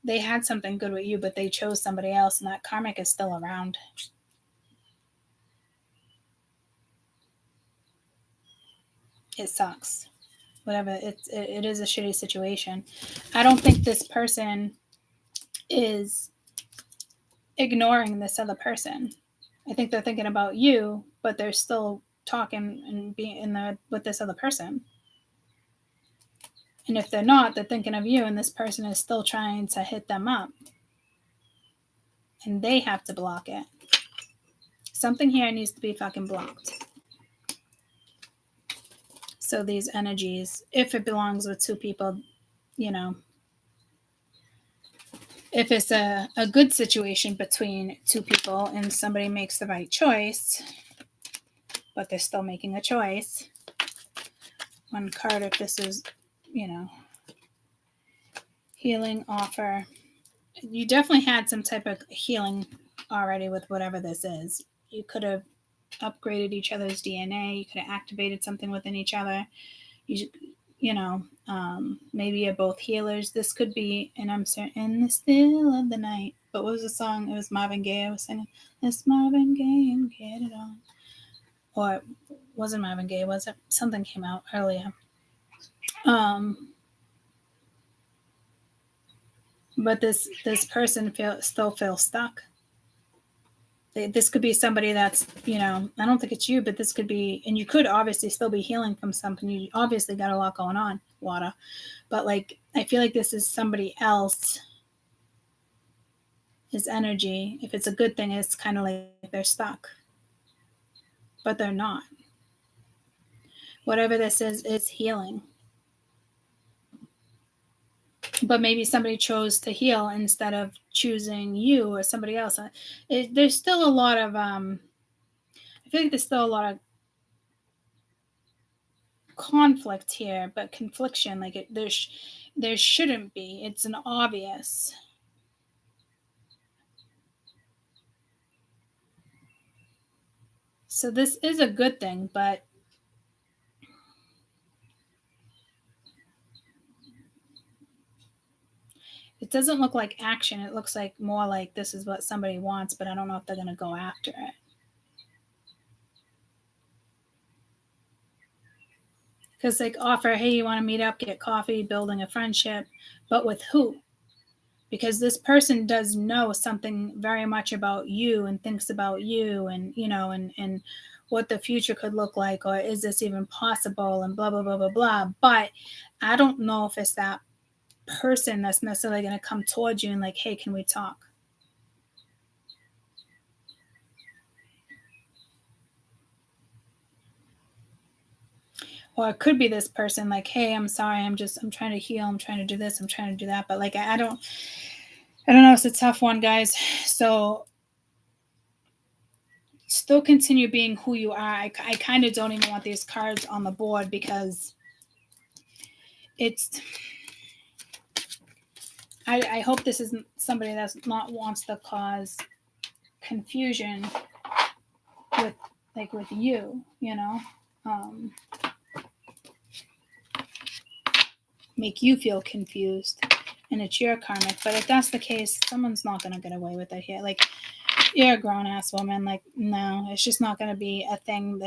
They had something good with you, but they chose somebody else, and that karmic is still around. It sucks. Whatever, it is a shitty situation. I don't think this person is ignoring this other person. I think they're thinking about you, but they're still talking and being with this other person. And if they're not, they're thinking of you, and this person is still trying to hit them up. And they have to block it. Something here needs to be fucking blocked. So these energies, if it belongs with two people, if it's a good situation between two people and somebody makes the right choice, but they're still making a choice. One card, if this is, healing offer. You definitely had some type of healing already with whatever this is. You could have upgraded each other's DNA. You could have activated something within each other. Maybe you're both healers. This could be, and I'm certain, in the still of the night. But what was the song? It was Marvin Gaye. I was singing, it's Marvin Gaye and Get It On. Or wasn't Marvin Gaye, was it? Something came out earlier. But this person still feels stuck. This could be somebody that's, I don't think it's you, but this could be, and you could obviously still be healing from something. You obviously got a lot going on, Water. But like, I feel like this is somebody else. His energy, if it's a good thing, it's kind of like they're stuck. But they're not. Whatever this is healing. But maybe somebody chose to heal instead of choosing you or somebody else. There's still a lot of, I feel like there's still a lot of conflict here, but confliction, like there shouldn't be. It's an obvious. So this is a good thing, but it doesn't look like action. It looks like more like this is what somebody wants, but I don't know if they're going to go after it. Because like offer, hey, you want to meet up, get coffee, building a friendship, but with who? Because this person does know something very much about you and thinks about you and, and what the future could look like, or is this even possible, and blah, blah, blah, blah, blah. But I don't know if it's that person that's necessarily going to come towards you and like, hey, can we talk? Or it could be this person like, hey, I'm sorry, I'm trying to heal, I'm trying to do this, I'm trying to do that. But like, I don't know, it's a tough one, guys. So still continue being who you are. I kind of don't even want these cards on the board because it's, I hope this isn't somebody that's not wants to cause confusion with you, make you feel confused, and it's your karmic. But if that's the case, someone's not going to get away with it here. Like, you're a grown-ass woman. Like, no, it's just not going to be a thing.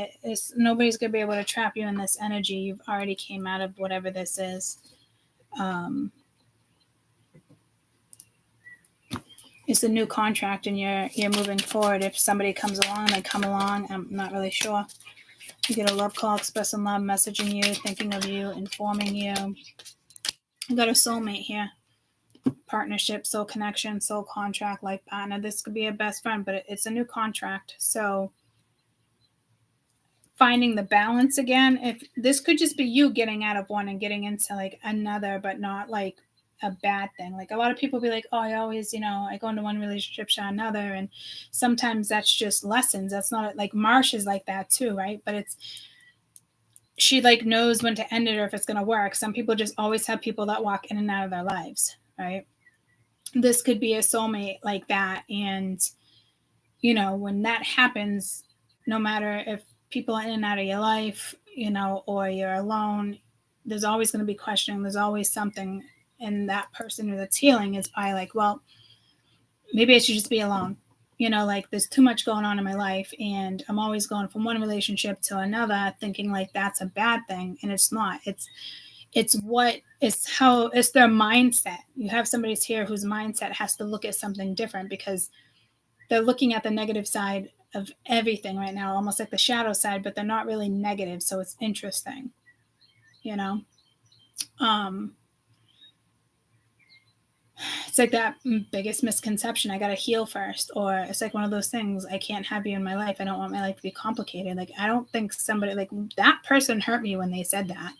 Nobody's going to be able to trap you in this energy. You've already came out of whatever this is. It's a new contract, and you're moving forward. If somebody comes along, they come along. I'm not really sure. You get a love call, expressing love, messaging you, thinking of you, informing you. You got a soulmate here. Partnership, soul connection, soul contract, life partner. This could be a best friend, but it's a new contract. So finding the balance again. If this could just be you getting out of one and getting into like another, but not like a bad thing. Like a lot of people be like, oh, I always, I go into one relationship to another. And sometimes that's just lessons. That's not like Marsh is like that too, right? But she like knows when to end it or if it's going to work. Some people just always have people that walk in and out of their lives, right? This could be a soulmate like that. And, when that happens, no matter if people are in and out of your life, or you're alone, there's always going to be questioning. There's always something. And that person who that's healing is probably like, well, maybe I should just be alone. Like there's too much going on in my life and I'm always going from one relationship to another thinking like that's a bad thing. And it's not. It's their mindset. You have somebody here whose mindset has to look at something different because they're looking at the negative side of everything right now, almost like the shadow side, but they're not really negative. So it's interesting, it's like that biggest misconception. I got to heal first. Or it's like one of those things. I can't have you in my life. I don't want my life to be complicated. Like, I don't think somebody like that person hurt me when they said that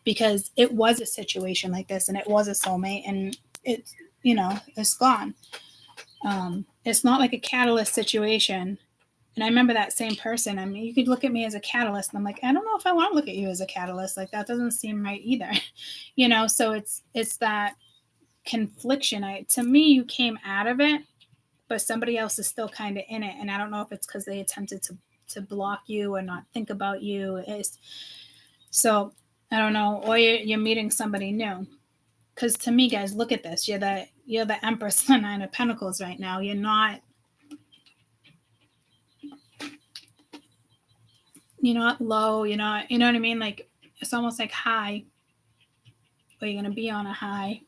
because it was a situation like this and it was a soulmate and it's, it's gone. It's not like a catalyst situation. And I remember that same person. I mean, you could look at me as a catalyst and I'm like, I don't know if I want to look at you as a catalyst. Like that doesn't seem right either. So it's that confliction. To me, you came out of it, but somebody else is still kind of in it. And I don't know if it's because they attempted to block you or not think about you. So I don't know. Or you're meeting somebody new. Because to me, guys, look at this. You're the Empress and 9 of Pentacles right now. You're not You're not low. You're not, you know what I mean? Like, it's almost like high, or you're going to be on a high.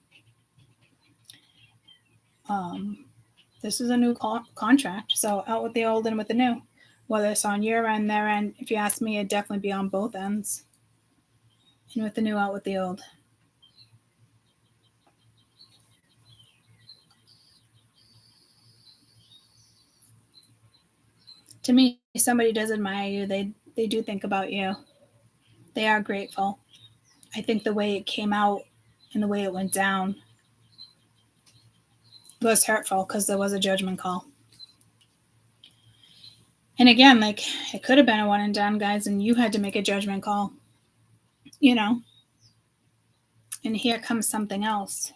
This is a new contract. So out with the old and with the new. Whether it's on your end, their end, if you ask me, it'd definitely be on both ends. In with the new, out with the old. To me, somebody does admire you. They do think about you. They are grateful. I think the way it came out and the way it went down was hurtful because there was a judgment call. And again, like, it could have been a one and done, guys, and you had to make a judgment call, you know. And here comes something else.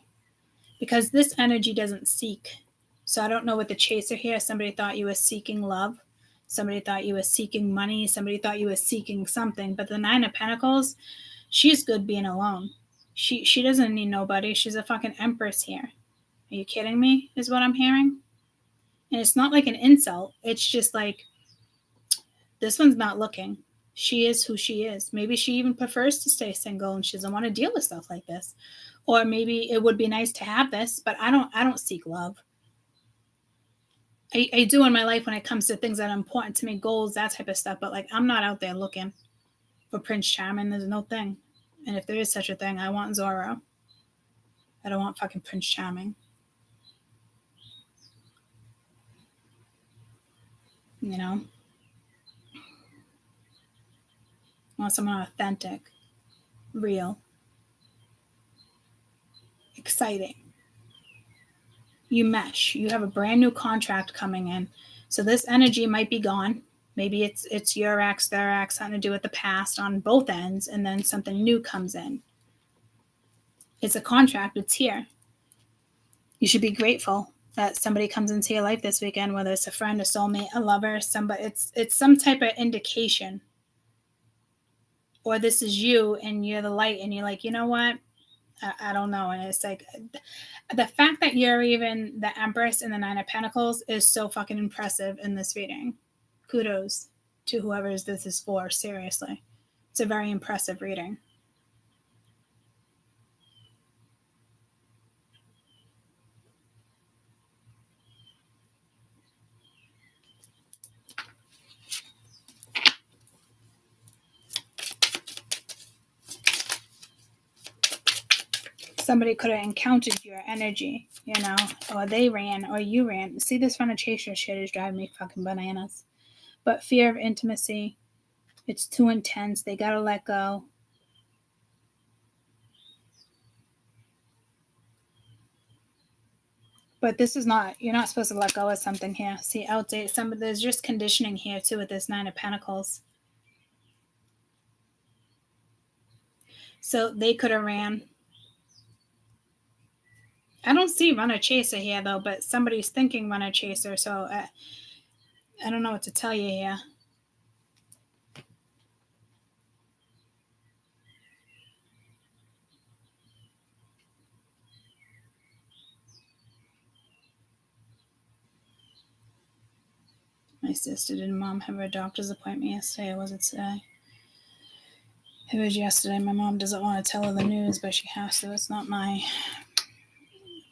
Because this energy doesn't seek. So I don't know what the chaser here. Somebody thought you were seeking love. Somebody thought you were seeking money. Somebody thought you were seeking something. But the Nine of Pentacles, she's good being alone. She doesn't need nobody. She's a fucking empress here. Are you kidding me? Is what I'm hearing. And it's not like an insult. It's just like, this one's not looking. She is who she is. Maybe she even prefers to stay single and she doesn't want to deal with stuff like this. Or maybe it would be nice to have this, but I don't seek love. I do in my life when it comes to things that are important to me, goals, that type of stuff. But like, I'm not out there looking for Prince Charming. There's no thing. And if there is such a thing, I want Zorro. I don't want fucking Prince Charming. You know? I want someone authentic, real, exciting. You mesh. You have a brand new contract coming in. So this energy might be gone. Maybe it's your ex, their ex, something to do with the past on both ends, and then something new comes in. It's a contract. It's here. You should be grateful that somebody comes into your life this weekend, whether it's a friend, a soulmate, a lover, somebody. It's some type of indication. Or this is you, and you're the light, and you're like, you know what? I don't know. And it's like, the fact that you're even the Empress and the Nine of Pentacles is so fucking impressive in this reading. Kudos to whoever this is for, seriously. It's a very impressive reading. Somebody could have encountered your energy, you know, or they ran, or you ran. See, this run of chaser shit is driving me fucking bananas. But fear of intimacy, it's too intense. They gotta let go. But this is not, you're not supposed to let go of something here. See, outdate, there's just conditioning here too with this Nine of Pentacles. So they could have ran. I don't see runner chaser here though, but somebody's thinking runner chaser. So I don't know what to tell you here. My sister did mom have her doctor's appointment yesterday, or was it today? It was yesterday. My mom doesn't want to tell her the news, but she has to. It's not my...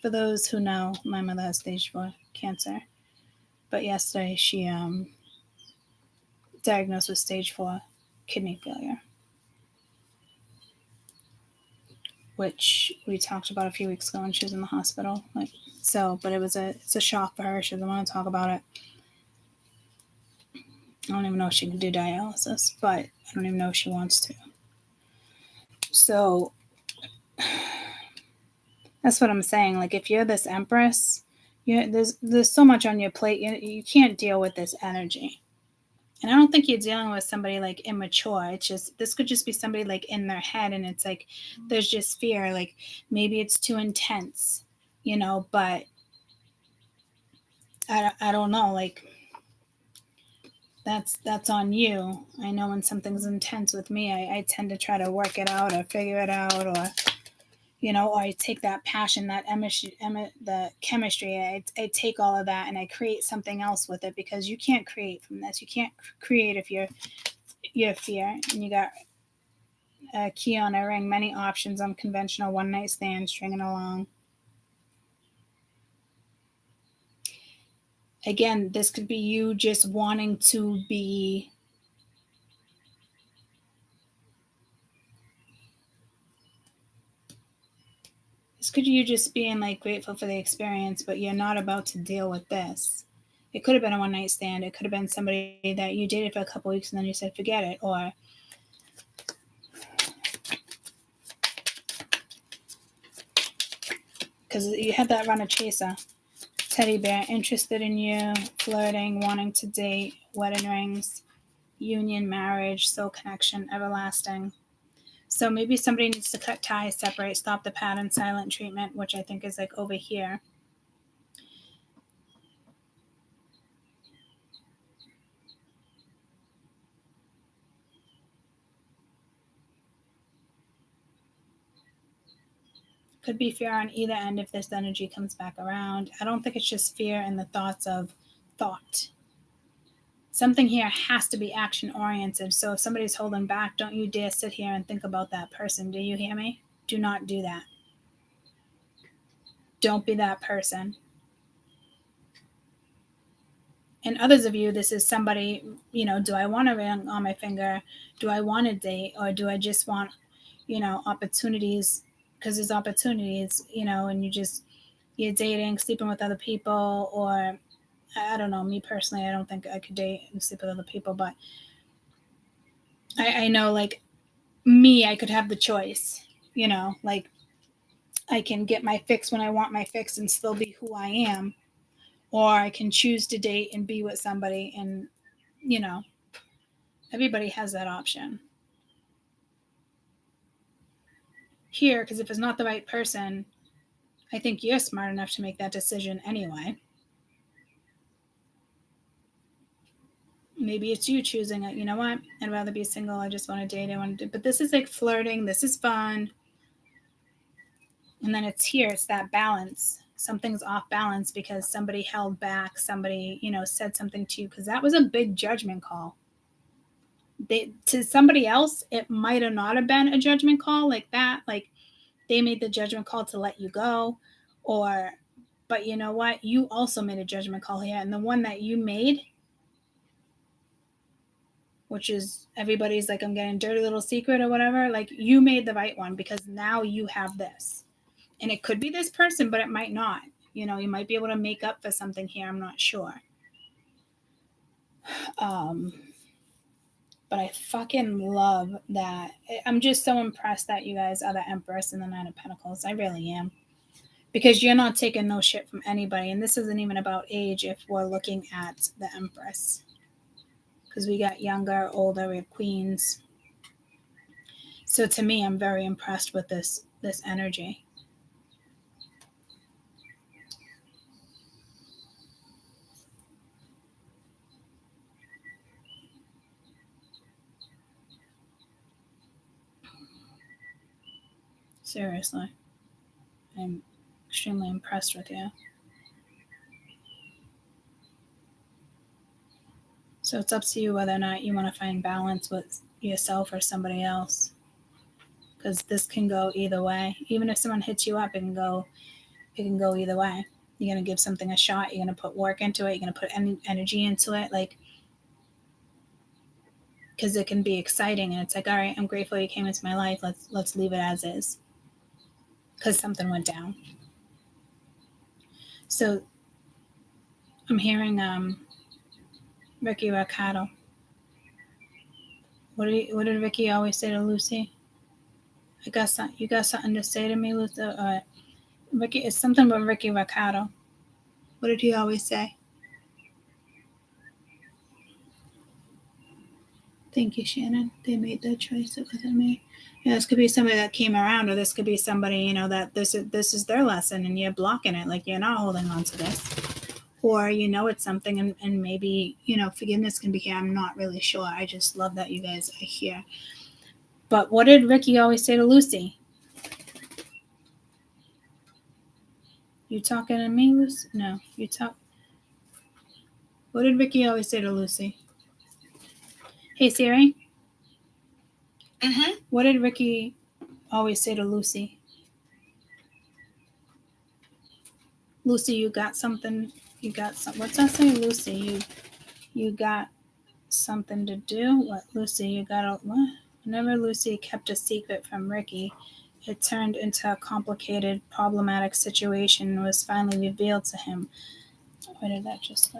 For those who know, my mother has stage 4 cancer. But yesterday she diagnosed with stage 4 kidney failure, which we talked about a few weeks ago when she was in the hospital. But it's a shock for her. She doesn't want to talk about it. I don't even know if she can do dialysis, but I don't even know if she wants to. So that's what I'm saying. Like, if you're this Empress, there's so much on your plate. You can't deal with this energy. And I don't think you're dealing with somebody like immature. It's just, this could just be somebody like in their head, and it's like there's just fear. Like, maybe it's too intense, you know, but I don't know. Like, that's on you. I know when something's intense with me, I tend to try to work it out or figure it out, or, you know, or I take that passion, that the chemistry, I take all of that and I create something else with it, because you can't create from this. You can't create if you're your fear. And you got a key on a ring, many options, unconventional, one-night stand, stringing along. Again, this could be you just wanting to be this could you just being like grateful for the experience, but you're not about to deal with this. It could have been a one-night stand. It could have been somebody that you dated for a couple weeks and then you said forget it, or because you had that runner chaser. Teddy bear, interested in you, flirting, wanting to date, wedding rings, union, marriage, soul connection, everlasting. So maybe somebody needs to cut ties, separate, stop the pattern, silent treatment, which I think is like over here. Could be fear on either end if this energy comes back around. I don't think it's just fear and the thoughts of thought. Something here has to be action oriented. So if somebody's holding back, don't you dare sit here and think about that person. Do you hear me? Do not do that. Don't be that person. And others of you, this is somebody, do I want a ring on my finger? Do I want a date? Or do I just want, opportunities? Because there's opportunities, and you're dating, sleeping with other people, or I don't know, me personally, I don't think I could date and sleep with other people, but I know, like, me, I could have the choice, like, I can get my fix when I want my fix and still be who I am, or I can choose to date and be with somebody, and, everybody has that option. Here, because if it's not the right person, I think you're smart enough to make that decision anyway. Maybe it's you choosing it. You know what? I'd rather be single. I just want to date. But this is like flirting. This is fun. And then it's here. It's that balance. Something's off balance because somebody held back. Somebody, said something to you because that was a big judgment call. To somebody else, it might have not have been a judgment call like that. Like they made the judgment call to let you go, but you know what? You also made a judgment call here, and the one that you made, which is everybody's like, I'm getting dirty little secret or whatever. Like you made the right one because now you have this, and it could be this person, but it might not. You might be able to make up for something here. I'm not sure. But I fucking love that. I'm just so impressed that you guys are the Empress and the Nine of Pentacles. I really am. Because you're not taking no shit from anybody. And this isn't even about age if we're looking at the Empress. Because we got younger, older, we have queens. So to me, I'm very impressed with this energy. Seriously. I'm extremely impressed with you. So it's up to you whether or not you want to find balance with yourself or somebody else. Because this can go either way. Even if someone hits you up, it can go either way. You're going to give something a shot. You're going to put work into it. You're going to put energy into it. Like, because it can be exciting. And it's like, all right, I'm grateful you came into my life. Let's leave it as is. Because something went down. So I'm hearing Ricky Ricardo. What did Ricky always say to Lucy? You got something to say to me, Lucy? Ricky, it's something about Ricky Ricardo. What did he always say? Thank you, Shannon. They made the choice. It wasn't me. Yeah, this could be somebody that came around, or this could be somebody, that this is their lesson, and you're blocking it. Like you're not holding on to this, or it's something, and maybe forgiveness can be here. I'm not really sure. I just love that you guys are here. But what did Ricky always say to Lucy? You talking to me, Lucy? No, you talk. What did Ricky always say to Lucy? Hey, Siri, Mm-hmm. What did Ricky always say to Lucy? Lucy, you got something. You got some. What's that say, Lucy? You got something to do. What, Lucy? You got a what? Whenever Lucy kept a secret from Ricky, it turned into a complicated, problematic situation and was finally revealed to him. Where did that just go?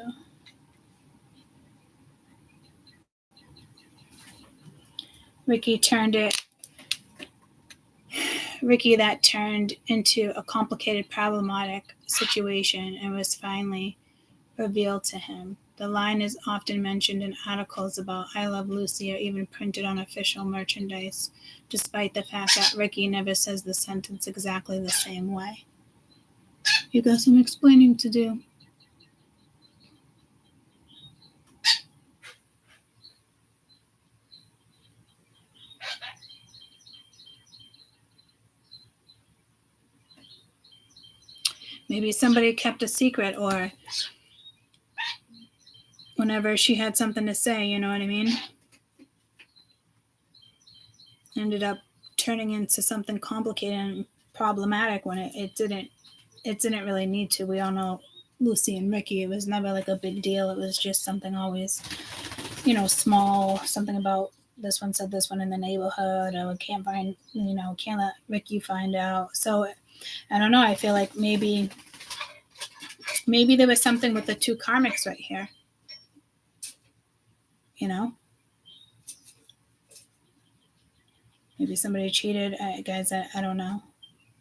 Ricky that turned into a complicated, problematic situation and was finally revealed to him. The line is often mentioned in articles about I Love Lucy or even printed on official merchandise, despite the fact that Ricky never says the sentence exactly the same way. You got some explaining to do. Maybe somebody kept a secret, or whenever she had something to say, you know what I mean? Ended up turning into something complicated and problematic when it didn't really need to. We all know Lucy and Ricky, it was never like a big deal. It was just something always, small, something about this one said this one in the neighborhood, or can't let Ricky find out. So I don't know. I feel like maybe there was something with the two karmics right here. Maybe somebody cheated. Guys, I don't know.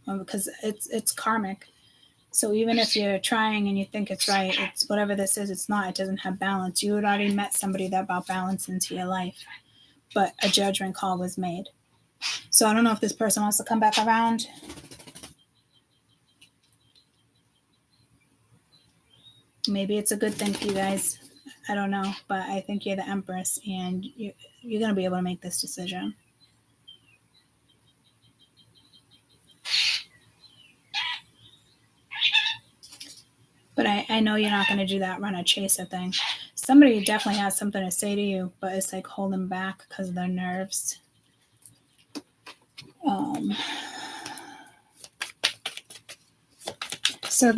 Because it's karmic. So even if you're trying and you think it's right, it's whatever this is, it's not. It doesn't have balance. You had already met somebody that brought balance into your life, but a judgment call was made. So I don't know if this person wants to come back around. Maybe it's a good thing for you guys. I don't know, but I think you're the Empress, and you're going to be able to make this decision. But I know you're not going to do that run a chaser thing. Somebody definitely has something to say to you, but it's like holding back because of their nerves. So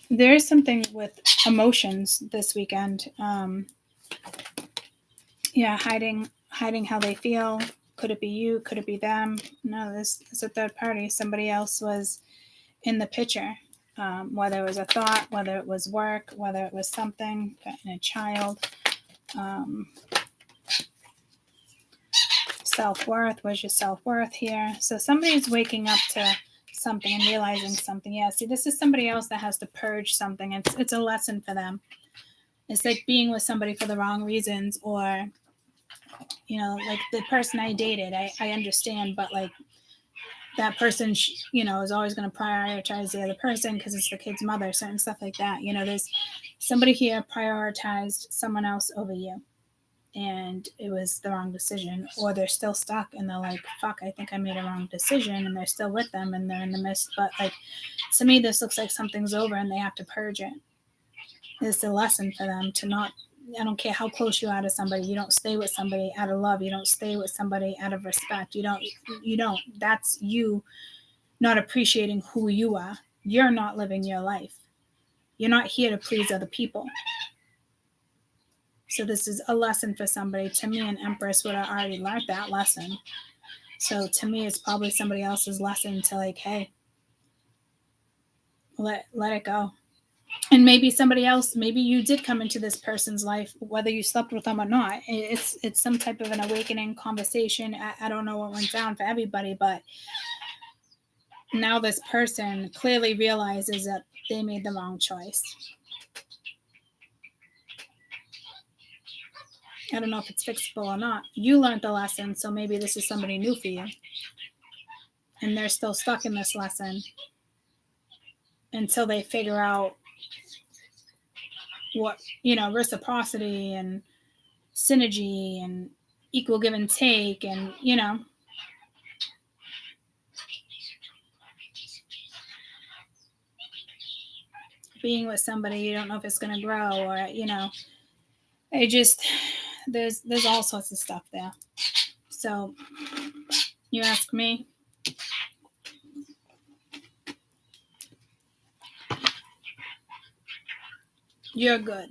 there is something with emotions this weekend. Hiding how they feel. Could it be you? Could it be them? No, this is a third party. Somebody else was in the picture. Whether it was a thought, whether it was work, whether it was something, a child. Self-worth. Where's your self-worth here? So somebody's waking up to something and realizing something. Yeah, see, this is somebody else that has to purge something. It's a lesson for them. It's like being with somebody for the wrong reasons, or like the person I dated. I understand, but like that person, is always going to prioritize the other person because it's the kid's mother, certain stuff like that. There's somebody here prioritized someone else over you, and it was the wrong decision, or they're still stuck and they're like, fuck, I think I made a wrong decision, and they're still with them and they're in the midst. But like, to me, this looks like something's over and they have to purge it. It's a lesson for them to not, I don't care how close you are to somebody, you don't stay with somebody out of love. You don't stay with somebody out of respect. You don't. That's you not appreciating who you are. You're not living your life. You're not here to please other people. So this is a lesson for somebody. To me, an Empress would have already learned that lesson. So to me, it's probably somebody else's lesson to like, hey, let it go. And maybe somebody else, maybe you did come into this person's life, whether you slept with them or not. It's some type of an awakening conversation. I don't know what went down for everybody, but now this person clearly realizes that they made the wrong choice. I don't know if it's fixable or not. You learned the lesson, so maybe this is somebody new for you. And they're still stuck in this lesson until they figure out what, reciprocity and synergy and equal give and take, and, being with somebody, you don't know if it's going to grow, or, it just, there's all sorts of stuff there. So You ask me? You're good.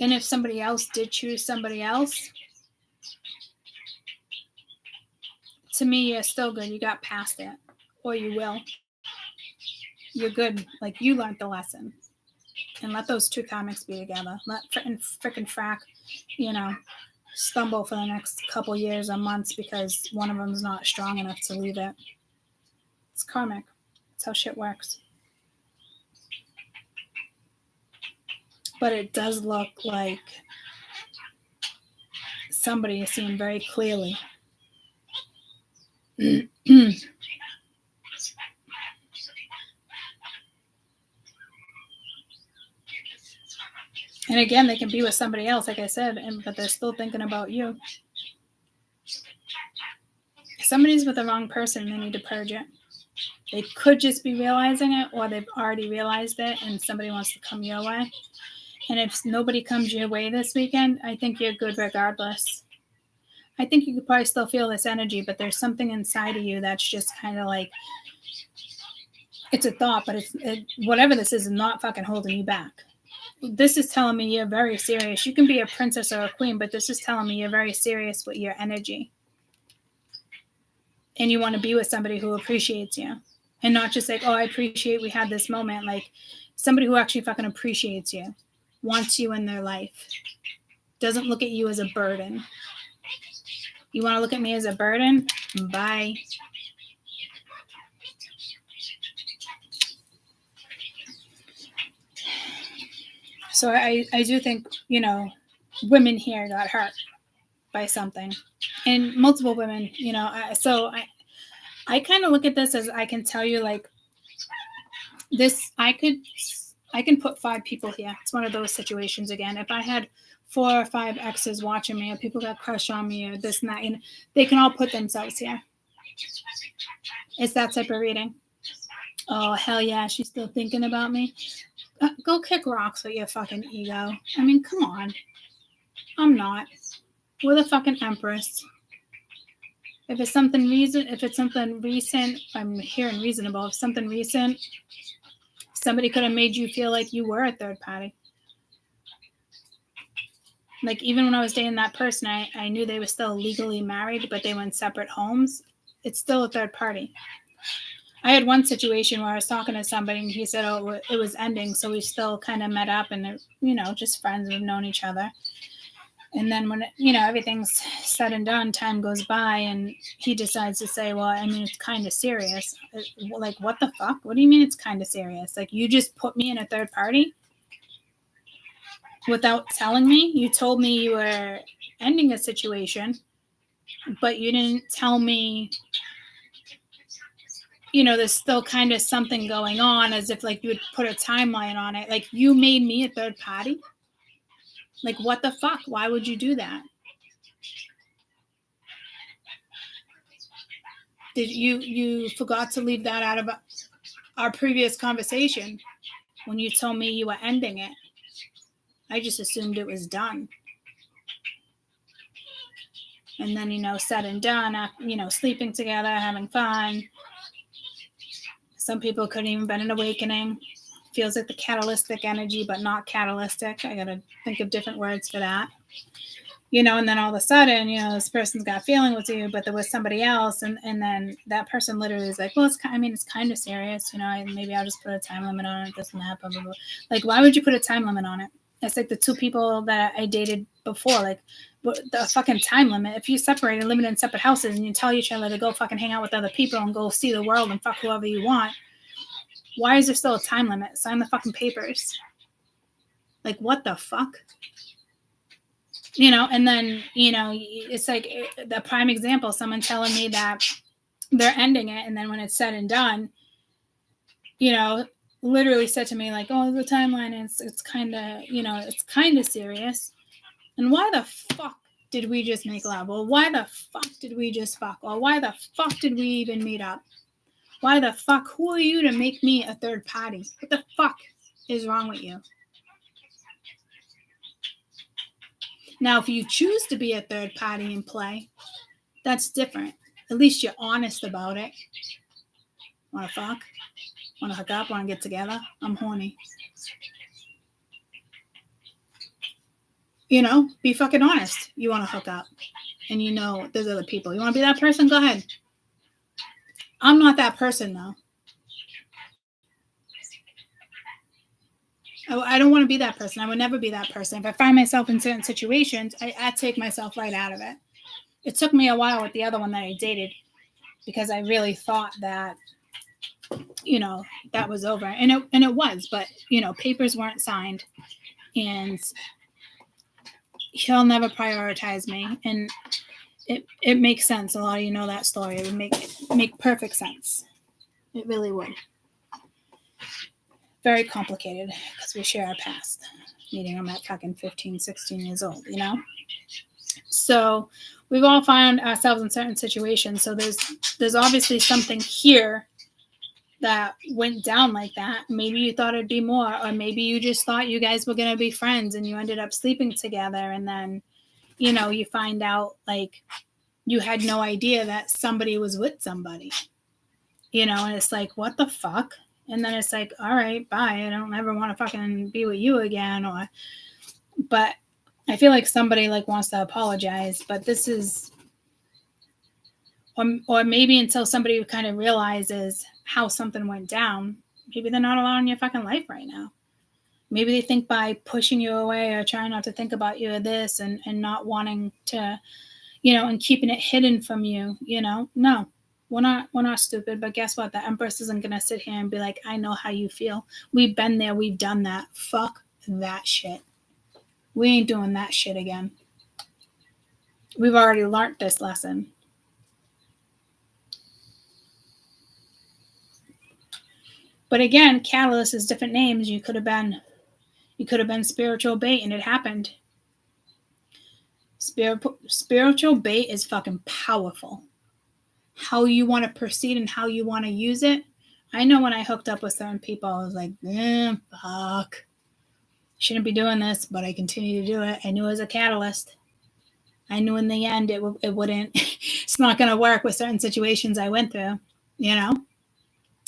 And if somebody else did choose somebody else, to me, you're still good. You got past it. Or you will. You're good. Like, you learned the lesson. And let those two comics be together. Let frickin' frack, stumble for the next couple years or months because one of them's not strong enough to leave it. It's karmic. That's how shit works. But it does look like somebody is seeing very clearly. And again, they can be with somebody else, like I said, but they're still thinking about you. If somebody's with the wrong person, they need to purge it. They could just be realizing it, or they've already realized it, and somebody wants to come your way. And if nobody comes your way this weekend, I think you're good regardless. I think you could probably still feel this energy, but there's something inside of you that's just kind of like, it's a thought, but whatever this is not fucking holding you back. This is telling me you're very serious. You can be a princess or a queen, but this is telling me you're very serious with your energy. And you want to be with somebody who appreciates you. And not just like, oh, I appreciate we had this moment. Like, somebody who actually fucking appreciates you. Wants you in their life. Doesn't look at you as a burden. You want to look at me as a burden? Bye. So I do think, women here got hurt by something. And multiple women, I kind of look at this as, I can tell you, like, this, I can put 5 people here. It's one of those situations again. If I had 4 or 5 exes watching me, or people got crushed on me, or this and that, they can all put themselves here. It's that type of reading. Oh, hell yeah, she's still thinking about me. Go kick rocks with your fucking ego. I mean, come on. I'm not. We're the fucking Empress. If it's something recent, I'm hearing reasonable. If something recent, somebody could have made you feel like you were a third party. Like, even when I was dating that person, I knew they were still legally married, but they were in separate homes. It's still a third party. I had one situation where I was talking to somebody and he said, oh, it was ending. So we still kind of met up and, just friends. We've known each other. And then when, everything's said and done, time goes by and he decides to say, well, I mean, it's kind of serious. Like, what the fuck? What do you mean it's kind of serious? Like, you just put me in a third party without telling me? You told me you were ending a situation, but you didn't tell me, there's still kind of something going on, as if like you would put a timeline on it. Like, you made me a third party? Like, what the fuck? Why would you do that? Did you forgot to leave that out of our previous conversation when you told me you were ending it? I just assumed it was done. And then, said and done, sleeping together, having fun. Some people couldn't even been an awakening. Feels like the catalytic energy, but not catalytic. I got to think of different words for that. And then all of a sudden, this person's got a feeling with you, but there was somebody else. And then that person literally is like, well, it's kind of serious. Maybe I'll just put a time limit on it, this and that, blah, blah, blah. Like, why would you put a time limit on it? It's like the 2 people that I dated before, like, the fucking time limit. If you separate and live in separate houses and you tell each other to go fucking hang out with other people and go see the world and fuck whoever you want, why is there still a time limit? Sign the fucking papers. Like, what the fuck? And then, it's like the prime example, someone telling me that they're ending it. And then when it's said and done, literally said to me like, oh, the timeline is, it's kind of serious. And why the fuck did we just make love? Or why the fuck did we just fuck? Or why the fuck did we even meet up? Why the fuck? Who are you to make me a third party? What the fuck is wrong with you? Now, if you choose to be a third party in play, that's different. At least you're honest about it. Want to fuck? Want to hook up? Want to get together? I'm horny. You know, be fucking honest. You want to hook up. And you know there's other people. You want to be that person? Go ahead. I'm not that person, though. I don't want to be that person. I would never be that person. If I find myself in certain situations, I take myself right out of it. It took me a while with the other one that I dated because I really thought that, you know, that was over. And it was. But, you know, papers weren't signed. And he'll never prioritize me. And it makes sense. A lot of you know that story. It would make perfect sense. It really would. Very complicated because we share our past. Meeting him at fucking 15, 16 years old, you know? So we've all found ourselves in certain situations. So there's obviously something here that went down like that. Maybe you thought it'd be more, or maybe you just thought you guys were going to be friends and you ended up sleeping together. And then, you know, you find out like you had no idea that somebody was with somebody, you know, and it's like, what the fuck? And then it's like, all right, bye. I don't ever want to fucking be with you again. But I feel like somebody like wants to apologize, but this is, or maybe until somebody kind of realizes how something went down, maybe they're not allowing your fucking life right now. Maybe they think by pushing you away or trying not to think about you or this and not wanting to, you know, and keeping it hidden from you, you know, no. We're not stupid, but guess what? The Empress isn't going to sit here and be like, I know how you feel. We've been there. We've done that. Fuck that shit. We ain't doing that shit again. We've already learned this lesson. But again, catalyst is different names. You could have been spiritual bait, and it happened. Spiritual bait is fucking powerful. How you want to proceed and how you want to use it. I know when I hooked up with certain people, I was like, fuck. Shouldn't be doing this, but I continue to do it. I knew it was a catalyst. I knew in the end it wouldn't, it's not going to work with certain situations I went through, you know?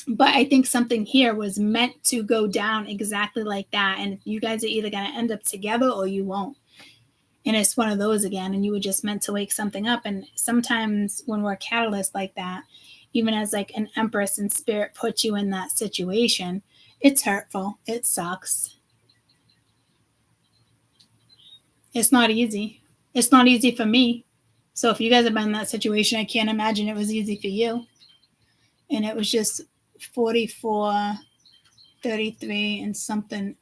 But I think something here was meant to go down exactly like that. And you guys are either going to end up together or you won't. And it's one of those again, and you were just meant to wake something up. And sometimes when we're a catalyst like that, even as like an Empress in spirit puts you in that situation, it's hurtful. It sucks. It's not easy. It's not easy for me. So if you guys have been in that situation, I can't imagine it was easy for you. And it was just 44, 33 and something.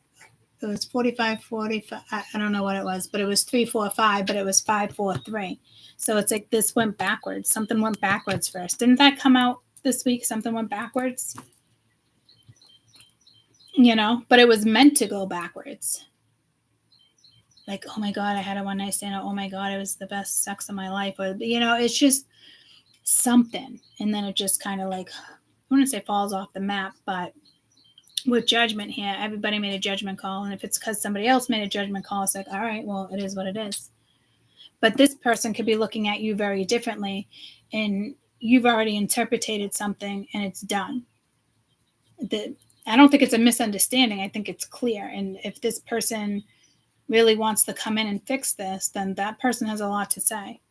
It was 45, 45. I don't know what it was, but it was 3, 4, 5, but it was 5, 4, 3. So it's like this went backwards. Something went backwards first. Didn't that come out this week? Something went backwards. You know, but it was meant to go backwards. Like, oh my God, I had a one night stand. Oh my God, it was the best sex of my life. Or, you know, it's just something. And then it just kind of like, I wouldn't say falls off the map, but with judgment here, everybody made a judgment call. And if it's because somebody else made a judgment call, it's like, all right, well, it is what it is. But this person could be looking at you very differently, and you've already interpreted something and it's done. I don't think it's a misunderstanding. I think it's clear. And if this person really wants to come in and fix this, then that person has a lot to say.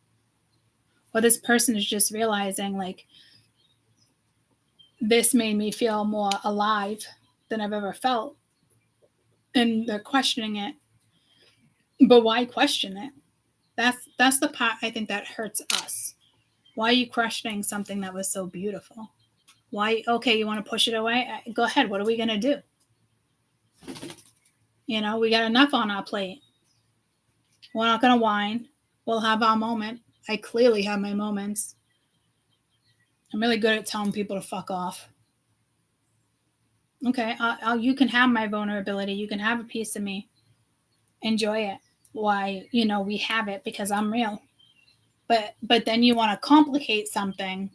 Or this person is just realizing, like, this made me feel more alive than I've ever felt. And they're questioning it. But why question it? That's the part I think that hurts us. Why are you questioning something that was so beautiful? Why? Okay, you want to push it away? Go ahead. What are we going to do? You know, we got enough on our plate. We're not going to whine. We'll have our moment. I clearly have my moments. I'm really good at telling people to fuck off. Okay, you can have my vulnerability. You can have a piece of me. Enjoy it. Why, you know, we have it because I'm real. But then you want to complicate something.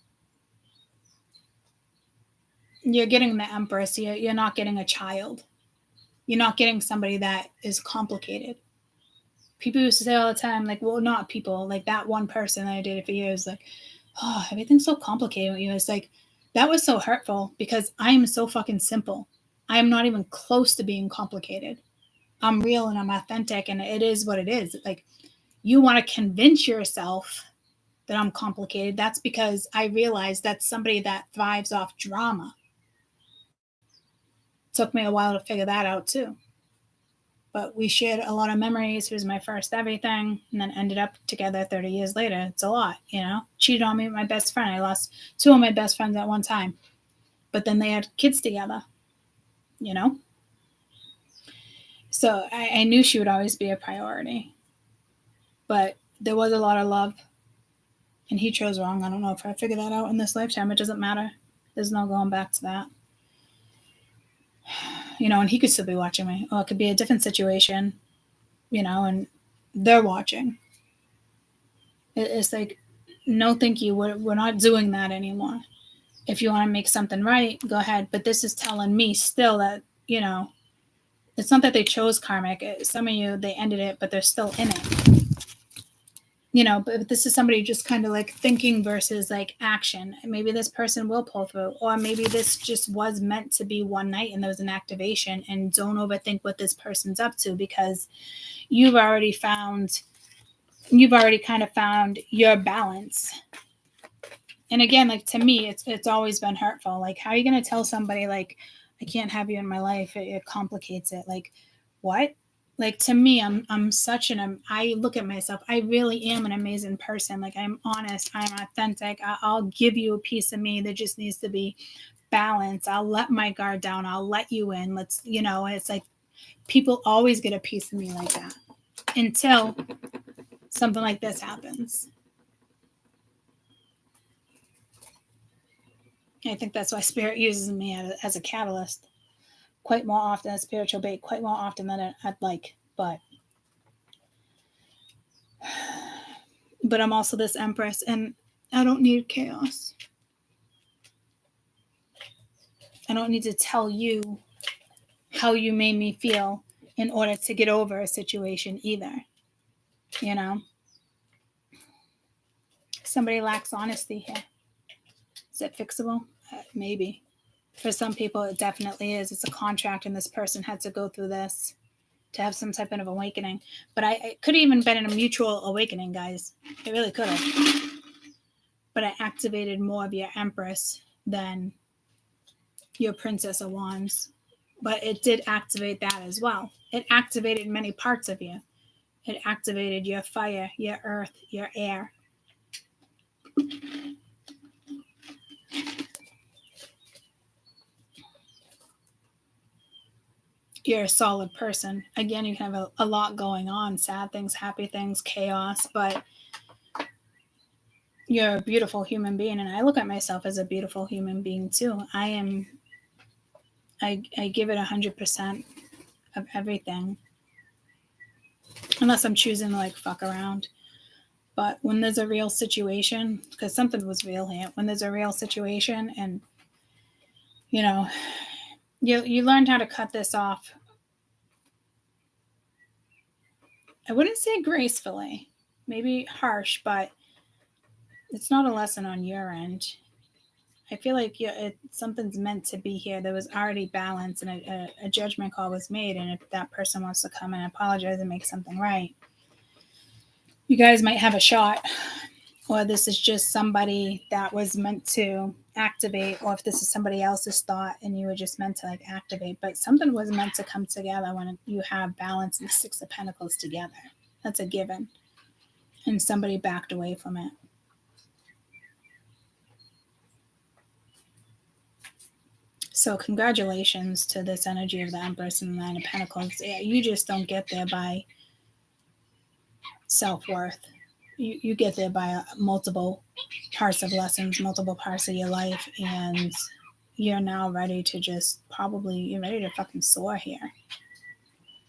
You're getting the Empress. You're not getting a child. You're not getting somebody that is complicated. People used to say all the time, like, well, not people, like that one person that I dated for years, like, oh, everything's so complicated with you. It's like, that was so hurtful because I am so fucking simple. I am not even close to being complicated. I'm real and I'm authentic, and it is what it is. Like, you want to convince yourself that I'm complicated. That's because I realized that's somebody that thrives off drama. It took me a while to figure that out too. But we shared a lot of memories. He was my first everything, and then ended up together 30 years later. It's a lot, you know? Cheated on me with my best friend. I lost 2 of my best friends at one time. But then they had kids together, you know? So I knew she would always be a priority. But there was a lot of love, and he chose wrong. I don't know if I figured that out in this lifetime. It doesn't matter. There's no going back to that. You know, and he could still be watching me. Or it could be a different situation, you know, and they're watching. It's like, no, thank you. We're not doing that anymore. If you want to make something right, go ahead. But this is telling me still that, you know, it's not that they chose karmic. Some of you, they ended it, but they're still in it. You know, but this is somebody just kind of like thinking versus like action. Maybe this person will pull through, or maybe this just was meant to be one night and there was an activation. And don't overthink what this person's up to, because you've already kind of found your balance. And again, like, to me, it's always been hurtful. Like, how are you going to tell somebody, like, I can't have you in my life? It complicates it. Like, what? Like, to me, I'm such I look at myself, I really am an amazing person. Like, I'm honest, I'm authentic. I'll give you a piece of me. There just needs to be balance. I'll let my guard down. I'll let you in. Let's, you know, it's like people always get a piece of me like that until something like this happens. I think that's why Spirit uses me as a catalyst quite more often, as spiritual bait, quite more often than I'd like. But I'm also this Empress, and I don't need chaos. I don't need to tell you how you made me feel in order to get over a situation either. You know? Somebody lacks honesty here. Is it fixable? Maybe. For some people, it definitely is. It's a contract, and this person had to go through this to have some type of awakening. But it could have even been a mutual awakening, guys. It really could have. But I activated more of your Empress than your Princess of Wands. But it did activate that as well. It activated many parts of you. It activated your fire, your earth, your air. You're a solid person. Again, you can have a lot going on, sad things, happy things, chaos, but you're a beautiful human being. And I look at myself as a beautiful human being too. I give it 100% of everything, unless I'm choosing to like fuck around. But when there's a real situation, because something was real here, when there's a real situation, and you know, you learned how to cut this off. I wouldn't say gracefully, maybe harsh, but it's not a lesson on your end. I feel like something's meant to be here. There was already balance, and a judgment call was made. And if that person wants to come and apologize and make something right, you guys might have a shot. Or this is just somebody that was meant to activate, or if this is somebody else's thought and you were just meant to like activate. But something was meant to come together when you have balance and the Six of Pentacles together. That's a given. And somebody backed away from it. So congratulations to this energy of the Empress and the Nine of Pentacles. Yeah, you just don't get there by self-worth. You get there by multiple parts of lessons, multiple parts of your life, and you're now ready to you're ready to fucking soar here.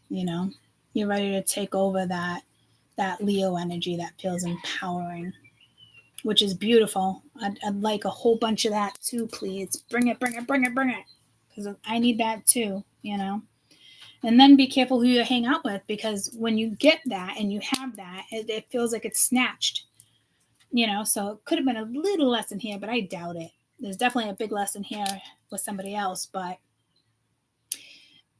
You know, you're ready to take over that Leo energy that feels empowering, which is beautiful. I'd like a whole bunch of that too, please. Bring it. Because I need that too, you know. And then be careful who you hang out with, because when you get that and you have that, it feels like it's snatched, so it could have been a little lesson here, but I doubt it. There's definitely a big lesson here with somebody else, but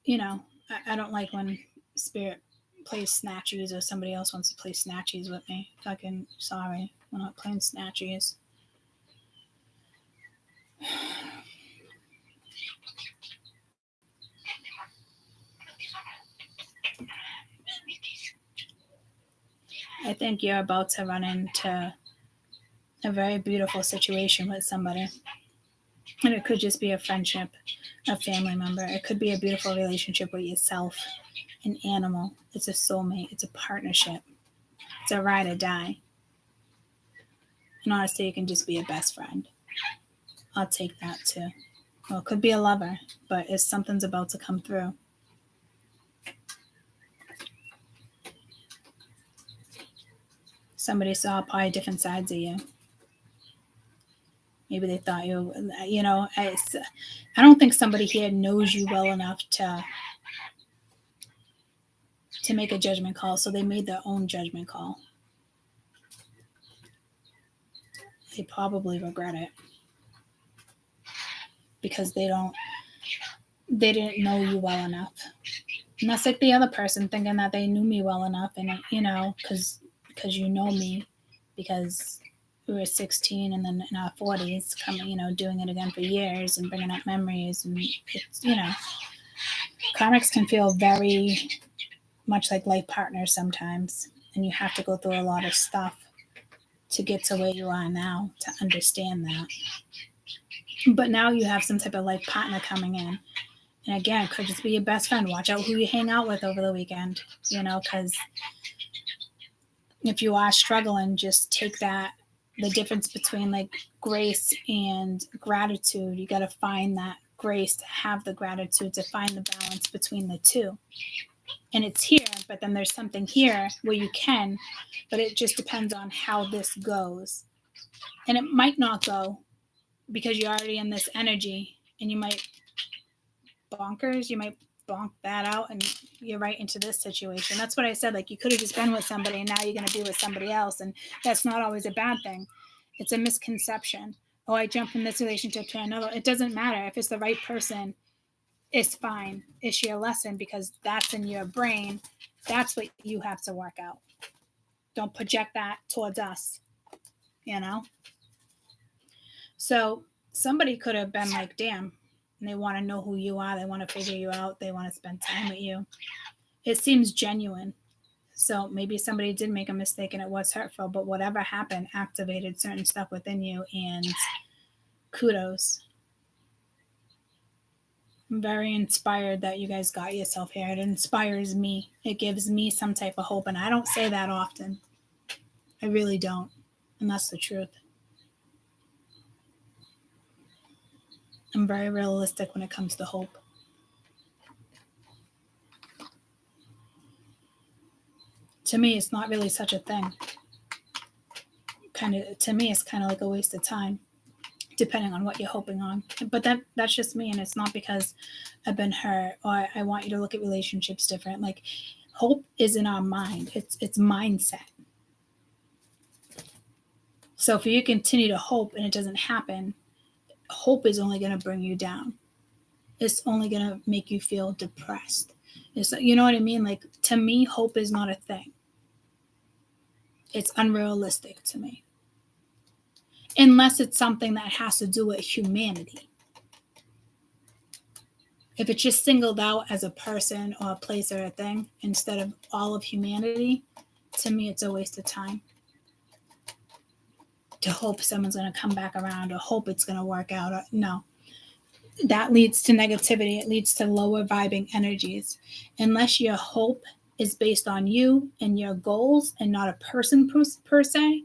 I don't like when spirit plays snatchies or somebody else wants to play snatchies with me. Fucking sorry, we're not playing snatchies. I think you're about to run into a very beautiful situation with somebody. And it could just be a friendship, a family member. It could be a beautiful relationship with yourself, an animal. It's a soulmate. It's a partnership. It's a ride or die. And honestly, it can just be a best friend. I'll take that too. Well, it could be a lover, but if something's about to come through. Somebody saw probably different sides of you. Maybe they thought I don't think somebody here knows you well enough to make a judgment call, so they made their own judgment call. They probably regret it because they didn't know you well enough. And that's like the other person thinking that they knew me well enough, and because you know me, because we were 16 and then in our 40s, coming, doing it again for years and bringing up memories, and it's, karmics can feel very much like life partners sometimes, and you have to go through a lot of stuff to get to where you are now to understand that. But now you have some type of life partner coming in. And again, it could just be your best friend. Watch out who you hang out with over the weekend, because if you are struggling, just take the difference between like grace and gratitude. You got to find that grace to have the gratitude, to find the balance between the two. And it's here, but then there's something here where you can, but it just depends on how this goes. And it might not go because you're already in this energy, and you might bonk that out and you're right into this situation. That's what I said. Like, you could have just been with somebody and now you're going to be with somebody else. And that's not always a bad thing. It's a misconception. Oh, I jumped from this relationship to another. It doesn't matter. If it's the right person, it's fine. It's your lesson, because that's in your brain. That's what you have to work out. Don't project that towards us, So somebody could have been like, damn, and they want to know who you are. They want to figure you out. They want to spend time with you. It seems genuine. So maybe somebody did make a mistake and it was hurtful, but whatever happened activated certain stuff within you, and kudos. I'm very inspired that you guys got yourself here. It inspires me. It gives me some type of hope, and I don't say that often. I really don't, and that's the truth. I'm very realistic when it comes to hope. To me, it's not really such a thing. To me, it's kind of like a waste of time, depending on what you're hoping on. But that's just me, and it's not because I've been hurt or I want you to look at relationships different. Like, hope is in our mind. It's mindset. So if you continue to hope and it doesn't happen, hope is only going to bring you down. It's only going to make you feel depressed. You know what I mean? Like, to me, hope is not a thing. It's unrealistic to me. Unless it's something that has to do with humanity. If it's just singled out as a person or a place or a thing instead of all of humanity, to me, it's a waste of time. To hope someone's going to come back around or hope it's going to work out. No. That leads to negativity. It leads to lower vibing energies. Unless your hope is based on you and your goals and not a person per se,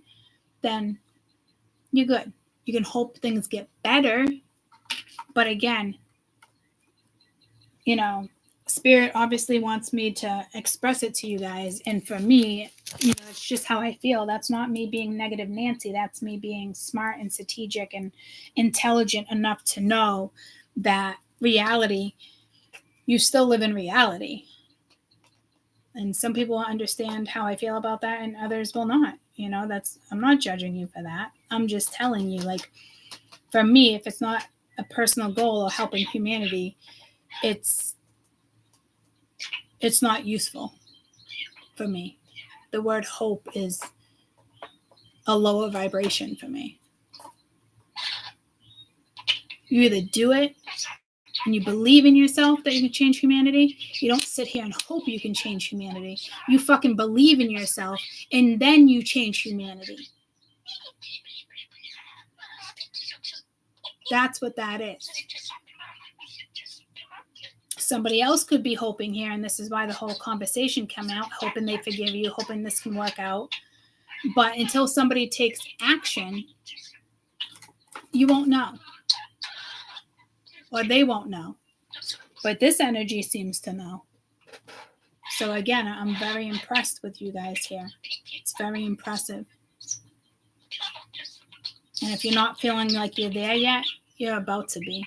then you're good. You can hope things get better. But again, Spirit obviously wants me to express it to you guys. And for me, it's just how I feel. That's not me being negative Nancy. That's me being smart and strategic and intelligent enough to know that reality you still live in reality. And some people understand how I feel about that and others will not. You know, I'm not judging you for that. I'm just telling you, like, for me, if it's not a personal goal or helping humanity, it's not useful for me. The word hope is a lower vibration for me. You either do it and you believe in yourself that you can change humanity. You don't sit here and hope you can change humanity. You fucking believe in yourself and then you change humanity. That's what that is. Somebody else could be hoping here, and this is why the whole conversation came out, hoping they forgive you, hoping this can work out. But until somebody takes action, you won't know. Or they won't know. But this energy seems to know. So again, I'm very impressed with you guys here. It's very impressive. And if you're not feeling like you're there yet, you're about to be.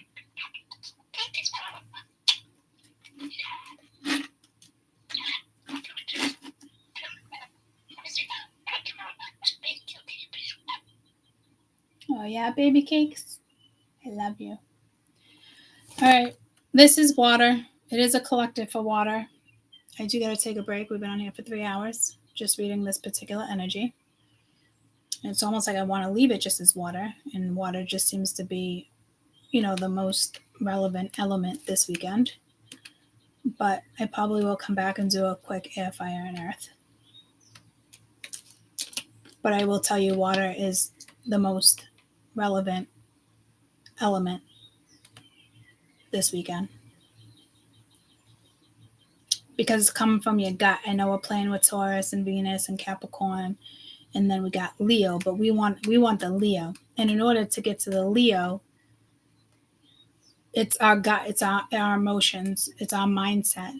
Oh yeah, baby cakes. I love you. All right, this is water. It is a collective for water. I do got to take a break. We've been on here for 3 hours just reading this particular energy. And it's almost like I want to leave it just as water. And water just seems to be, you know, the most relevant element this weekend. But I probably will come back and do a quick air, fire, and earth. But I will tell you, water is the most relevant element this weekend. Because it's coming from your gut. I know we're playing with Taurus and Venus and Capricorn, and then we got Leo, but we want the Leo. And in order to get to the Leo, it's our gut, it's our emotions, it's our mindset.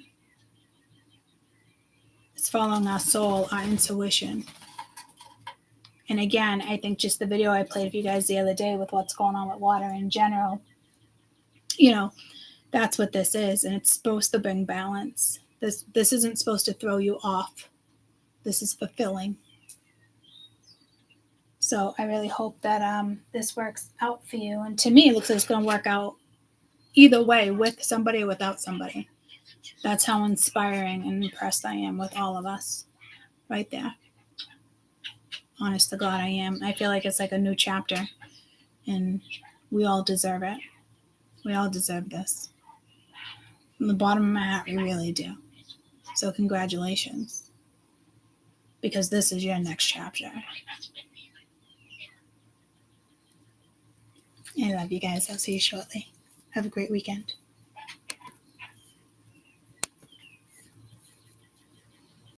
It's following our soul, our intuition. And again, I think just the video I played for you guys the other day with what's going on with water in general, you know, that's what this is. And it's supposed to bring balance. This isn't supposed to throw you off. This is fulfilling. So I really hope that this works out for you. And to me, it looks like it's going to work out either way, with somebody or without somebody. That's how inspiring and impressed I am with all of us right there. Honest to God, I am. I feel like it's like a new chapter, and we all deserve it. We all deserve this. From the bottom of my heart, we really do. So congratulations, because this is your next chapter. I love you guys. I'll see you shortly. Have a great weekend.